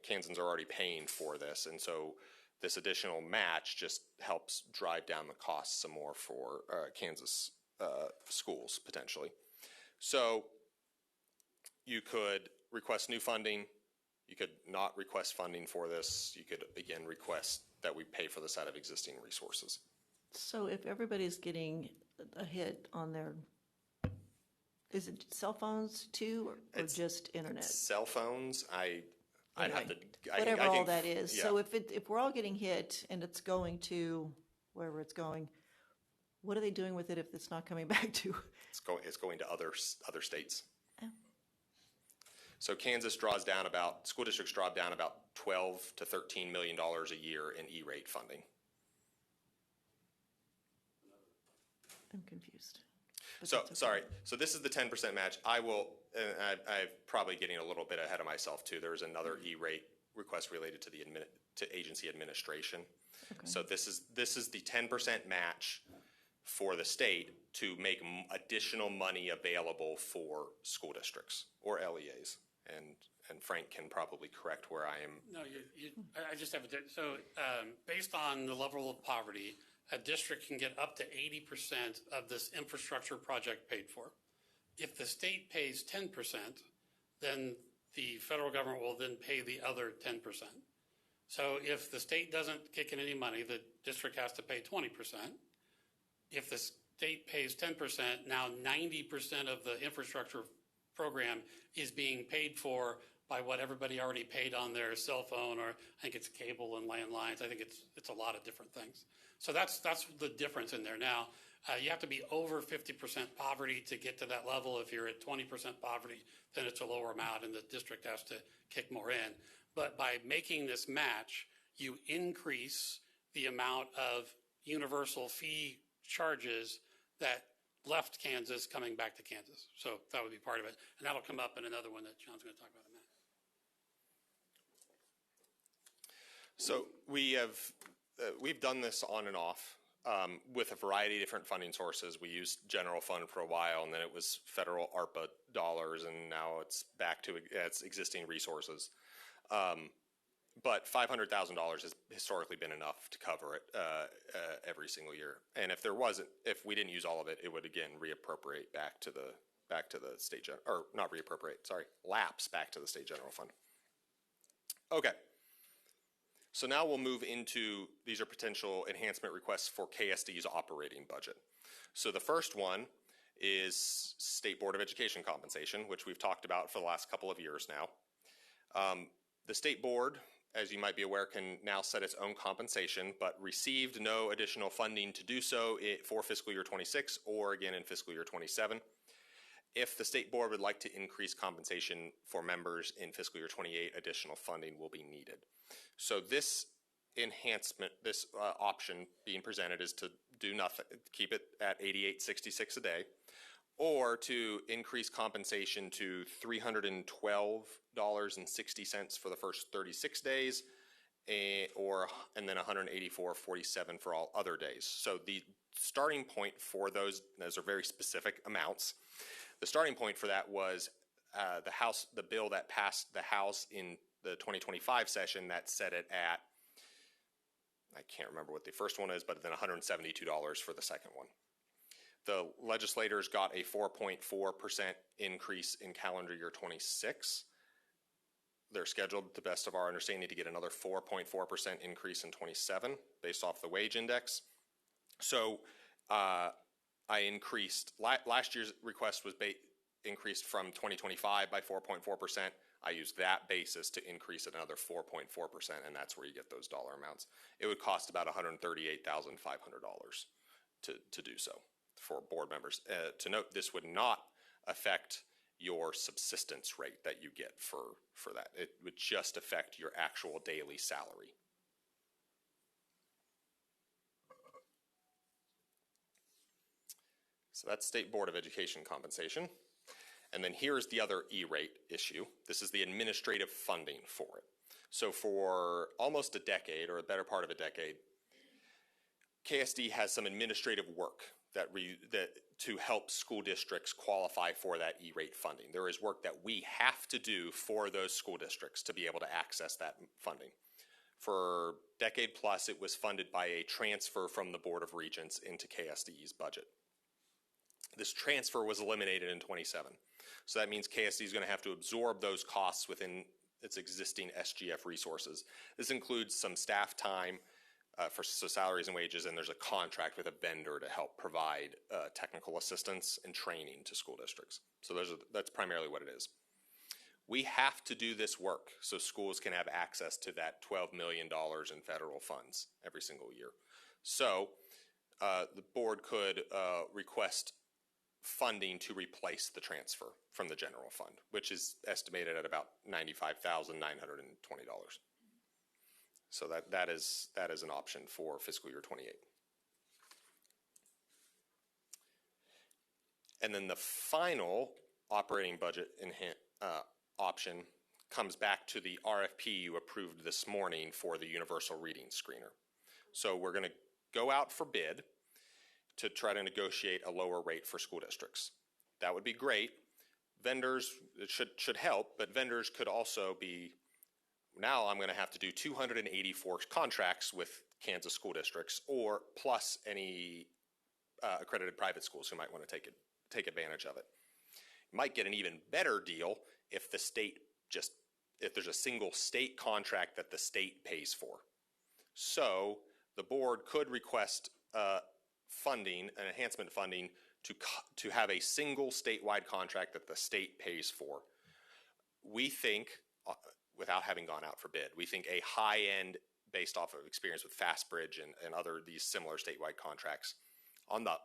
Kansans are already paying for this. And so this additional match just helps drive down the costs some more for Kansas schools, potentially. So you could request new funding. You could not request funding for this. You could, again, request that we pay for this out of existing resources. So if everybody's getting a hit on their, is it cell phones too, or just internet? Cell phones, I'd have to, whatever all that is. Yeah. So if we're all getting hit and it's going to wherever it's going, what are they doing with it if it's not coming back to? It's going to other states. Oh. So Kansas school districts draw down about $12 to $13 million a year in E-rate funding. I'm confused. So, sorry. So this is the 10% match. I'm probably getting a little bit ahead of myself too. There's another E-rate request related to to agency administration. Okay. So this is the 10% match for the state to make additional money available for school districts or LEAs. And Frank can probably correct where I am. No, I just have so based on the level of poverty, a district can get up to 80% of this infrastructure project paid for. If the state pays 10%, then the federal government will then pay the other 10%. So if the state doesn't kick in any money, the district has to pay 20%. If the state pays 10%, now 90% of the infrastructure program is being paid for by what everybody already paid on their cell phone, or I think it's cable and landlines. I think it's a lot of different things. So that's the difference in there. Now, you have to be over 50% poverty to get to that level. If you're at 20% poverty, then it's a lower amount and the district has to kick more in. But by making this match, you increase the amount of universal fee charges that left Kansas coming back to Kansas. So that would be part of it. And that'll come up in another one that John's going to talk about in a minute. So we've done this on and off with a variety of different funding sources. We used general fund for a while, and then it was federal ARPA dollars, and now it's back to its existing resources. But $500,000 has historically been enough to cover it every single year. And if we didn't use all of it, it would again reappropriate back to the state or not reappropriate, sorry, lapse back to the state general fund. Okay. So now we'll move into, these are potential enhancement requests for KSDE's operating budget. So the first one is State Board of Education compensation, which we've talked about for the last couple of years now. The State Board, as you might be aware, can now set its own compensation, but received no additional funding to do so for fiscal year 26 or again in fiscal year 27. If the State Board would like to increase compensation for members in fiscal year 28, additional funding will be needed. So this enhancement, this option being presented is to do nothing, keep it at $88.66 a day, or to increase compensation to $312.60 for the first 36 days, and then $184.47 for all other days. So the starting point for those are very specific amounts. The starting point for that was the bill that passed the House in the 2025 session that set it at, I can't remember what the first one is, but then $172 for the second one. The legislators got a 4.4% increase in calendar year 26. They're scheduled, to the best of our understanding, to get another 4.4% increase in 27 based off the wage index. So I increased, last year's request was increased from 2025 by 4.4%. I used that basis to increase it another 4.4%, and that's where you get those dollar amounts. It would cost about $138,500 to do so for board members. To note, this would not affect your subsistence rate that you get for that. It would just affect your actual daily salary. So that's State Board of Education compensation. And then here's the other E-rate issue. This is the administrative funding for it. So for almost a decade, or a better part of a decade, KSD has some administrative work that to help school districts qualify for that E-rate funding. There is work that we have to do for those school districts to be able to access that funding. For a decade plus, it was funded by a transfer from the Board of Regents into KSDE's budget. This transfer was eliminated in 27. So that means KSD is going to have to absorb those costs within its existing SGF resources. This includes some staff time for salaries and wages, and there's a contract with a vendor to help provide technical assistance and training to school districts. So that's primarily what it is. We have to do this work so schools can have access to that $12 million in federal funds every single year. So the board could request funding to replace the transfer from the general fund, which is estimated at about $95,920. So that is an option for fiscal year 28. And then the final operating budget option comes back to the RFP you approved this morning for the universal reading screener. So we're going to go out for bid to try to negotiate a lower rate for school districts. That would be great. Vendors, it should help, but vendors could also be, now I'm going to have to do 284 contracts with Kansas school districts, or plus any accredited private schools who might want to take advantage of it. You might get an even better deal if the state if there's a single state contract that the state pays for. So the board could request funding, an enhancement funding, to have a single statewide contract that the state pays for. We think, without having gone out for bid, we think a high end, based off of experience with FastBridge and other these similar statewide contracts, on the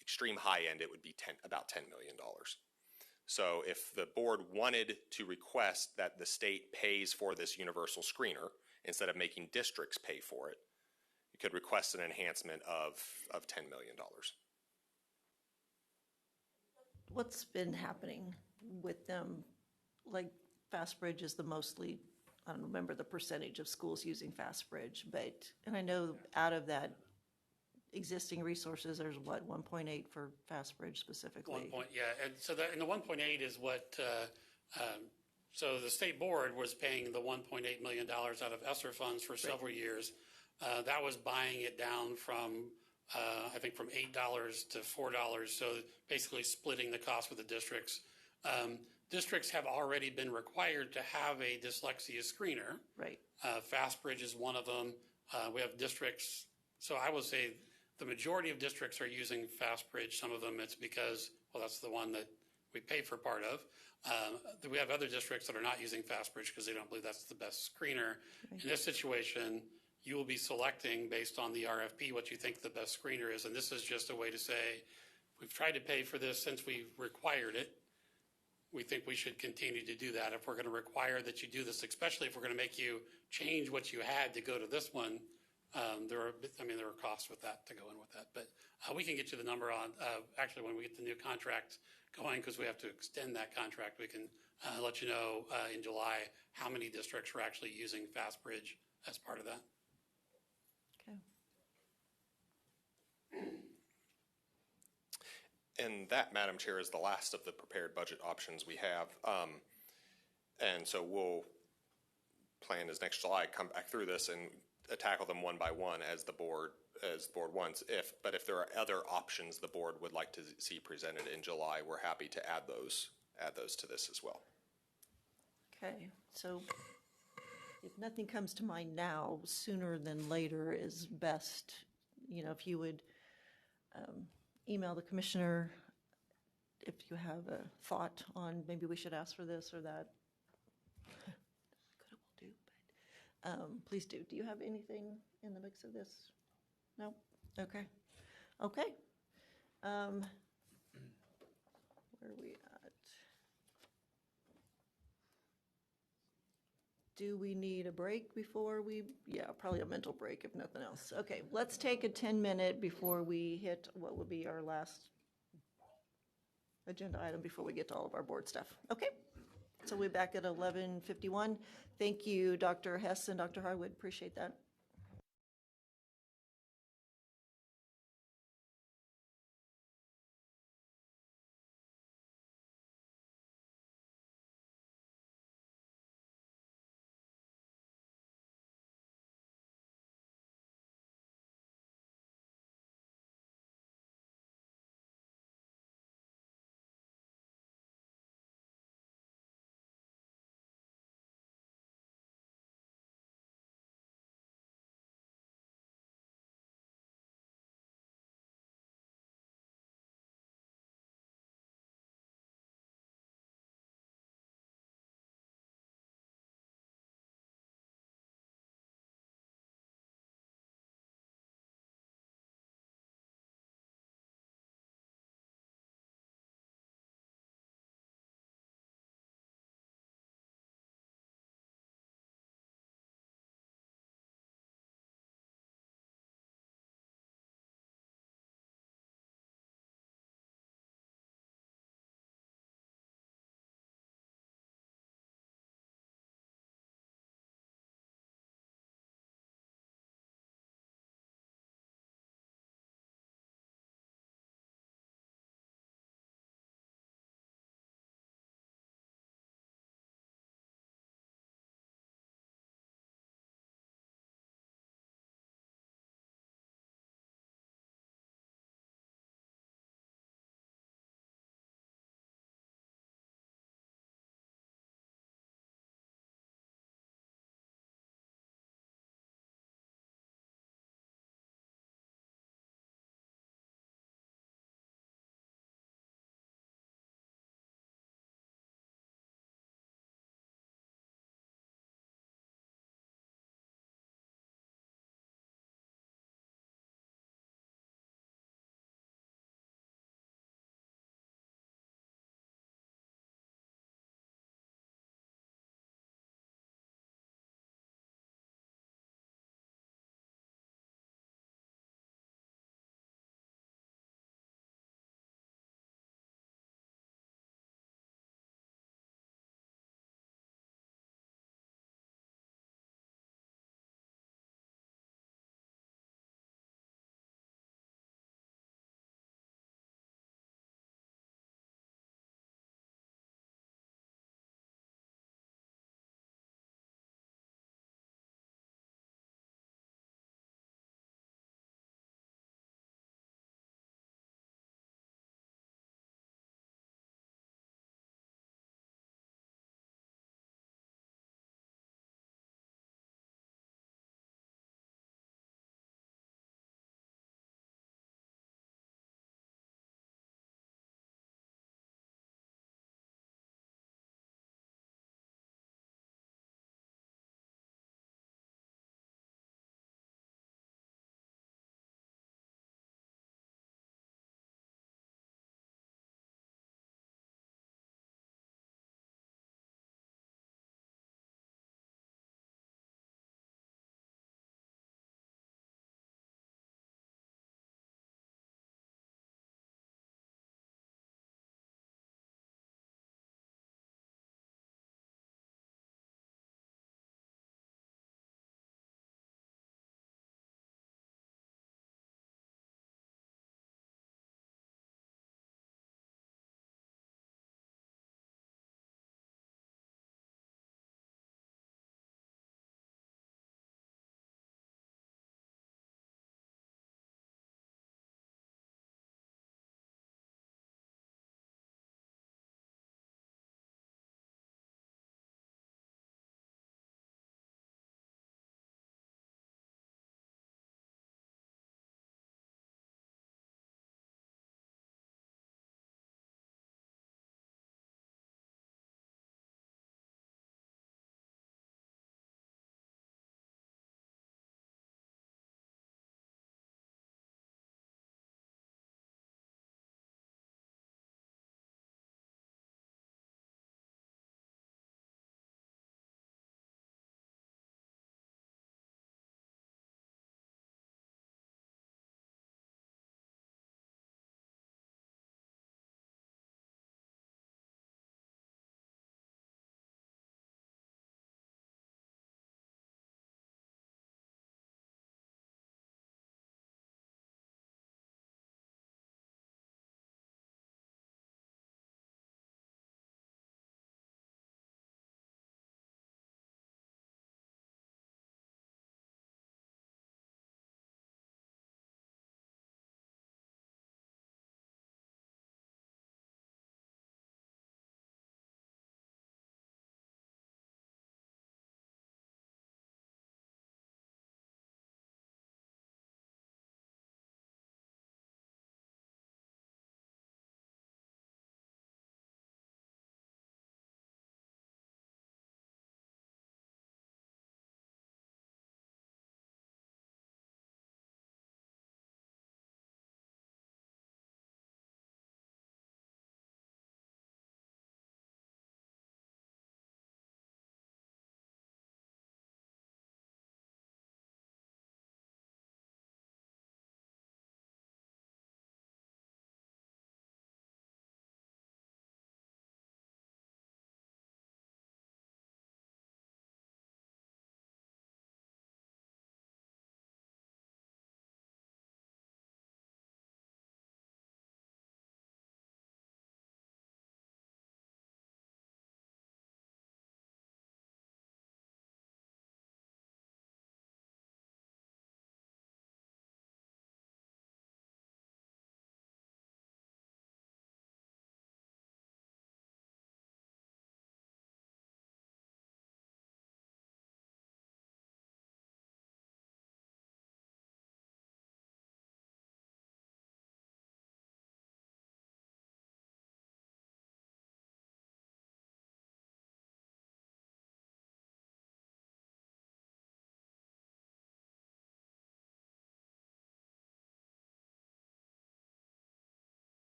extreme high end, it would be about $10 million. So if the board wanted to request that the state pays for this universal screener instead of making districts pay for it, could request an enhancement of $10 million. What's been happening with them? Like FastBridge is the mostly, I don't remember the percentage of schools using FastBridge, but, and I know out of that existing resources, there's what, 1.8 for FastBridge specifically? 1 point, yeah. And so and the 1.8 is what, so the state board was paying the $1.8 million out of ESSER funds for several years. That was buying it down from, I think from $8 to $4. So basically splitting the cost with the districts. Districts have already been required to have a dyslexia screener. Right. FastBridge is one of them. We have districts. So I would say the majority of districts are using FastBridge. Some of them it's because, well, that's the one that we pay for part of. We have other districts that are not using FastBridge because they don't believe that's the best screener. Right. In this situation, you will be selecting based on the RFP what you think the best screener is. And this is just a way to say, we've tried to pay for this since we required it. We think we should continue to do that. If we're going to require that you do this, especially if we're going to make you change what you had to go to this one, there are costs with that to go in with that. But we can get you the number on, actually when we get the new contract going, because we have to extend that contract, we can let you know in July how many districts are actually using FastBridge as part of that. Okay. And that, Madam Chair, is the last of the prepared budget options we have. And so we'll plan as next July, come back through this and tackle them one by one as the board wants. But if there are other options the board would like to see presented in July, we're happy to add those to this as well. Okay, so if nothing comes to mind now, sooner than later is best. You know, if you would email the commissioner if you have a thought on maybe we should ask for this or that. Could will do, but please do. Do you have anything in the mix of this? No? Okay. Okay. Where are we at? Do we need a break before we, yeah, probably a mental break if nothing else. Okay, let's take a 10-minute before we hit what would be our last agenda item before we get to all of our board stuff. Okay, so we're back at 11:51. Thank you, Dr. Hess and Dr. Harwood. Appreciate that.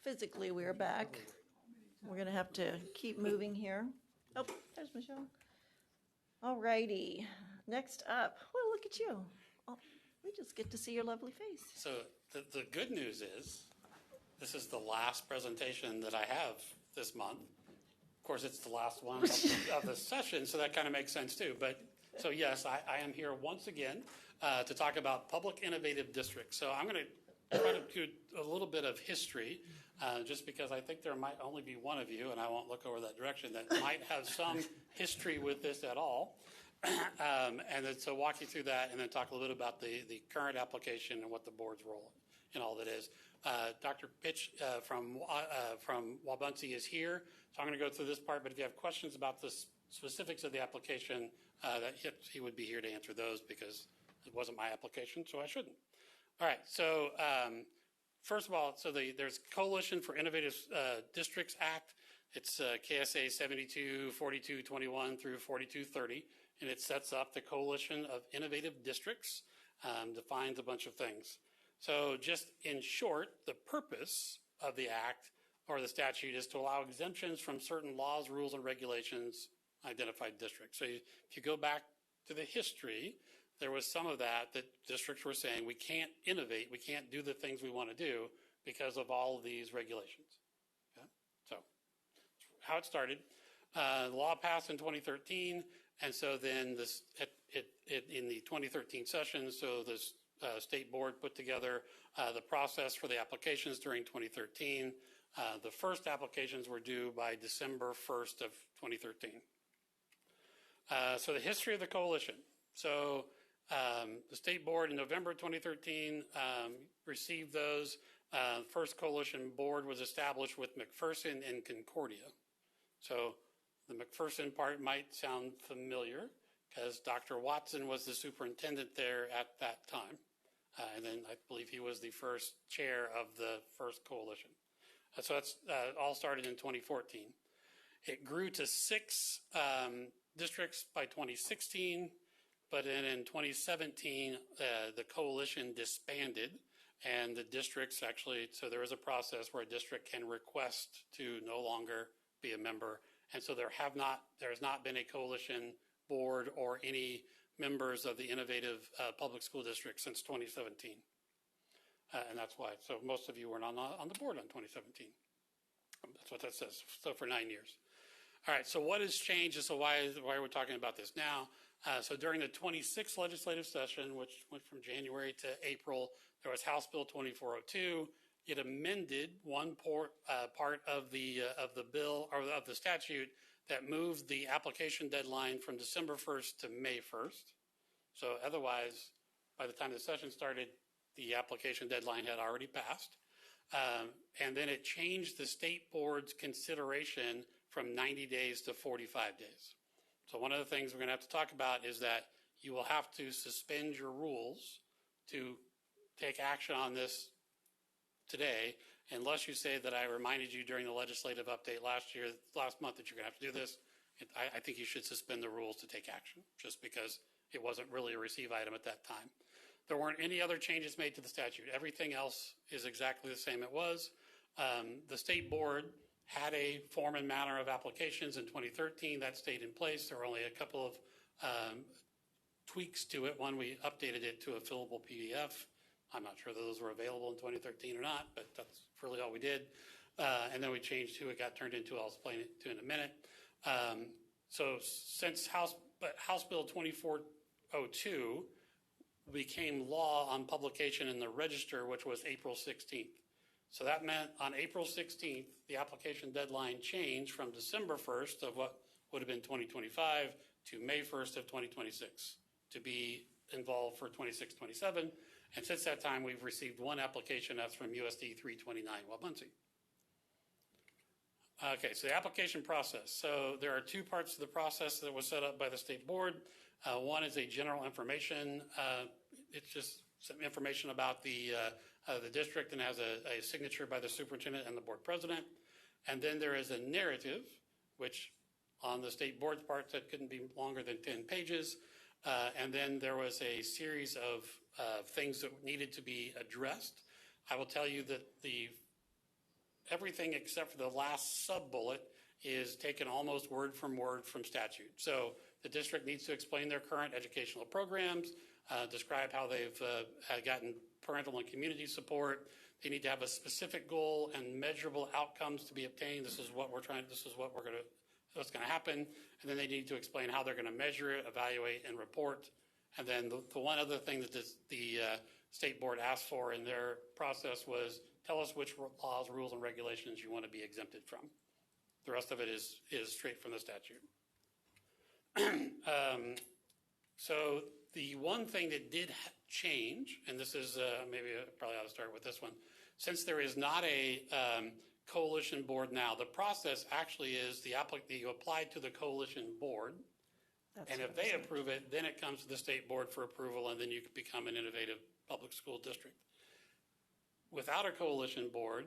Physically, we are back. We're going to have to keep moving here. Oh, there's Michelle. All righty. Next up, well, look at you. Oh, we just get to see your lovely face. So the good news is this is the last presentation that I have this month. Of course, it's the last one of the session, so that kind of makes sense too. But so yes, I am here once again to talk about public innovative districts. So I'm going to try to do a little bit of history, just because I think there might only be one of you, and I won't look over that direction, that might have some history with this at all. And then so walk you through that, and then talk a little bit about the current application and what the board's role in all that is. Dr. Pitch from Wabaunsee is here, so I'm going to go through this part, but if you have questions about the specifics of the application, he would be here to answer those, because it wasn't my application, so I shouldn't. All right, so first of all, so there's Coalition for Innovative Districts Act. It's KSA 724221 through 4230, and it sets up the Coalition of Innovative Districts, defines a bunch of things. So just in short, the purpose of the act or the statute is to allow exemptions from certain laws, rules, and regulations identified districts. So if you go back to the history, there was some of that districts were saying we can't innovate, we can't do the things we want to do because of all of these regulations. Okay? So how it started, the law passed in 2013, and so then in the 2013 session, so this state board put together the process for the applications during 2013. The first applications were due by December 1st of 2013. So the history of the coalition. So the state board in November 2013 received those. First coalition board was established with McPherson and Concordia. So the McPherson part might sound familiar because Dr. Watson was the superintendent there at that time. And then I believe he was the first chair of the first coalition. So that's all started in 2014. It grew to 6 districts by 2016, but then in 2017, the coalition disbanded, and the districts actually, so there is a process where a district can request to no longer be a member. And so there has not been a coalition board or any members of the innovative public school district since 2017. And that's why. So most of you were not on the board on 2017. That's what that says. So for 9 years. All right. So what has changed? So why are we talking about this now? So during the 26th legislative session, which went from January to April, there was House Bill 2402. It amended one part of the bill or of the statute that moved the application deadline from December 1st to May 1st. So otherwise, by the time the session started, the application deadline had already passed. And then it changed the state board's consideration from 90 days to 45 days. So one of the things we're going to have to talk about is that you will have to suspend your rules to take action on this today, unless you say that I reminded you during the legislative update last month that you're going to have to do this. I think you should suspend the rules to take action, just because it wasn't really a receive item at that time. There weren't any other changes made to the statute. Everything else is exactly the same it was. The state board had a form and manner of applications in 2013. That stayed in place. There were only a couple of tweaks to it. One, we updated it to a fillable PDF. I'm not sure those were available in 2013 or not, but that's really all we did. And then we changed who it got turned into. I'll explain it to in a minute. So since House Bill 2402 became law on publication in the Register, which was April 16th. So that meant on April 16th, the application deadline changed from December 1st of what would have been 2025 to May 1st of 2026 to be involved for 26-27. And since that time, we've received one application. That's from USD 329 Wabaunsee. Okay, so the application process. So there are 2 parts of the process that was set up by the state board. One is a general information. It's just some information about the district, and has a signature by the superintendent and the board president. And then there is a narrative, which on the state board's part said couldn't be longer than 10 pages. And then there was a series of things that needed to be addressed. I will tell you that everything except for the last sub-bullet is taken almost word from statute. So the district needs to explain their current educational programs, describe how they've gotten parental and community support. They need to have a specific goal and measurable outcomes to be obtained. This is what we're trying. This is what's going to happen. And then they need to explain how they're going to measure it, evaluate, and report. And then the one other thing that the state board asked for in their process was, tell us which laws, rules, and regulations you want to be exempted from. The rest of it is straight from the statute. So the one thing that did change, and this is maybe I probably ought to start with this one, since there is not a coalition board now, the process actually is you apply to the coalition board, and if they approve it, then it comes to the state board for approval, and then you can become an innovative public school district. Without a coalition board,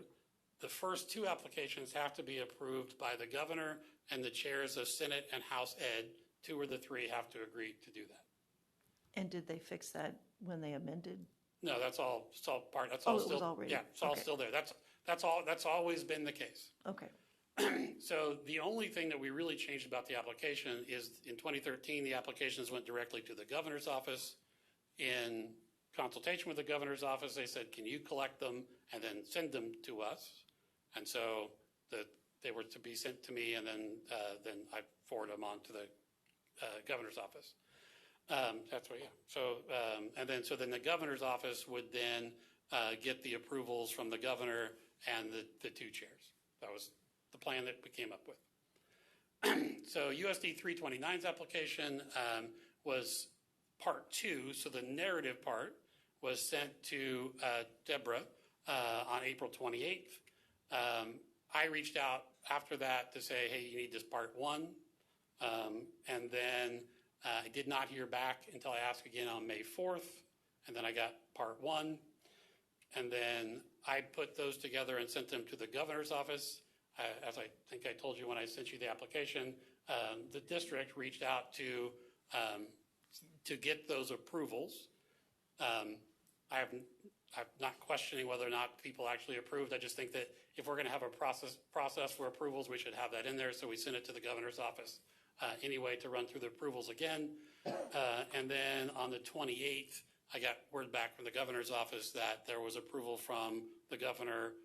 the first two applications have to be approved by the governor and the chairs of Senate and House Ed. 2 or the 3 have to agree to do that. And did they fix that when they amended? No, that's all part. That's Oh, all it still. was already. Yeah, it's all Okay. still there. That's all. That's always been the case. Okay. So the only thing that we really changed about the application is in 2013, the applications went directly to the governor's office. In consultation with the governor's office, they said, can you collect them and then send them to us? And so they were to be sent to me, and then I forward them on to the governor's office. That's what, yeah. So, so then the governor's office would then get the approvals from the governor and the 2 chairs. That was the plan that we came up with. So USD 329's application was part 2. So the narrative part was sent to Deborah on April 28th. I reached out after that to say, hey, you need this part 1. And then I did not hear back until I asked again on May 4th. And then I got part 1. And then I put those together and sent them to the governor's office. As I think I told you when I sent you the application, the district reached out to get those approvals. I'm not questioning whether or not people actually approved. I just think that if we're going to have a process for approvals, we should have that in there. So we sent it to the governor's office anyway to run through the approvals again. And then on the 28th, I got word back from the governor's office that there was approval from the governor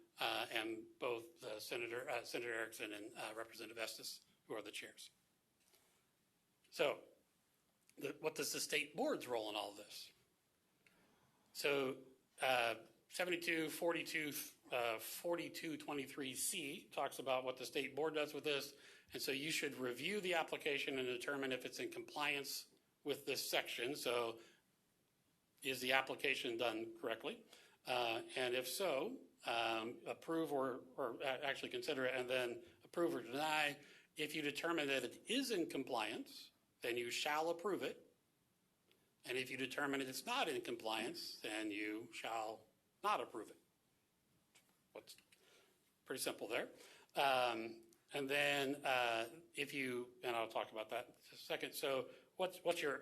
and both Senator Erickson and Representative Estes, who are the chairs. So what does the state board's role in all of this? So 4223C talks about what the state board does with this. And so you should review the application and determine if it's in compliance with this section. So is the application done correctly? And if so, approve or actually consider it and then approve or deny. If you determine that it is in compliance, then you shall approve it. And if you determine that it's not in compliance, then you shall not approve it. What's pretty simple there. And then and I'll talk about that in a second. So what your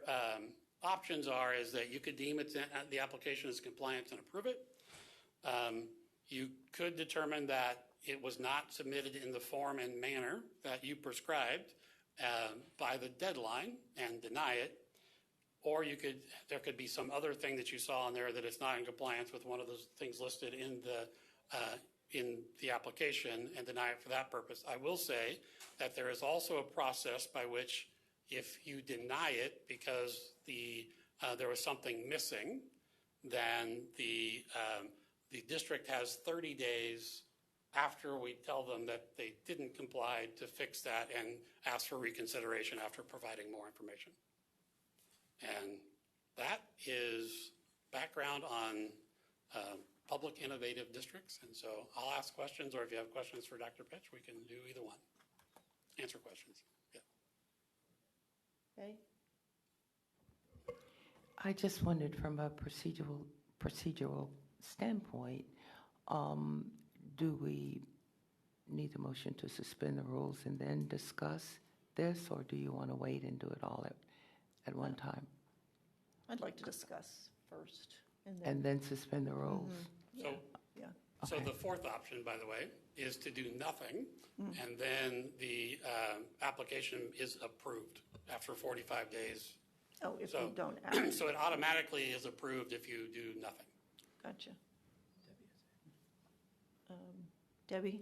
options are is that you could deem the application as compliant and approve it. You could determine that it was not submitted in the form and manner that you prescribed by the deadline and deny it. Or there could be some other thing that you saw in there that it's not in compliance with one of those things listed in the application and deny it for that purpose. I will say that there is also a process by which if you deny it because there was something missing, then the district has 30 days after we tell them that they didn't comply to fix that and ask for reconsideration after providing more information. And that is background on public innovative districts. And so I'll ask questions, or if you have questions for Dr. Pitch, we can do either one. Answer questions. Yeah. Okay. I just wondered from a procedural standpoint, do we need a motion to suspend the rules and then discuss this, or do you want to wait and do it all at one time? I'd like to discuss first. And then suspend the rules? Mm-hmm. So Yeah. So the fourth option, by the way, is to do nothing, and then the application is approved after 45 days. Oh, if you don't act. So it automatically is approved if you do nothing. Gotcha. Debbie?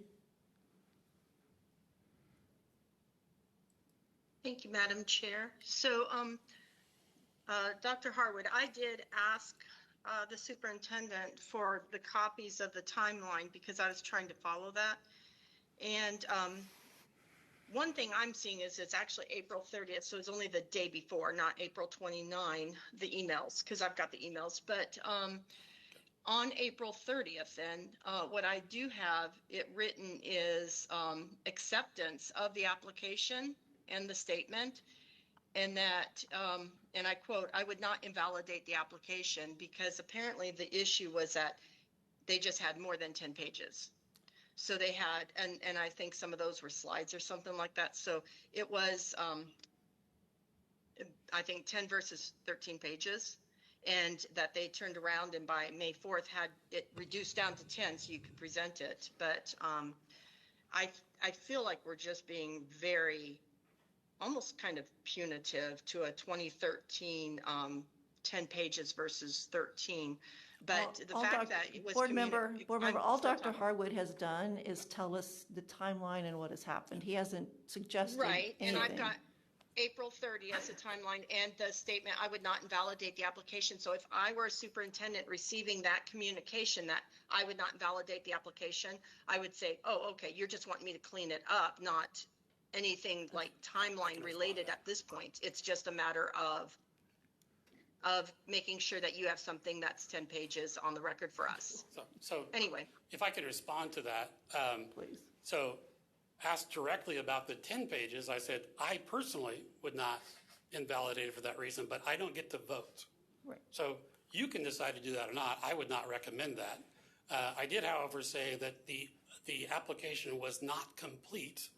Thank you, Madam Chair. So, Dr. Harwood, I did ask the superintendent for the copies of the timeline because I was trying to follow that. And one thing I'm seeing is it's actually April 30th, so it's only the day before, not April 29, the emails, because I've got the emails. But on April 30th, then, what I do have it written is acceptance of the application and the statement, and that, and I quote, I would not invalidate the application because apparently the issue was that they just had more than 10 pages. So they had, and I think some of those were slides or something like that. So it was, I think 10 versus 13 pages, and that they turned around and by May 4th had it reduced down to 10 so you could present it. But I feel like we're just being very, almost kind of punitive to a 2013 10 pages versus 13. But the fact that it was Board member, all still Dr. talking. Harwood has done is tell us the timeline and what has happened. He hasn't suggested Right, and anything. I've got April 30 as a timeline and the statement, I would not invalidate the application. So if I were a superintendent receiving that communication that I would not invalidate the application, I would say, oh, okay, you're just wanting me to clean it up, not anything like timeline related at this point. It's just a matter of making sure that you have something that's 10 pages on the record for us. So Anyway, if I could respond to that. Please. So asked directly about the 10 pages, I said, I personally would not invalidate it for that reason, but I don't get to vote. Right. So you can decide to do that or not. I would not recommend that. I did, however, say that the application was not complete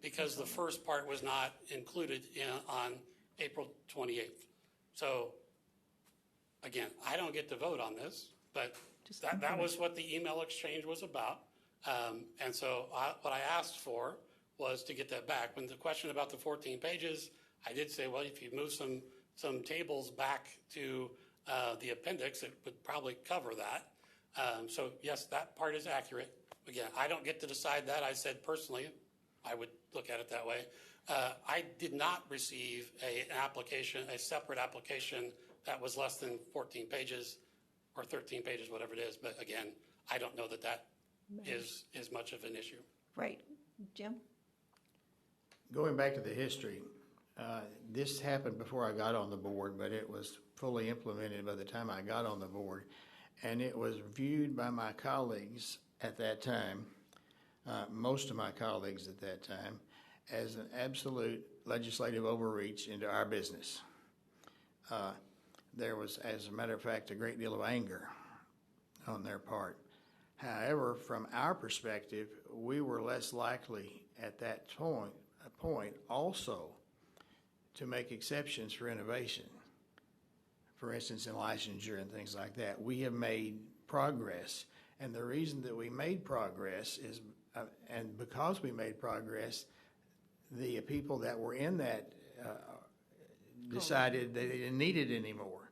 because the first part was not included on April 28th. So again, I don't get to vote on this, but that was what the email exchange was about. And so what I asked for was to get that back. When the question about the 14 pages, I did say, well, if you move some tables back to the appendix, it would probably cover that. So yes, that part is accurate. Again, I don't get to decide that. I said personally, I would look at it that way. I did not receive a separate application that was less than 14 pages or 13 pages, whatever it is. But again, I don't know that is much of an issue. Right. Jim? Going back to the history, this happened before I got on the board, but it was fully implemented by the time I got on the board. And it was viewed by my colleagues at that time, most of my colleagues at that time, as an absolute legislative overreach into our business. There was, as a matter of fact, a great deal of anger on their part. However, from our perspective, we were less likely at that point also to make exceptions for innovation. For instance, in licensure and things like that. We have made progress, and the reason that we made progress is, and because we made progress, the people that were in that decided they didn't need it anymore.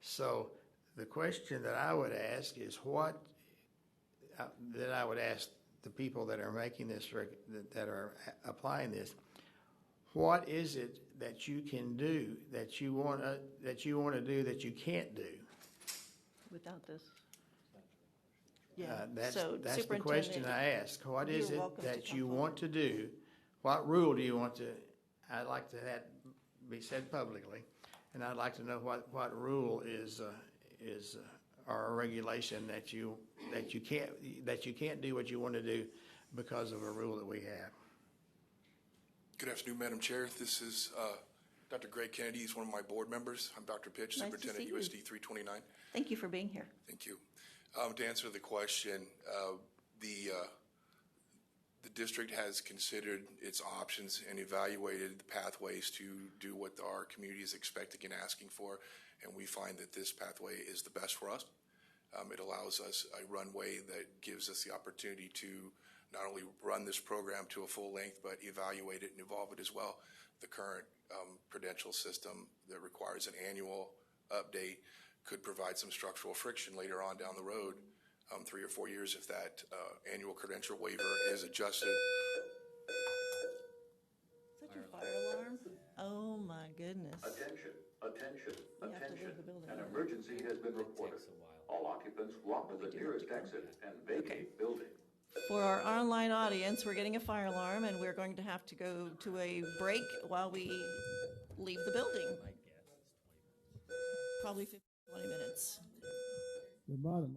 So the question that I would ask is that I would ask the people that are making this, that are applying this, what is it that you can do that you want to do that you can't do? Without this? That's So, the question I ask. What is you're it welcome to that come you want to do? What rule do you want to? I'd like to have be said publicly, and I'd like to know what rule is or a regulation that you can't do what you want to do because of a rule that we have. Good afternoon, Madam Chair. This is Dr. Greg Kennedy. He's one of my board members. I'm Dr. Pitch, Nice to Superintendent see you. USD 329. Thank you for being here. Thank you. To answer the question, the district has considered its options and evaluated the pathways to do what our community is expecting and asking for, and we find that this pathway is the best for us. It allows us a runway that gives us the opportunity to not only run this program to a full length, but evaluate it and evolve it as well. The current credential system that requires an annual update could provide some structural friction later on down the road, 3 or 4 years, if that annual credential waiver is adjusted. Is that your fire alarm? Oh, my goodness. Attention, attention, You have to attention. leave the building. An emergency has been reported. All occupants walk to the nearest exit and vacate building. For our online audience, we're getting a fire alarm, and we're going to have to go to a break while we leave the building. Probably 15, 20 minutes. The bottom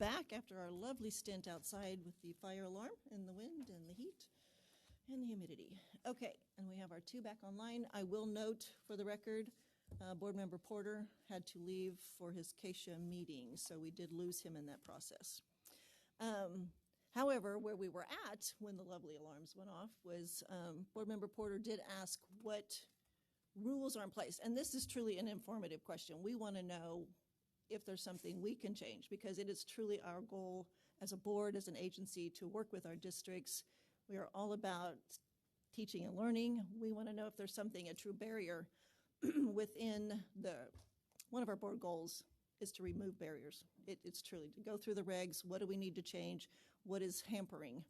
back after our lovely stint outside with the fire alarm and the wind and the heat and the humidity. Okay, and we have our two back online. I will note for the record, Board Member Porter had to leave for his KSHA meeting, so we did lose him in that process. However, where we were at when the lovely alarms went off was Board Member Porter did ask what rules are in place. And this is truly an informative question. We want to know if there's something we can change, because it is truly our goal as a board, as an agency, to work with our districts. We are all about teaching and learning. We want to know if there's something, a true barrier within one of our board goals is to remove barriers. It's truly to go through the regs. What do we need to change? What is hampering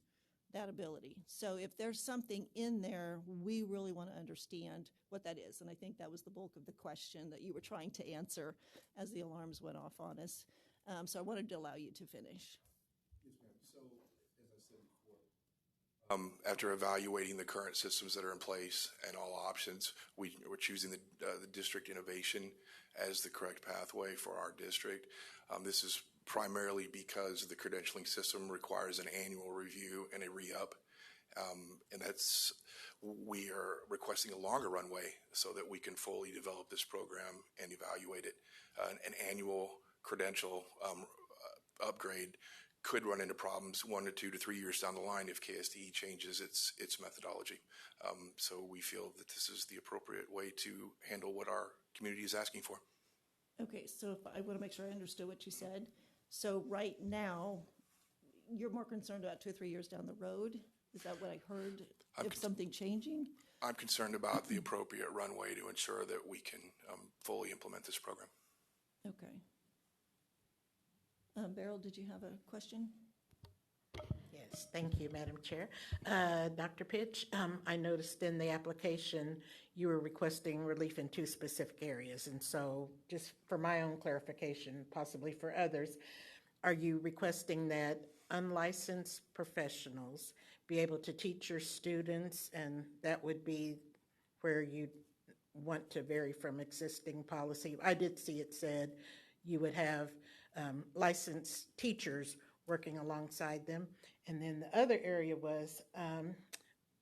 that ability? So if there's something in there, we really want to understand what that is. And I think that was the bulk of the question that you were trying to answer as the alarms went off on us. So I wanted to allow you to finish. Yes, ma'am. So, as I said before, after evaluating the current systems that are in place and all options, we're choosing the district innovation as the correct pathway for our district. This is primarily because the credentialing system requires an annual review and a re-up. And we are requesting a longer runway so that we can fully develop this program and evaluate it. An annual credential upgrade could run into problems 1 to 2 to 3 years down the line if KSDE changes its methodology. So we feel that this is the appropriate way to handle what our community is asking for. Okay, so I want to make sure I understood what you said. So right now, you're more concerned about 2 or 3 years down the road? Is that what I heard? If something changing? I'm concerned about the appropriate runway to ensure that we can fully implement this program. Okay. Beryl, did you have a question? Yes, thank you, Madam Chair. Dr. Pitch, I noticed in the application you were requesting relief in 2 specific areas. And so just for my own clarification, possibly for others, are you requesting that unlicensed professionals be able to teach your students, and that would be where you want to vary from existing policy? I did see it said you would have licensed teachers working alongside them. And then the other area was,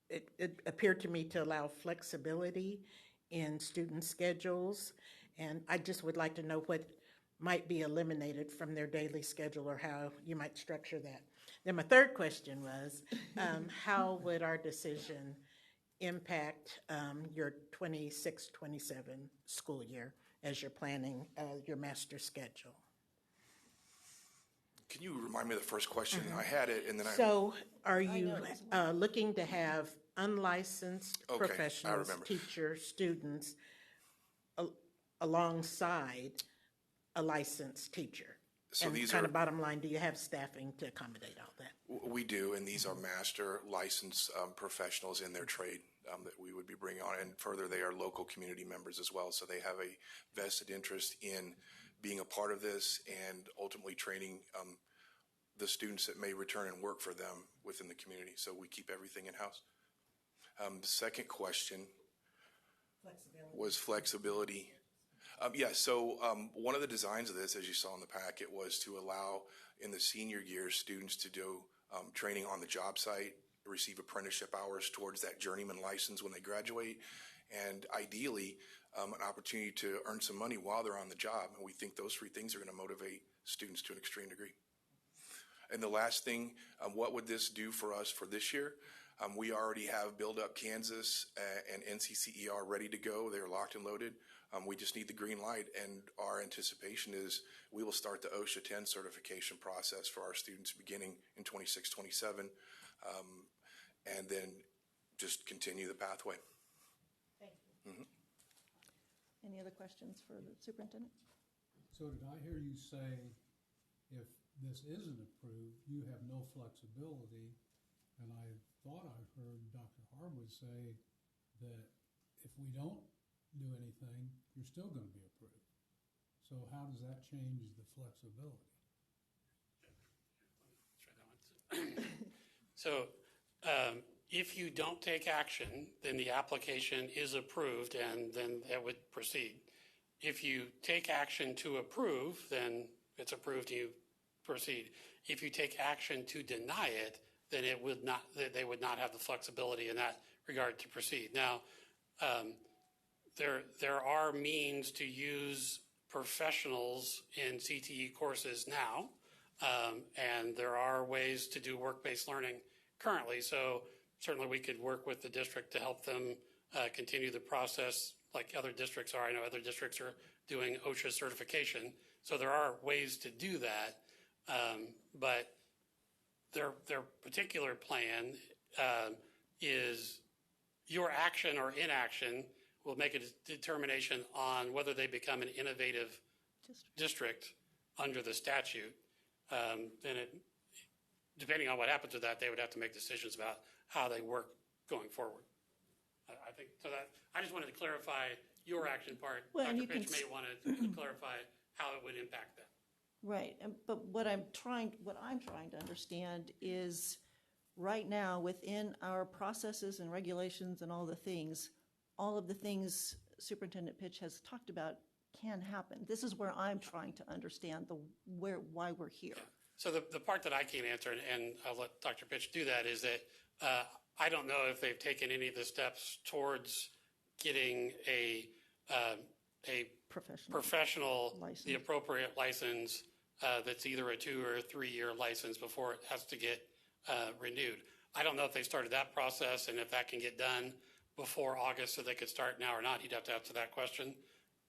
it appeared to me to allow flexibility in student schedules. And I just would like to know what might be eliminated from their daily schedule or how you might structure that. Then my third question was, how would our decision impact your 26-27 school year as you're planning your master schedule? Can you remind me of the first question? I had it, and then So are you looking to have unlicensed Okay, I professionals, remember. teachers, students, alongside a licensed teacher? So and these kind are- of bottom line, do you have staffing to accommodate all that? We do, and these are master licensed professionals in their trade that we would be bringing on. And further, they are local community members as well, so they have a vested interest in being a part of this and ultimately training the students that may return and work for them within the community. So we keep everything in-house. The second question was flexibility. So one of the designs of this, as you saw in the packet, was to allow in the senior year students to do training on the job site, receive apprenticeship hours towards that journeyman license when they graduate, and ideally an opportunity to earn some money while they're on the job. And we think those 3 things are going to motivate students to an extreme degree. And the last thing, what would this do for us for this year? We already have Build Up Kansas and NCCER ready to go. They're locked and loaded. We just need the green light, and our anticipation is we will start the OSHA 10 certification process for our students beginning in 26-27, and then just continue the pathway. Thank you. Any other questions for the superintendent? So did I hear you say if this isn't approved, you have no flexibility? And I thought I heard Dr. Harwood say that if we don't do anything, you're still going to be approved. So how does that change the flexibility? So if you don't take action, then the application is approved and then that would proceed. If you take action to approve, then it's approved and you proceed. If you take action to deny it, then it would not, they would not have the flexibility in that regard to proceed. Now, there are means to use professionals in CTE courses now, and there are ways to do work-based learning currently. So certainly we could work with the district to help them continue the process like other districts are. I know other districts are doing OSHA certification. So there are ways to do that, but their particular plan is your action or inaction will make a determination on whether they become an innovative district under the statute. Depending on what happens with that, they would have to make decisions about how they work going forward. I think so. That I just wanted to clarify your action part. Well, Dr. Pitch may want to clarify how it would impact them. Right, but what I'm trying to understand is, right now, within our processes and regulations and all of the things Superintendent Pitch has talked about can happen. This is where I'm trying to understand why we're here. Yeah. So the part that I can't answer, and I'll let Dr. Pitch do that, is that I don't know if they've taken any of the steps towards getting a professional license, the appropriate license that's either a 2 or 3 year license before it has to get renewed. I don't know if they started that process and if that can get done before August so they could start now or not. You'd have to answer that question.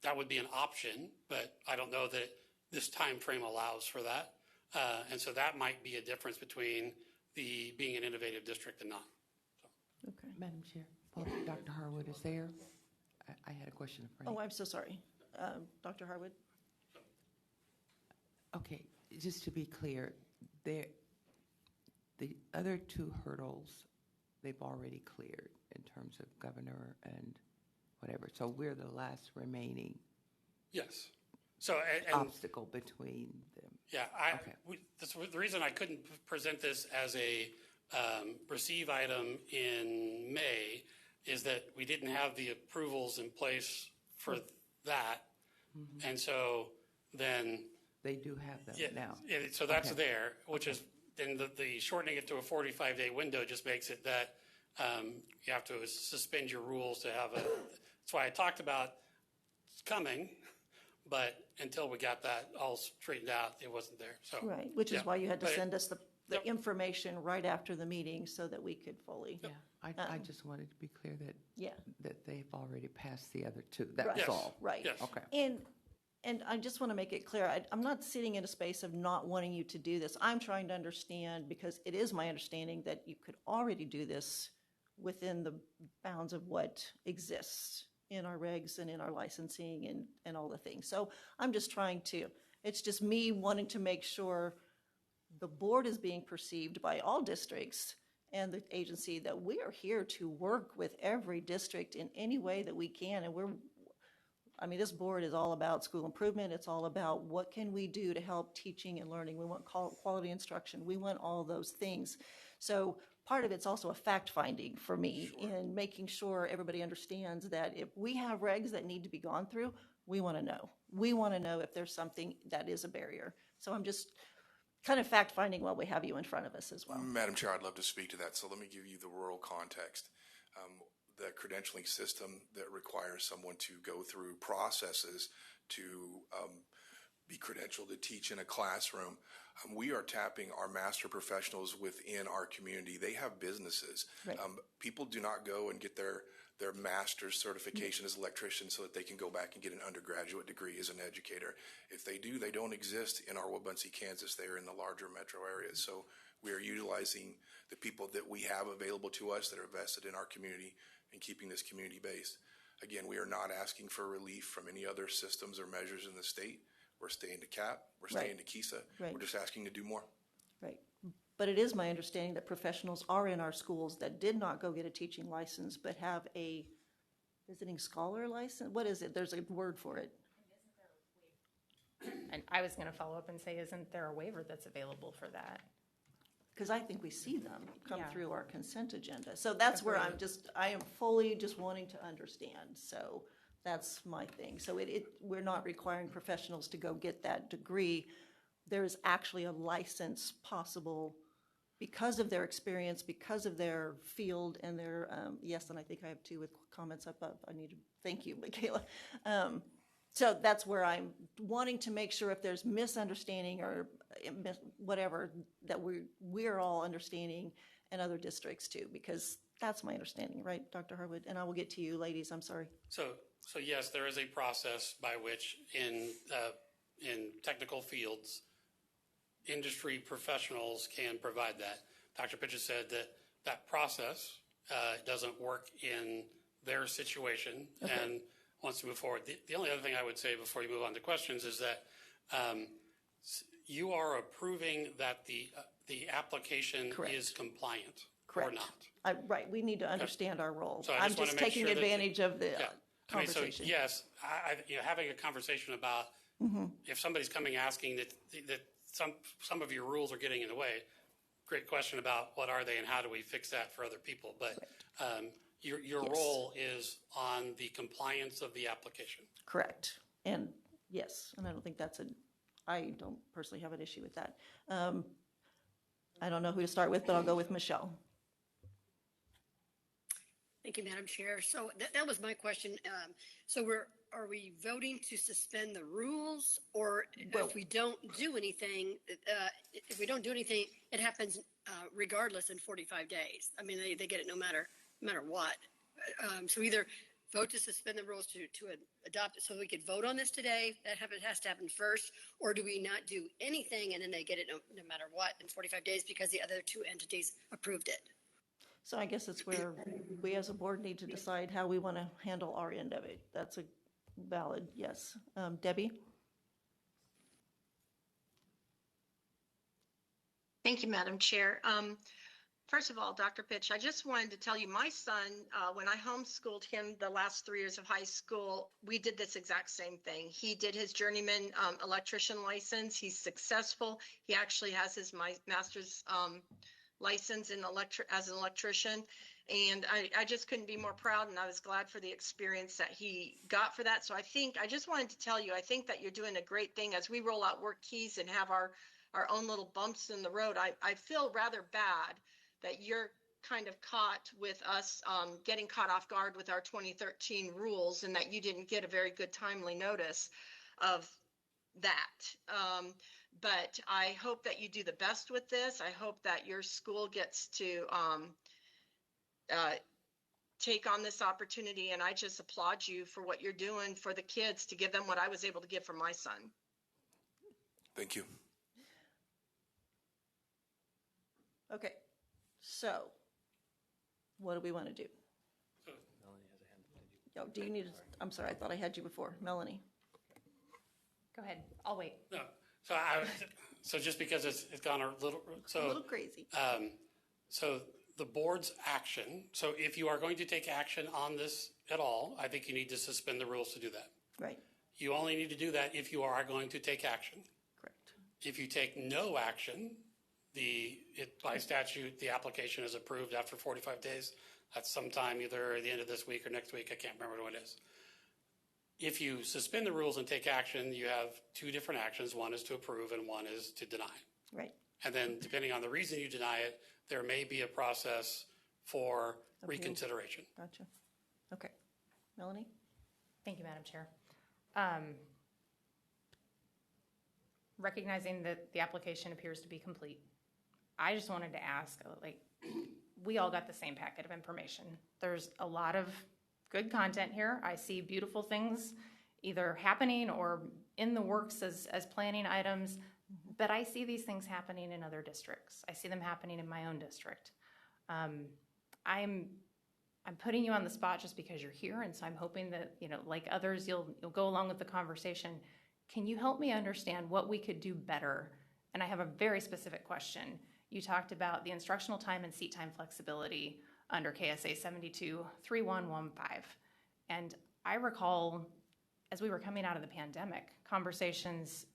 That would be an option, but I don't know that this time frame allows for that. And so that might be a difference between being an innovative district and not. So. Okay. Madam Chair, Dr. Harwood is there. I had a question for you. Oh, I'm so sorry. Dr. Harwood? Okay, just to be clear, the other 2 hurdles, they've already cleared in terms of governor and whatever. So we're the last remaining yes. So obstacle between them. Yeah, the reason I couldn't present this as a receive item in May is that we didn't have the approvals in place for that, and so then they do have them now. Yeah, so that's there, which is then the shortening it to a 45-day window just makes it that you have to suspend your rules to have a. That's why I talked about it's coming. But until we got that all straightened out, it wasn't there. So right, which is why you had to send us the information right after the meeting so that we could fully. Yeah, I just wanted to be clear that they've already passed the other 2. That's all. Right. Yes. Okay. And I just want to make it clear, I'm not sitting in a space of not wanting you to do this. I'm trying to understand, because it is my understanding that you could already do this within the bounds of what exists in our regs and in our licensing and all the things. So I'm just it's just me wanting to make sure the board is being perceived by all districts and the agency that we are here to work with every district in any way that we can. And this board is all about school improvement. It's all about what can we do to help teaching and learning. We want quality instruction. We want all those things. So part of it's also a fact-finding for me in making sure everybody understands that if we have regs that need to be gone through, we want to know. We want to know if there's something that is a barrier. So I'm just kind of fact-finding while we have you in front of us as well. Madam Chair, I'd love to speak to that. So let me give you the rural context. The credentialing system that requires someone to go through processes to be credentialed to teach in a classroom. We are tapping our master professionals within our community. They have businesses. Right. People do not go and get their master's certification as electricians so that they can go back and get an undergraduate degree as an educator. If they do, they don't exist in our Wabunsee, Kansas. They are in the larger metro areas. So we are utilizing the people that we have available to us that are vested in our community and keeping this community based. Again, we are not asking for relief from any other systems or measures in the state. We're staying to CAP. We're staying to KISA. Right. We're just asking to do more. Right. But it is my understanding that professionals are in our schools that did not go get a teaching license but have a visiting scholar license. What is it? There's a word for it. And I was going to follow up and say, isn't there a waiver that's available for that? Because I think we see them come through our consent agenda. So that's where I am fully just wanting to understand. So that's my thing. So we're not requiring professionals to go get that degree. there is actually a license possible because of their experience, because of their field and their, yes, and I think I have two with comments up. I need to thank you, Michaela. So that's where I'm wanting to make sure if there's misunderstanding or whatever, that we're all understanding, and other districts too, because that's my understanding, right, Dr. Harwood? And I will get to you, ladies, I'm sorry. So yes, there is a process by which in technical fields, industry professionals can provide that. Dr. Pitch has said that process doesn't work in their situation and wants to move forward. The only other thing I would say before you move on to questions is that you are approving that the application is compliant or not. Right, we need to understand our role. So I'm just taking advantage of the conversation. So yes, having a conversation about if somebody's coming asking that some of your rules are getting in the way, great question about what are they and how do we fix that for other people. But your role is on the compliance of the application. Correct. And yes, and I don't think I don't personally have an issue with that. I don't know who to start with, but I'll go with Michelle. Thank you, Madam Chair. So that was my question. So are we voting to suspend the rules, or if we don't do anything, it happens regardless in 45 days? I mean, they get it no matter what. So either vote to suspend the rules to adopt it, so we could vote on this today. That has to happen first, or do we not do anything and then they get it no matter what in 45 days because the other two entities approved it? So I guess it's where we as a board need to decide how we want to handle our end of it. That's a valid yes. Debbie? Thank you, Madam Chair. First of all, Dr. Pitch, I just wanted to tell you, my son, when I homeschooled him the last 3 years of high school, we did this exact same thing. He did his journeyman electrician license. He's successful. He actually has his master's license as an electrician. And I just couldn't be more proud, and I was glad for the experience that he got for that. So I just wanted to tell you, I think that you're doing a great thing as we roll out work keys and have our own little bumps in the road. I feel rather bad that you're kind of caught with us getting caught off guard with our 2013 rules, and that you didn't get a very good timely notice of that. But I hope that you do the best with this. I hope that your school gets to take on this opportunity, and I just applaud you for what you're doing for the kids to give them what I was able to give for my son. Thank you. Okay, so what do we want to do? Do you need to, I'm sorry, I thought I had you before. Melanie? Go ahead, I'll wait. No, so just because it's gone a little crazy. So the board's action, so if you are going to take action on this at all, I think you need to suspend the rules to do that. Right. You only need to do that if you are going to take action. Correct. If you take no action, by statute, the application is approved after 45 days. That's sometime either at the end of this week or next week. I can't remember when it is. If you suspend the rules and take action, you have two different actions. One is to approve and one is to deny. Right. And then depending on the reason you deny it, there may be a process for reconsideration. Gotcha. Okay. Melanie? Thank you, Madam Chair. Recognizing that the application appears to be complete, I just wanted to ask, we all got the same packet of information. There's a lot of good content here. I see beautiful things either happening or in the works as planning items, but I see these things happening in other districts. I see them happening in my own district. I'm putting you on the spot just because you're here, and so I'm hoping that, like others, you'll go along with the conversation. Can you help me understand what we could do better? And I have a very specific question. You talked about the instructional time and seat time flexibility under KSA 72-3115. And I recall, as we were coming out of the pandemic, conversations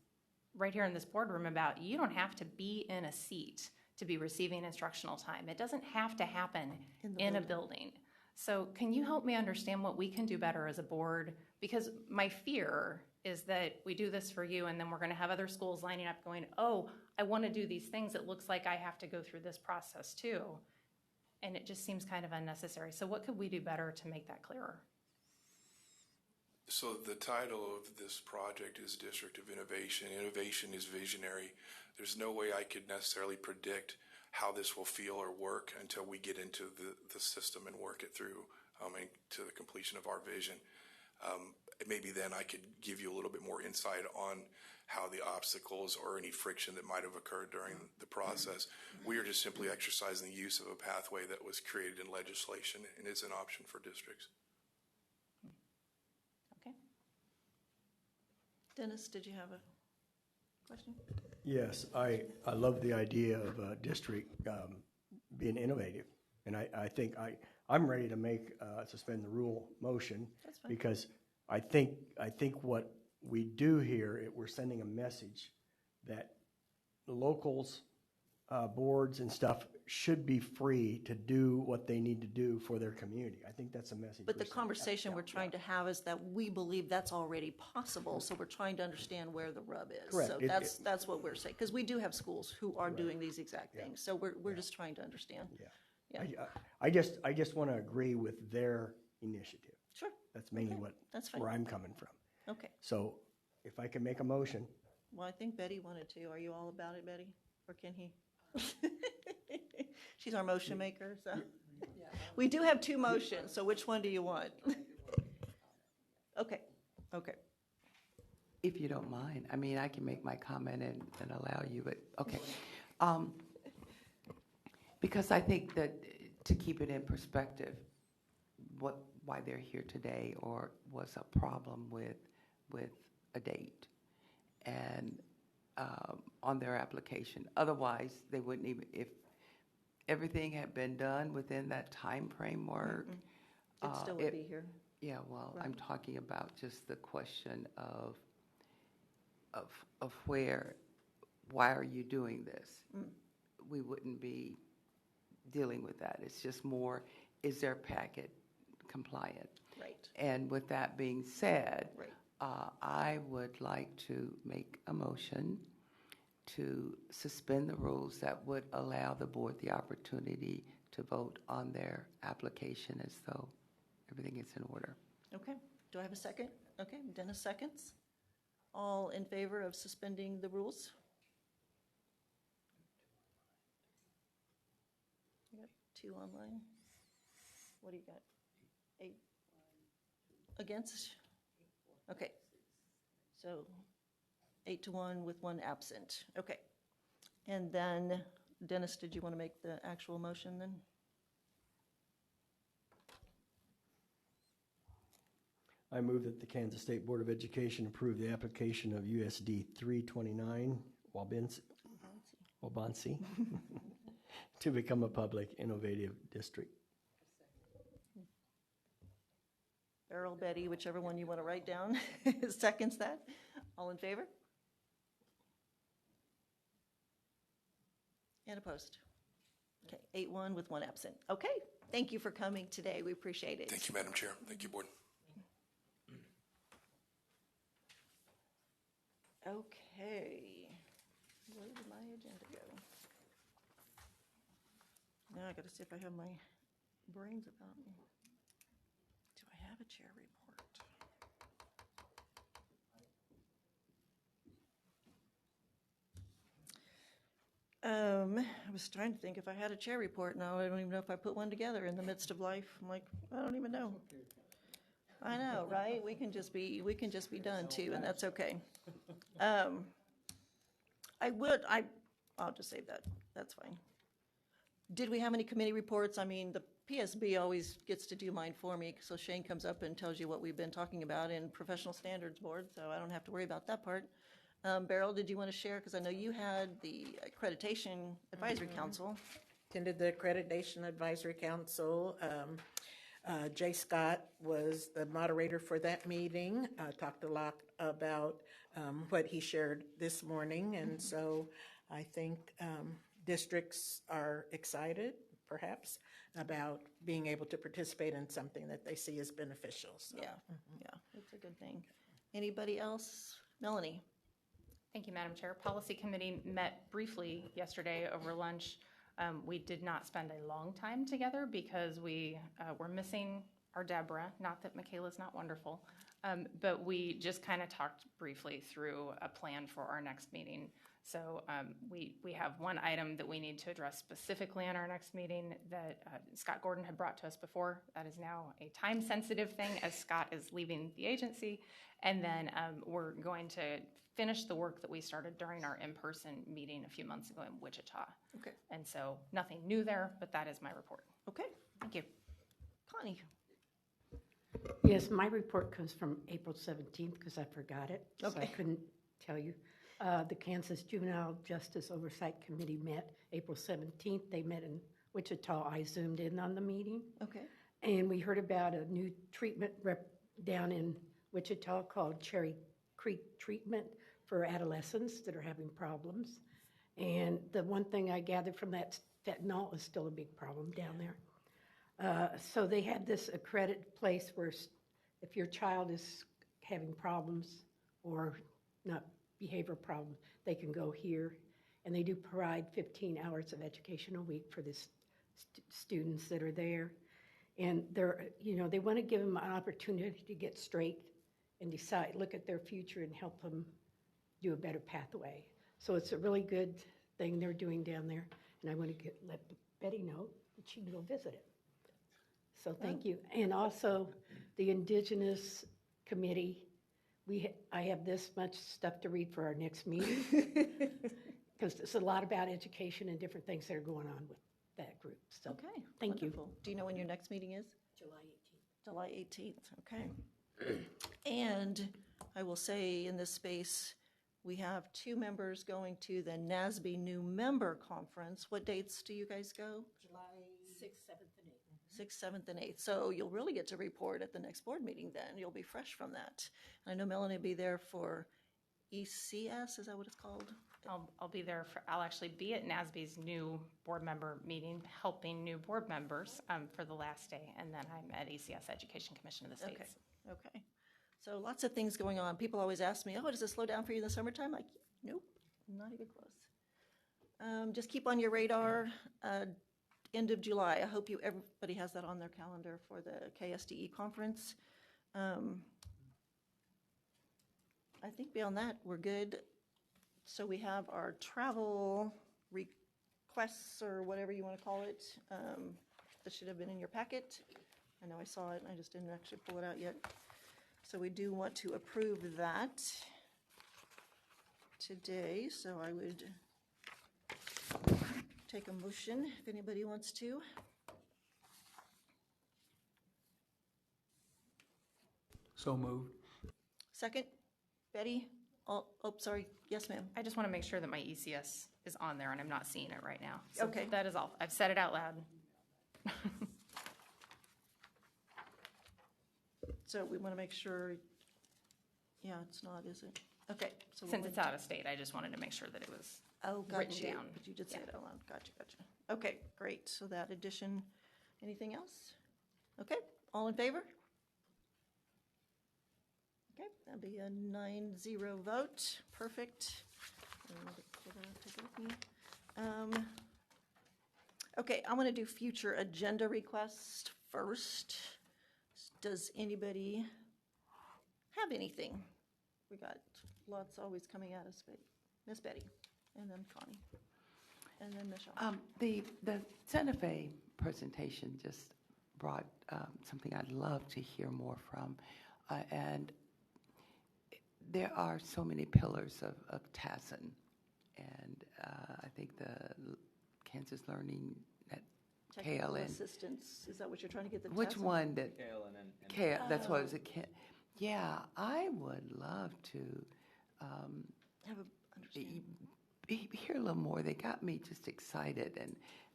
right here in this boardroom about you don't have to be in a seat to be receiving instructional time. It doesn't have to happen in a building. So can you help me understand what we can do better as a board? Because my fear is that we do this for you and then we're going to have other schools lining up going, oh, I want to do these things. It looks like I have to go through this process too. And it just seems kind of unnecessary. So what could we do better to make that clearer? So the title of this project is District of Innovation. Innovation is visionary. There's no way I could necessarily predict how this will feel or work until we get into the system and work it through and to the completion of our vision. Maybe then I could give you a little bit more insight on how the obstacles or any friction that might have occurred during the process. We are just simply exercising the use of a pathway that was created in legislation and is an option for districts. Okay. Dennis, did you have a question? Yes, I love the idea of a district being innovative. And I think I'm ready to make suspend the rule motion. That's fine. Because I think what we do here, we're sending a message that the locals, boards and stuff should be free to do what they need to do for their community. I think that's a message. But the conversation we're trying to have is that we believe that's already possible, so we're trying to understand where the rub is. Correct. So that's what we're saying, because we do have schools who are doing these exact things, so we're just trying to understand. Yeah. I just want to agree with their initiative. Sure. That's mainly That's fine. where I'm coming from. Okay. So if I can make a motion. Well, I think Betty wanted to. Are you all about it, Betty? Or can he? She's our motion maker, so. We do have two motions, so which one do you want? Okay. If you don't mind, I mean, I can make my comment and allow you, but, okay. Because I think that to keep it in perspective, why they're here today or was a problem with a date and on their application. Otherwise, they wouldn't even, if everything had been done within that time framework. It still would be here. Yeah, well, Right. I'm talking about just the question of why are you doing this? We wouldn't be dealing with that. It's just more, is their packet compliant? Right. And with that being said, Right. I would like to make a motion to suspend the rules that would allow the board the opportunity to vote on their application as though everything is in order. Okay. Do I have a second? Okay, Dennis seconds. All in favor of suspending the rules? You got 2 online. What do you got? 8 against? Okay. So 8-1 with 1 absent. Okay. And then, Dennis, did you want to make the actual motion then? I move that the Kansas State Board of Education approve the application of USD 329 Wabansi to become a public innovative district. Earl, Betty, whichever one you want to write down, seconds that. All in favor? And opposed? Okay, 8-1 with 1 absent. Okay, thank you for coming today. We appreciate it. Thank you, Madam Chair. Thank you, Board. Okay, where did my agenda go? Now I got to see if I have my brains about me. Do I have a chair report? I was trying to think if I had a chair report. Now I don't even know if I put one together in the midst of life. I'm like, I don't even know. I know, right? We can just be done too, and that's okay. I'll just save that. That's fine. Did we have any committee reports? I mean, the PSB always gets to do mine for me, so Shane comes up and tells you what we've been talking about in Professional Standards Board, so I don't have to worry about that part. Beryl, did you want to share? Because I know you had the Accreditation Advisory Council. Attended the Accreditation Advisory Council. Jay Scott was the moderator for that meeting, talked a lot about what he shared this morning, and so I think districts are excited perhaps, about being able to participate in something that they see as beneficial. So. Yeah, yeah, it's a good thing. Anybody else? Melanie? Thank you, Madam Chair. Policy Committee met briefly yesterday over lunch. We did not spend a long time together because we were missing our Deborah. Not that Michaela's not wonderful, but we just kind of talked briefly through a plan for our next meeting. So we have one item that we need to address specifically in our next meeting that Scott Gordon had brought to us before. That is now a time-sensitive thing as Scott is leaving the agency. And then we're going to finish the work that we started during our in-person meeting a few months ago in Wichita. Okay. And so nothing new there, but that is my report. Okay. Thank you. Connie? Yes, my report comes from April 17th because I forgot it, so I Okay. couldn't tell you. The Kansas Juvenile Justice Oversight Committee met April 17th. They met in Wichita. I zoomed in on the meeting. Okay. And we heard about a new treatment down in Wichita called Cherry Creek Treatment for adolescents that are having problems. And the one thing I gathered from that, fentanyl is still a big problem down there. So they had this accredited place where if your child is having problems or not behavioral problems, they can go here. And they do provide 15 hours of education a week for the students that are there. And they're, they want to give them an opportunity to get straight and decide, look at their future and help them do a better pathway. So it's a really good thing they're doing down there. And I want to let Betty know that she can go visit it. So thank you. And also the Indigenous Committee, I have this much stuff to read for our next meeting because there's a lot about education and different things that are going on with that group. So Okay. thank Wonderful. you. Do you know when your next meeting is? July 18th. July 18th, okay. And I will say in this space, we have 2 members going to the NASB New Member Conference. What dates do you guys go? July 6th, 7th, and 8th. 6th, 7th, and 8th. So you'll really get to report at the next board meeting then. You'll be fresh from that. I know Melanie will be there for ECS, is that what it's called? I'll be there I'll actually be at NASB's new board member meeting, helping new board members for the last day. And then I'm at ECS Education Commission of the States. Okay. So lots of things going on. People always ask me, oh, does it slow down for you in the summertime? Like, nope, not even close. Just keep on your radar. End of July. I hope everybody has that on their calendar for the KSDE conference. I think beyond that, we're good. So we have our travel requests or whatever you want to call it. This should have been in your packet. I know I saw it, and I just didn't actually pull it out yet. So we do want to approve that today. So I would take a motion if anybody wants to. So moved. Second, Betty? Oh, sorry. Yes, ma'am. I just want to make sure that my ECS is on there and I'm not seeing it right now. So Okay. that is all. I've said it out loud. So we want to make sure, yeah, it's not, is it? Okay. So Since it's out of state, I just wanted to make sure that it was got written you. down. But you did say Yeah. it out loud. Gotcha. Okay, great. So that addition, anything else? Okay, all in favor? Okay, that'd be a 9-0 vote. Perfect. Take it with me. Okay, I want to do future agenda requests first. Does anybody have anything? We got lots always coming at us, but Miss Betty, and then Connie, and then Michelle. The Santa Fe presentation just brought something I'd love to hear more from. And there are so many pillars of TASN. And I think the Kansas Learning at Technical KLN. assistance, is that what you're trying to get the Which test one that? KLN and That's what it was. Yeah, I would love to have a understanding. hear a little more. They got me just excited,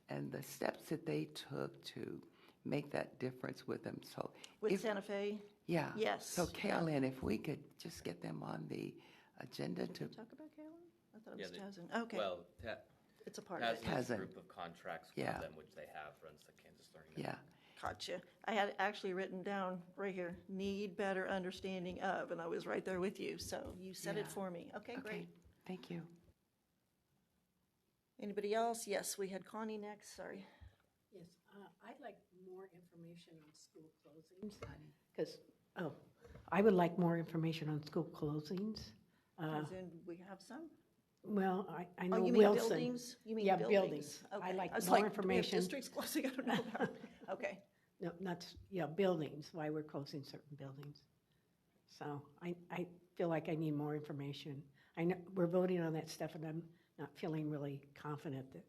and the steps that they took to make that difference with them. So With Santa Fe? Yeah. Yes. So KLN, if we could just get them on the agenda to Talk about KLN? I thought it Yeah, was TASN. Okay. Well, It's a part of it. Tasman's group of contracts with Yeah. them, which they have, runs the Kansas Learning Yeah. Network. Gotcha. I had actually written down right here, need better understanding of, and I was right there with you. So you said it Yeah. for me. Okay, great. Thank you. Anybody else? Yes, we had Connie next. Sorry. Yes, I'd like more information on school closings. Because, I would like more information on school closings. As in, we have some? Well, I know Oh, you mean Wilson. buildings? You mean Yeah, buildings. I Okay. like I was more like, information. Do we have districts closing? I don't know. Okay. No, not, buildings, why we're closing certain buildings. So I feel like I need more information. I know, we're voting on that stuff, and I'm not feeling really confident that,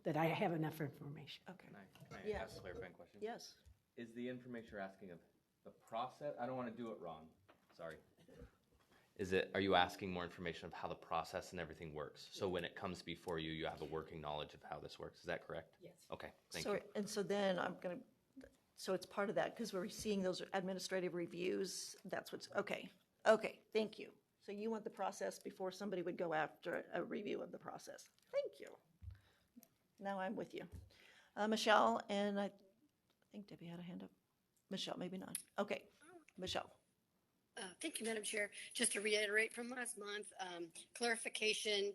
that I have enough information. Okay. Can I Yes. ask a clarifying question? Yes. Is the information you're asking of the process? I don't want to do it wrong. Sorry. Are you asking more information of how the process and everything works? So when it comes before you, you have a working knowledge of how this works. Is that correct? Yes. Okay, thank you. And so then so it's part of that because we're seeing those administrative reviews. That's what's, okay. Okay, thank you. So you want the process before somebody would go after a review of the process. Thank you. Now I'm with you. Michelle, and I think Debbie had a hand up. Michelle, maybe not. Okay, Michelle. Thank you, Madam Chair. Just to reiterate from last month, clarification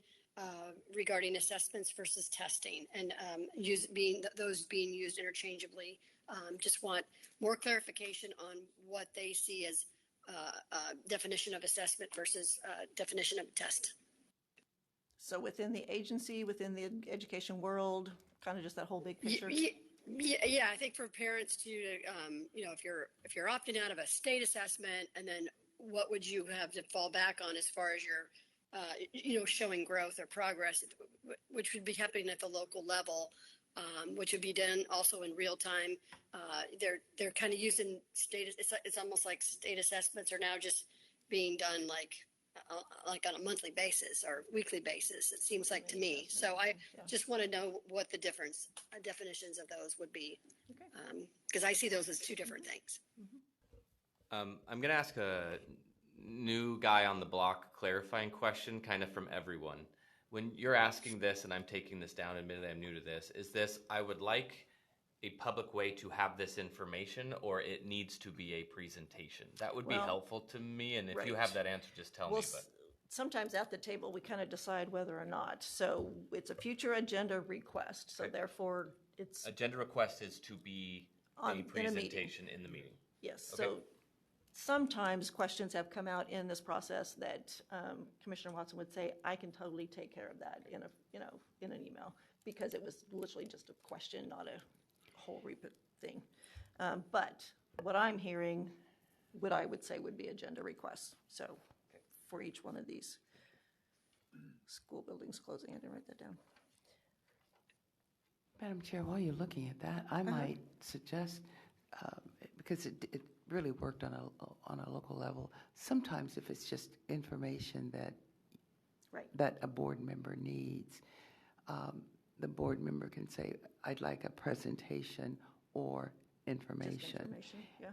regarding assessments versus testing and those being used interchangeably. Just want more clarification on what they see as definition of assessment versus definition of test. So within the agency, within the education world, kind of just that whole big picture? Yeah, I think for parents to, if you're opting out of a state assessment, and then what would you have to fall back on as far as your, showing growth or progress, which would be happening at the local level, which would be done also in real time. They're kind of using state. It's almost like state assessments are now just being done like on a monthly basis or weekly basis, it seems like to me. So I just want to know what the definitions of those would be, because I see those as two different things. I'm going to ask a new guy on the block clarifying question kind of from everyone. When you're asking this, and I'm taking this down, admittedly I'm new to this, is this, I would like a public way to have this information, or it needs to be a presentation? That would be helpful to me, and if you have that answer, just tell me. But sometimes at the table, we kind of decide whether or not. So it's a future agenda request, so therefore it's... Agenda request is to be a presentation in the meeting. Yes, Okay. so sometimes questions have come out in this process that Commissioner Watson would say, I can totally take care of that in an email, because it was literally just a question, not a whole thing. But what I'm hearing, what I would say would be agenda requests. So for each one of these school buildings closing, I didn't write that down. Madam Chair, while you're looking at that, I might suggest, because it really worked on a local level, sometimes if it's just information that a board member needs, the board member can say, I'd like a presentation or information.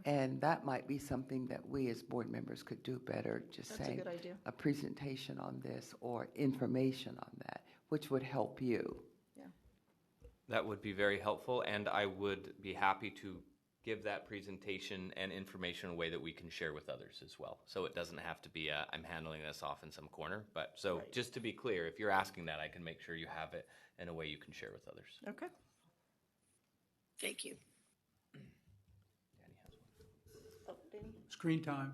And that might be something that we as board members could do better, just saying a presentation on this or information on that, which would help you. that would be very helpful, and I would be happy to give that presentation and information in a way that we can share with others as well. So it doesn't have to be I'm handling this off in some corner. But so just to be clear, if you're asking that, I can make sure you have it in a way you can share with others. Okay. Thank you. Danny? Screen time.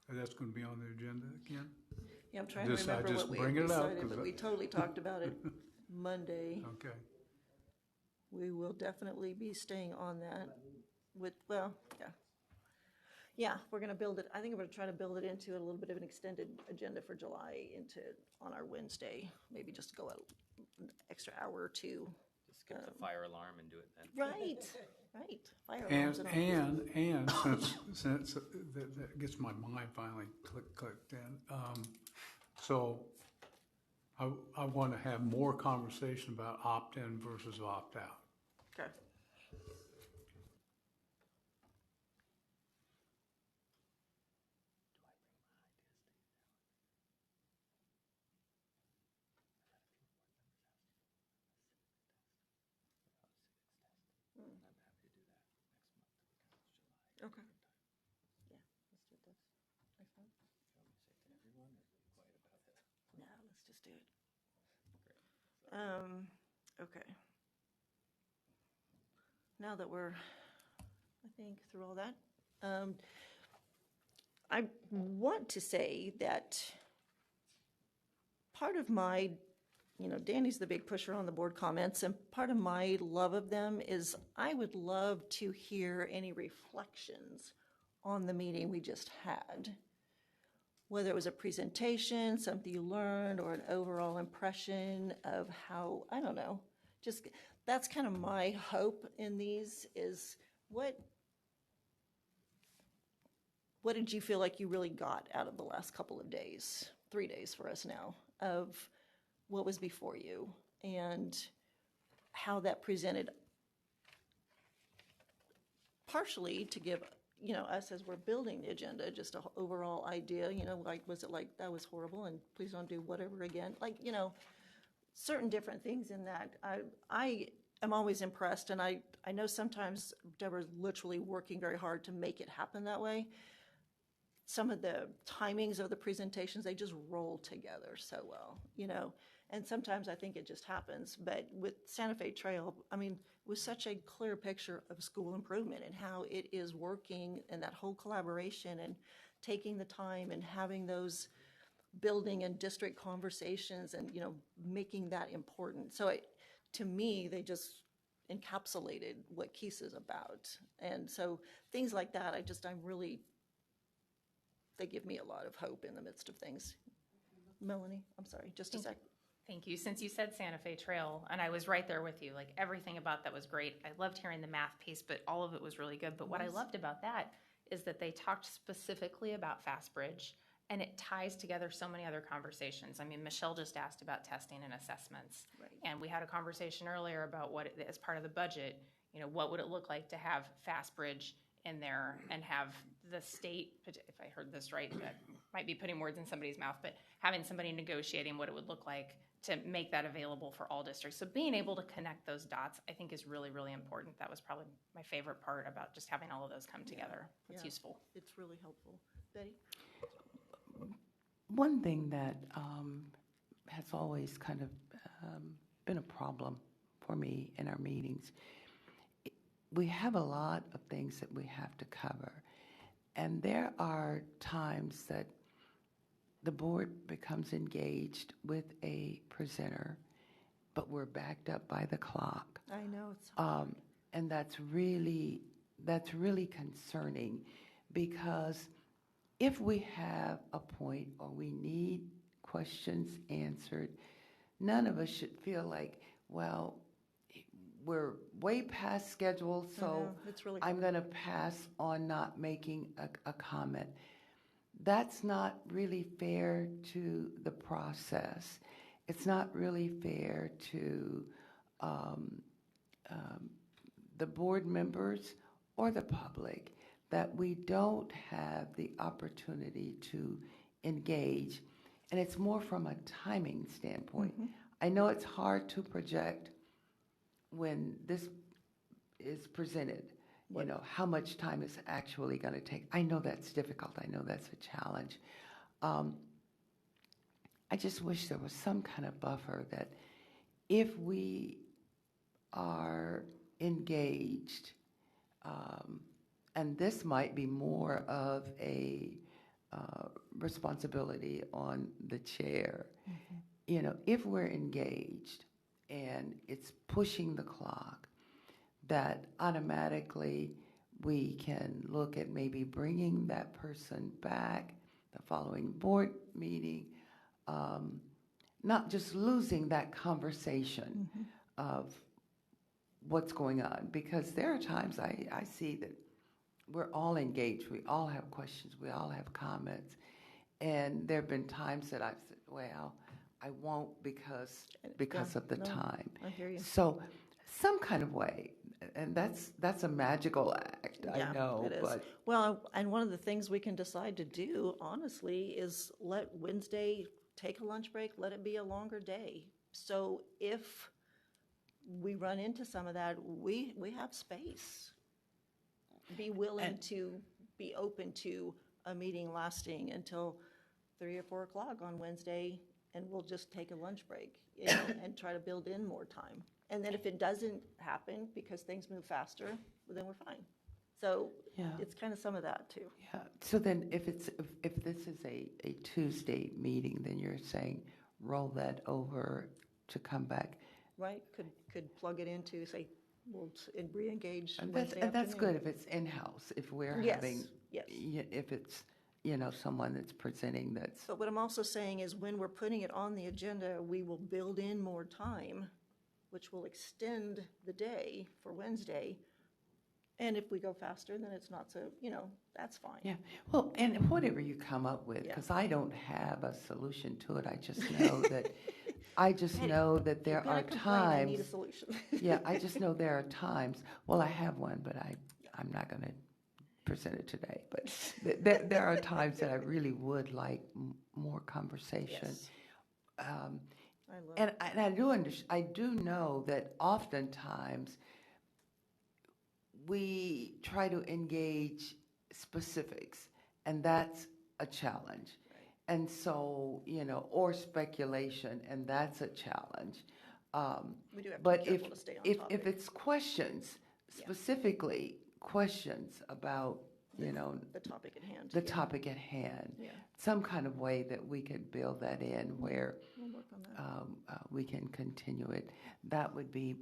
That's going to be on the agenda again? Yeah, I'm trying to remember what we decided, but we totally talked about it Monday. Okay. We will definitely be staying on that yeah, we're going to build it. I think we're going to try to build it into a little bit of an extended agenda for July on our Wednesday, maybe just go an extra hour or two. Just skip the fire alarm and do it then. Right. Fire alarms And since that gets my mind finally clicked in, so I want to have more conversation about opt-in versus opt-out. Okay. Okay. Yeah, let's do this. Next one. No, let's just do it. Okay. Now that we're, I think, through all that, I want to say that part of my, Danny's the big pusher on the board comments, and part of my love of them is I would love to hear any reflections on the meeting we just had. Whether it was a presentation, something you learned, or an overall impression of how, I don't know, just that's kind of my hope in these is what did you feel like you really got out of the last couple of days, 3 days for us now, of what was before you and how that presented partially to give, us as we're building the agenda, just an overall idea, like, was it like, that was horrible and please don't do whatever again? Like, certain different things in that. I am always impressed, and I know sometimes Deborah's literally working very hard to make it happen that way. Some of the timings of the presentations, they just roll together so well, and sometimes I think it just happens. But with Santa Fe Trail, I mean, it was such a clear picture of school improvement and how it is working, and that whole collaboration and taking the time and having those building and district conversations and, making that important. So to me, they just encapsulated what KEIS is about. And so things like that, they give me a lot of hope in the midst of things. Melanie, I'm sorry, just a sec. Thank you. Since you said Santa Fe Trail, and I was right there with you, like everything about that was great. I loved hearing the math piece, but all of it was really good. But what I loved about that is that they talked specifically about Fast Bridge, and it ties together so many other conversations. I mean, Michelle just asked about testing and assessments. Right. And we had a conversation earlier about as part of the budget, what would it look like to have Fast Bridge in there and have the state, if I heard this right, that might be putting words in somebody's mouth, but having somebody negotiating what it would look like to make that available for all districts. So being able to connect those dots, I think, is really, really important. That was probably my favorite part about just having all of those come together. It's useful. It's really helpful. Betty? One thing that has always kind of been a problem for me in our meetings, we have a lot of things that we have to cover. And there are times that the board becomes engaged with a presenter, but we're backed up by the clock. I know, it's hard. And that's really concerning, because if we have a point or we need questions answered, none of us should feel like, well, we're way past schedule, so I'm going to pass on not making a comment. That's not really fair to the process. It's not really fair to the board members or the public that we don't have the opportunity to engage. And it's more from a timing standpoint. I know it's hard to project when this is presented, how much time is actually going to take. I know that's difficult. I know that's a challenge. I just wish there was some kind of buffer that if we are engaged, and this might be more of a responsibility on the chair, if we're engaged and it's pushing the clock, that automatically we can look at maybe bringing that person back the following board meeting, not just losing that conversation of what's going on, because there are times I see that we're all engaged, we all have questions, we all have comments, and there have been times that I've said, well, I won't because of the time. I hear you. So some kind of way, and that's a magical act, I know. It is. But well, and one of the things we can decide to do, honestly, is let Wednesday take a lunch break, let it be a longer day. So if we run into some of that, we have space. be willing to be open to a meeting lasting until 3 or 4 o'clock on Wednesday, and we'll just take a lunch break, you know, and try to build in more time. And then if it doesn't happen because things move faster, well, then we're fine. So it's kind of some of that too. Yeah. So then if this is a Tuesday meeting, then you're saying roll that over to come back. Right? Could plug it into, say, we'll re-engage And Wednesday that's afternoon. good if it's in-house, if we're Yes, having, yes. if it's, you know, someone that's presenting that's. But what I'm also saying is when we're putting it on the agenda, we will build in more time, which will extend the day for Wednesday. And if we go faster, then it's not so, you know, that's fine. Yeah. Well, and whatever you come up with, because I don't have a solution to it. I just know that know that there are times. I need a solution. Yeah, I just know there are times. Well, I have one, but I'm not going to present it today. But there are times that I really would like more conversation. Yes. And I do know that oftentimes we try to engage specifics, and that's a challenge. Right. And so, you know, or speculation, and that's a challenge. We do have to but be careful to stay on topic. If it's questions, specifically questions about, you know, the topic at hand. The topic at hand. Yeah. Some kind of way that we could build that in where we'll work on that. we can continue it. That would be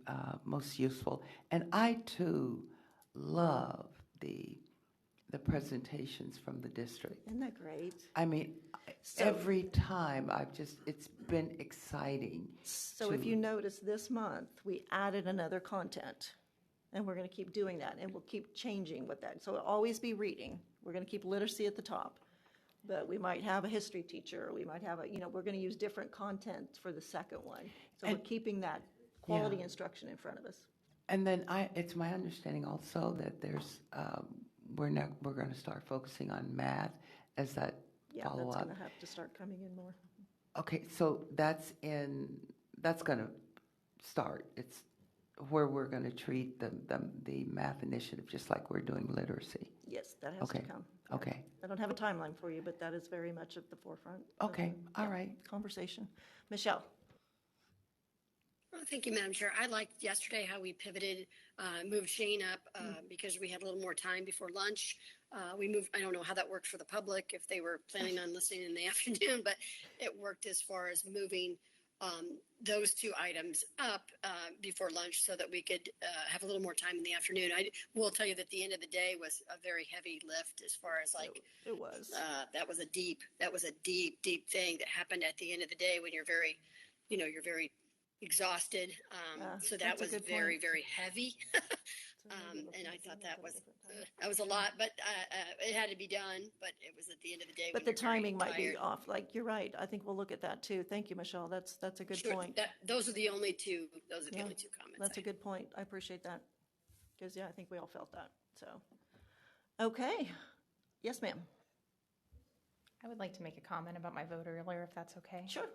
most useful. And I too love the presentations from the district. Isn't that great? I mean, every time it's been exciting. So if you notice this month, we added another content, and we're going to keep doing that, and we'll keep changing with that. So it'll always be reading. We're going to keep literacy at the top, but we might have a history teacher. Or we might have we're going to use different content for the second one. So we're keeping that quality instruction in front of us. And then it's my understanding also that there's we're going to start focusing on math as that follow-up. Yeah, that's going to have to start coming in more. Okay, so that's going to start. It's where we're going to treat the math initiative just like we're doing literacy. Yes, that has to come. Okay. I don't have a timeline for you, but that is very much at the forefront. Okay, all right. Conversation. Michelle. Well, thank you, Madam Chair. I liked yesterday how we pivoted, moved Shane up because we had a little more time before lunch. We moved, I don't know how that worked for the public, if they were planning on listening in the afternoon, but it worked as far as moving those two items up before lunch so that we could have a little more time in the afternoon. I will tell you that the end of the day was a very heavy lift as far as like it was. That was a deep thing that happened at the end of the day when you're very exhausted. So that was very, very heavy. And I thought that was a lot, but it had to be done. But it was at the end of the day. But the timing might be off. Like you're right. I think we'll look at that too. Thank you, Michelle. That's a good point. Those are the only two. Those are the only two comments. That's a good point. I appreciate that because I think we all felt that. So, okay, yes, ma'am. I would like to make a comment about my vote earlier, if that's okay. Sure.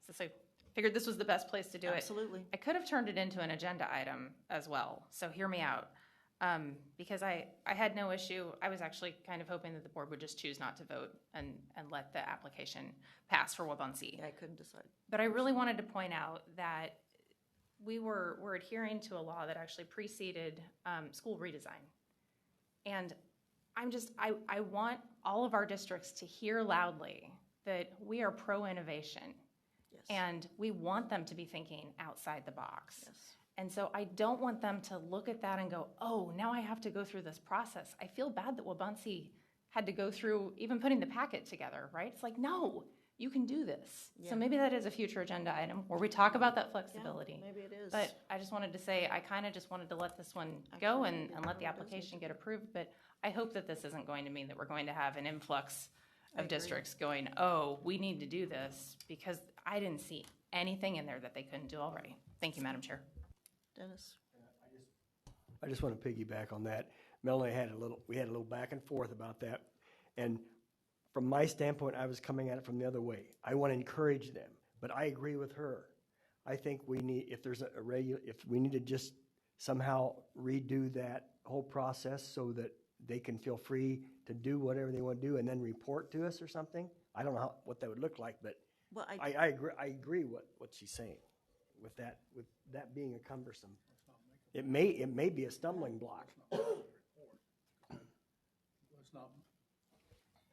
So I figured this was the best place to do it. Absolutely. I could have turned it into an agenda item as well, so hear me out. Because I had no issue. I was actually kind of hoping that the board would just choose not to vote and let the application pass for Wabunsee. Yeah, I couldn't decide. But I really wanted to point out that we're adhering to a law that actually preceded school redesign. And I want all of our districts to hear loudly that we are pro-innovation. Yes. And we want them to be thinking outside the box. Yes. And so I don't want them to look at that and go, oh, now I have to go through this process. I feel bad that Wabunsee had to go through even putting the packet together, right? It's like, no, you can do this. Yeah. So maybe that is a future agenda item where we talk about that flexibility. Yeah, maybe it is. But I just wanted to say, I kind of just wanted to let this one go and let the application get approved. But I hope that this isn't going to mean that we're going to have an influx of districts going, oh, we need to do this, because I didn't see anything in there that they couldn't do already. Thank you, Madam Chair. Dennis. I just want to piggyback on that. Melanie we had a little back and forth about that. And from my standpoint, I was coming at it from the other way. I want to encourage them, but I agree with her. I think we need, if we need to just somehow redo that whole process so that they can feel free to do whatever they want to do and then report to us or something. I don't know what that would look like, but Well, I agree what she's saying with that being a cumbersome. It may be a stumbling block.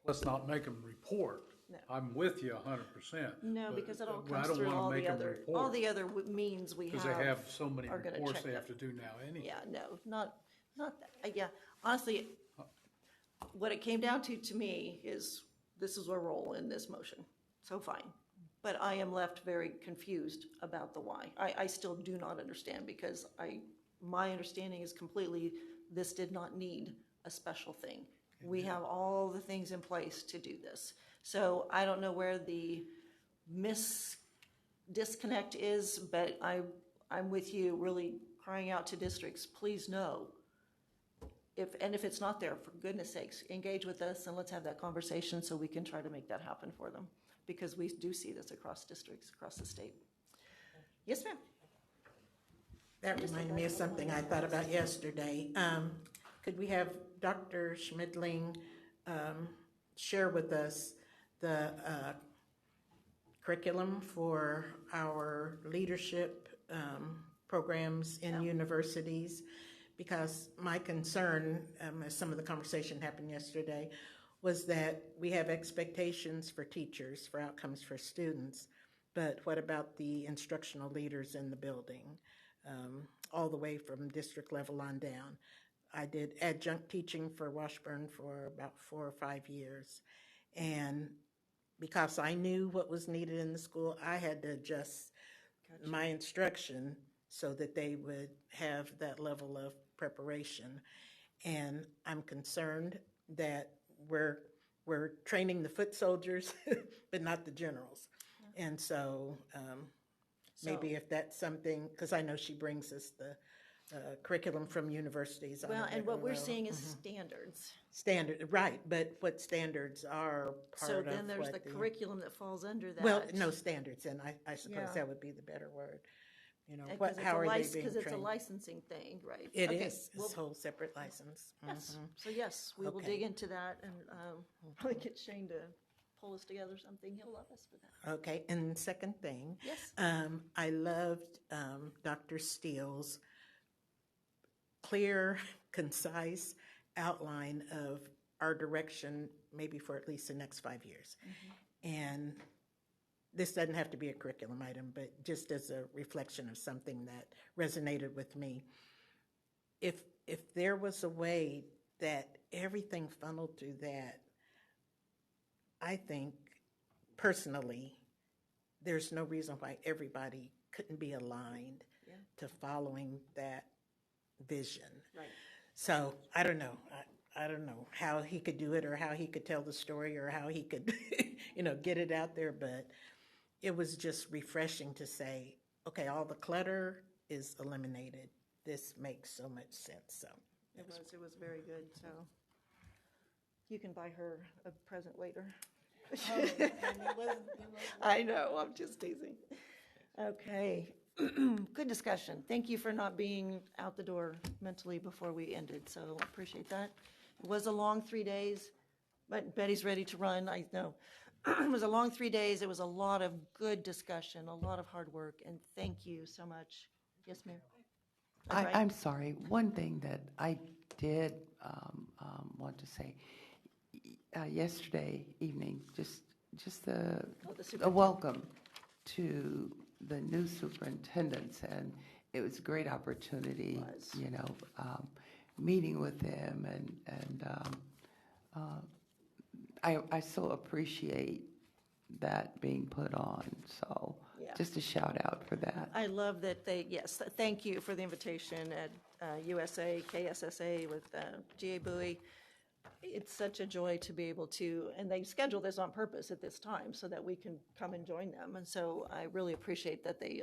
Let's not make them report. No. I'm with you 100%. No, because it all I comes don't through wanna all make the 'em other, report. all the other means we have. Because they have so many are gonna reports check they that. have to do now anyway. Yeah, no, not that, yeah, honestly, what it came down to me is, this is our role in this motion, so fine. But I am left very confused about the why. I still do not understand, because my understanding is completely, this did not need a special thing. We have all the things in place to do this. So I don't know where the disconnect is, but I'm with you, really crying out to districts, please know. If it's not there, for goodness sakes, engage with us and let's have that conversation so we can try to make that happen for them. Because we do see this across districts, across the state. Yes, ma'am. That reminded me of something I thought about yesterday. Could we have Dr. Schmidling share with us the curriculum for our leadership programs in universities? Because my concern, as some of the conversation happened yesterday, was that we have expectations for teachers, for outcomes for students, but what about the instructional leaders in the building, all the way from district level on down? I did adjunct teaching for Washburn for about 4 or 5 years, and because I knew what was needed in the school, I had to adjust my instruction so that they would have that level of preparation. And I'm concerned that we're training the foot soldiers, but not the generals. Yeah. And so maybe if that's something, because I know she brings us the curriculum from universities. Well, and what we're seeing is standards. Standard, right, but what standards are part of So then there's what the curriculum that falls under that. Well, no standards, and I suppose Yeah. that would be the better word. You know, How are they being trained? Because it's a licensing thing, right? It is. It's a whole separate license. Yes. So yes, we will dig into that and probably get Shane to pull us together something. He'll love us for that. Okay, and second thing. Yes. I loved Dr. Steele's clear, concise outline of our direction, maybe for at least the next 5 years. And this doesn't have to be a curriculum item, but just as a reflection of something that resonated with me. If there was a way that everything funneled through that, I think personally, there's no reason why everybody couldn't be aligned to following that vision. Right. So I don't know. I don't know how he could do it or how he could tell the story or how he could, get it out there, but it was just refreshing to say, okay, all the clutter is eliminated. This makes so much sense. So it was very good. So you can buy her a present later. I know, I'm just teasing. Okay. Good discussion. Thank you for not being out the door mentally before we ended, so I appreciate that. It was a long 3 days, but Betty's ready to run, I know. It was a long 3 days. It was a lot of good discussion, a lot of hard work, and thank you so much. Yes, Mayor? I'm sorry. One thing that I did want to say, yesterday evening, just a welcome to the new superintendents, and it was a great opportunity, meeting with them, and I so appreciate that being put on, so just a shout out for that. I love that thank you for the invitation at USA, KSSA with GA Bowie. It's such a joy to be able to, and they schedule this on purpose at this time so that we can come and join them. And so I really appreciate that they,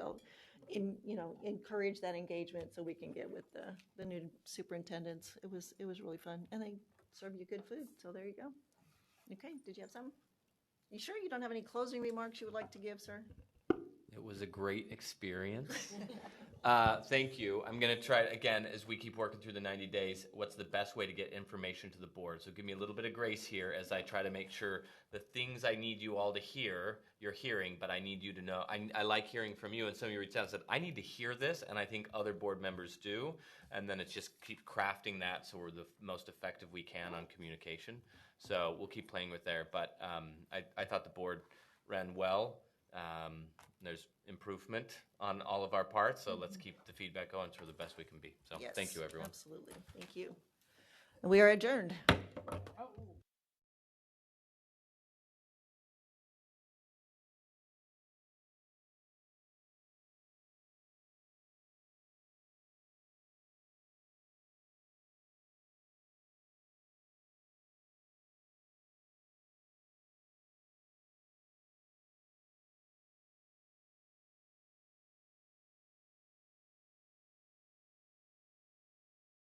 encourage that engagement so we can get with the new superintendents. It was really fun, and they serve you good food. So there you go. Okay, did you have something? You sure you don't have any closing remarks you would like to give, sir? It was a great experience. Thank you. I'm going to try again as we keep working through the 90 days. What's the best way to get information to the board? So give me a little bit of grace here as I try to make sure the things I need you all to hear, you're hearing, but I need you to know. I like hearing from you, and some of you reached out and said, I need to hear this, and I think other board members do. And then it's just keep crafting that so we're the most effective we can on communication. So we'll keep playing with there. But I thought the board ran well. There's improvement on all of our parts, so let's keep the feedback going to the best we can be. So Yes, thank you, everyone. absolutely. Thank you. And we are adjourned. Oh.